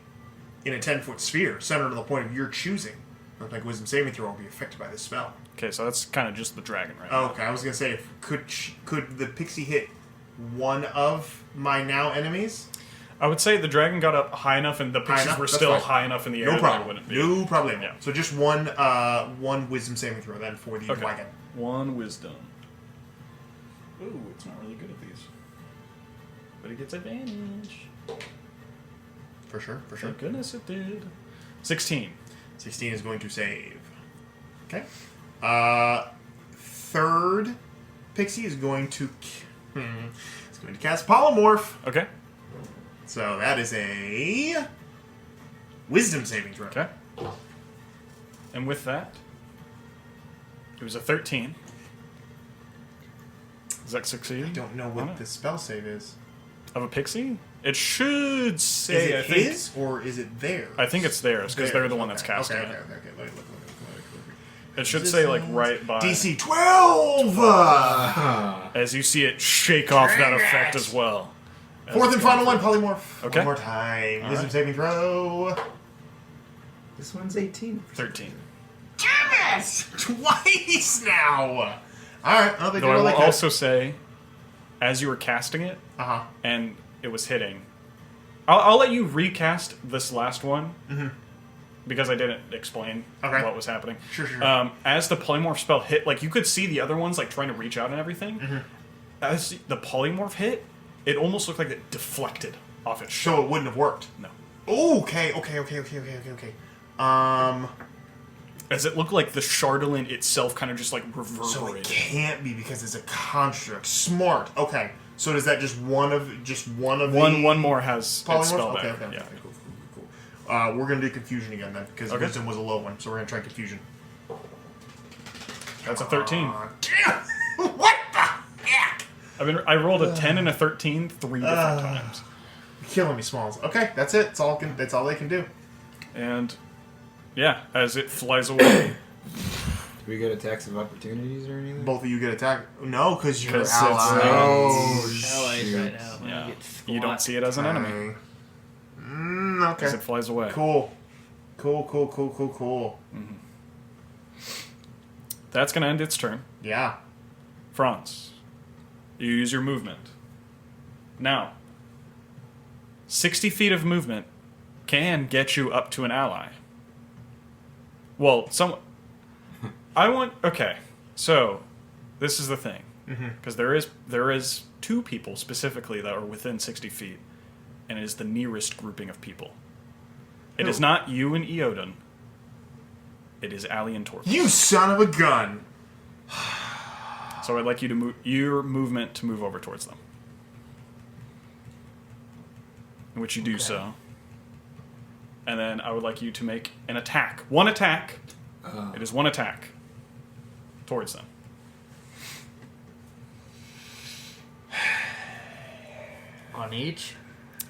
in a 10-foot sphere, centered on the point of your choosing, like wisdom saving throw, will be affected by this spell. Okay, so that's kind of just the dragon right Oh, now. okay, I was gonna say, could the pixie hit one of my now enemies? I would say the dragon got up high enough and the pixies enough? were That's still fine. high enough in the air No that problem. they wouldn't be. No problem. Yeah. So just one wisdom saving throw then for the Okay. wagon. 1 wisdom. Ooh, it's not really good at these. But it gets advantage. For sure. Thank goodness it did. 16. 16 is going to save. Okay. Third pixie is going to it's going to cast Polymorph. Okay. So that is a wisdom saving throw. Okay. And with that, it was a 13. Does that succeed? I don't know what the spell save is. Of a pixie? It should say. Is it I think, his or is it theirs? I think it's theirs because they're the one Okay. that's casting Okay. it. Let me look. It should say like right by. DC 12. As you see it shake off that effect as well. As Fourth it's and going final through. one, polymorph. Okay. One more time. All Wisdom right. saving throw. This one's 18. 13. Damn it! Twice now. All right. Oh, they Though I do will like also say, as you were casting it Uh-huh. and it was hitting, I'll let you recast this last one because I didn't explain Okay. what was happening. Sure. As the polymorph spell hit, like you could see the other ones like trying to reach out and everything. As the polymorph hit, it almost looked like it deflected off its shoulder. So it wouldn't have worked. No. Okay. As it looked like the Chardolin itself kind of just like So it reverberated. can't be because it's a construct. Smart. Okay. So does that just one of the One more has its polymorphs? spell Okay. back. Yeah. Cool. We're gonna do confusion again then because Okay. wisdom was a low one, so we're gonna try confusion. That's a 13. Damn! What the heck? I rolled a 10 and a 13 3 different times. You're killing me, Smalls. Okay, that's it. That's all they can do. And yeah, as it flies away. Do we get attacks of opportunities or anything? Both of you get attacked. No, because you're 'Cause it's allies. Allies right now. When Yeah. I get You don't see it as an enemy Okay. as it flies away. Cool. Cool. That's going to end its turn. Yeah. Franz, you use your movement. Now, 60 feet of movement can get you up to an ally. Well, okay, so this is the thing. Because there is 2 people specifically that are within 60 feet, and it is the nearest grouping of people. It is not you and Eodon. It is Allie and Torque. You son of a gun. So I'd like you to move your movement to move over towards them. In which you do so. And then I would like you to make an attack. One attack. It is one attack towards them. On each?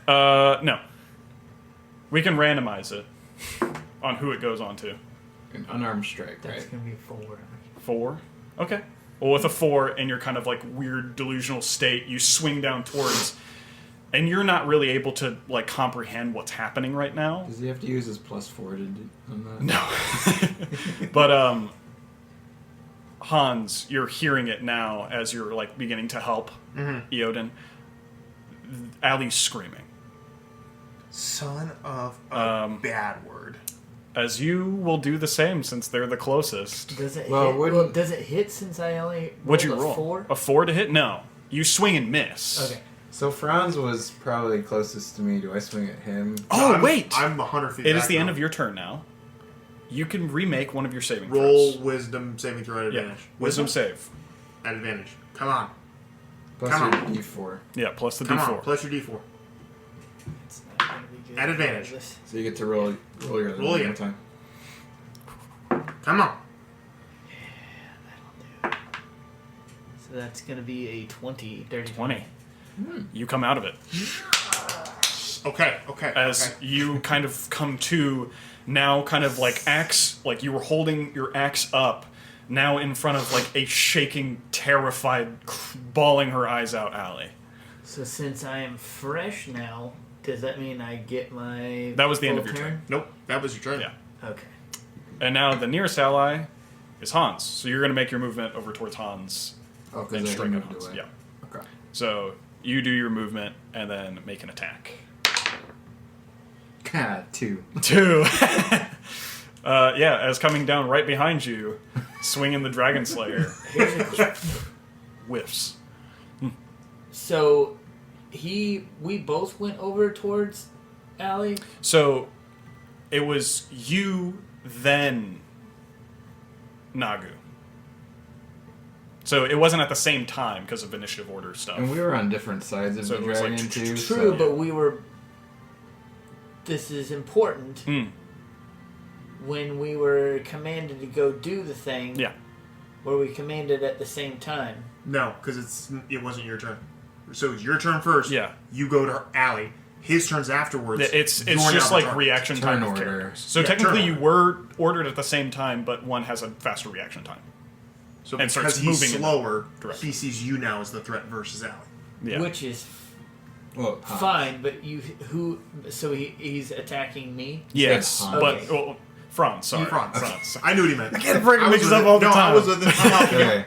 No. We can randomize it on who it goes on to. An unarmed strike, That's right? going to be 4. 4? Okay. Well, with a 4 and your kind of like weird delusional state, you swing down towards, and you're not really able to like comprehend what's happening right now. Does he have to use his +4 to do on that? No. But Hans, you're hearing it now as you're like beginning to help Eodon. Allie's screaming. Son of a bad word. As you will do the same since they're the closest. Does it Well, hit? wouldn't- Well, does it hit since I only What'd you rolled a roll? 4? A 4 to hit? No. You swing and miss. Okay. So Franz was probably closest to me. Do I swing at him? Oh, wait! I'm 100 feet It back is the end now. of your turn now. You can remake one of your saving Roll throws. wisdom saving throw at Yeah. advantage. Wisdom save. At advantage. Come on. Plus Come your on. D4. Yeah, plus the Come D4. on. Plus your D4. It's not going to be good. At advantage. regardless. So you get to roll your other Roll one again. one time. Come on. So that's going to be a 20, dirty 20. You come out of it. Okay. As you kind of come to, now kind of like axe, like you were holding your axe up, now in front of like a shaking, terrified, bawling her eyes out Allie. So since I am fresh now, does that mean I get my That was the end full of your turn. Nope. That was your turn. Yeah. Okay. And now the nearest ally is Hans. So you're going to make your movement over towards Hans Oh, and because I strike at moved Hans. away. Yeah. Okay. So you do your movement and then make an attack. 2. 2. Yeah, as coming down right behind you, swinging the Dragon Slayer. Whiffs. So we both went over towards Allie. So it was you, then Nagu. So it wasn't at the same time because of initiative order stuff. And we were on different sides of So the it was like dragon, too. True, so- but we were. This is important. When we were commanded to go do the thing, Yeah. were we commanded at the same time? No, because it wasn't your turn. So it's your turn first. Yeah. You go to Allie. His turns afterwards. It's You're just now the like target. reaction Turn time of order. characters. So Yeah, technically turn you order. were ordered at the same time, but one has a faster reaction time. So and starts because he's moving in slower, direction. he sees you now as the threat versus Allie. Yeah. Which is Well, fine, but so he's attacking me? Yes, Hans. but Okay. well, Franz, sorry. You Franz. Franz. I knew what he meant. I get freaking mixed up all the time. I was with it. Okay.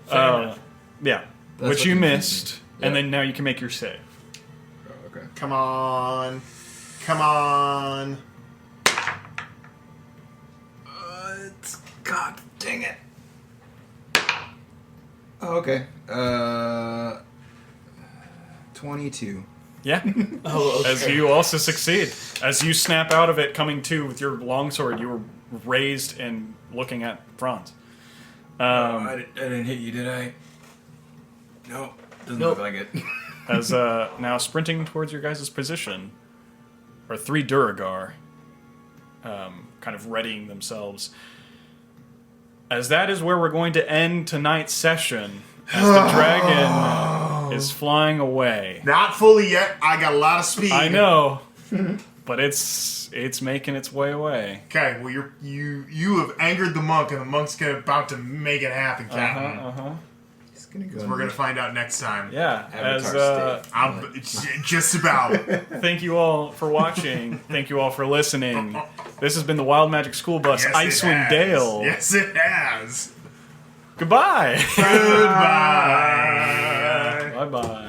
Fair enough. Yeah, That's which what you confused missed, me. and Yeah. then now you can make your save. Oh, okay. Come on. Come on. God dang it. Oh, okay. 22. Yeah, Oh, okay. as you also succeed. As you snap out of it, coming to with your longsword, you were raised and looking at Franz. I didn't hit you, did I? No. Doesn't Nope. look like it. As now sprinting towards your guys' position are 3 Duragar, kind of readying themselves. as that is where we're going to end tonight's session. As the dragon is flying away. Not fully yet. I got a lot of speed. I know, but it's making its way away. Okay, well you have angered the monk, and the monk's about to make it happen, Captain. He's gonna go. We're gonna find out next time. Yeah, Avatar as Just about. thank you all for watching. Thank you all for listening. This has been the Wild Magic School Bus, Yes, it Icewind has. Dale. Yes, it has. Goodbye. Goodbye. Bye bye.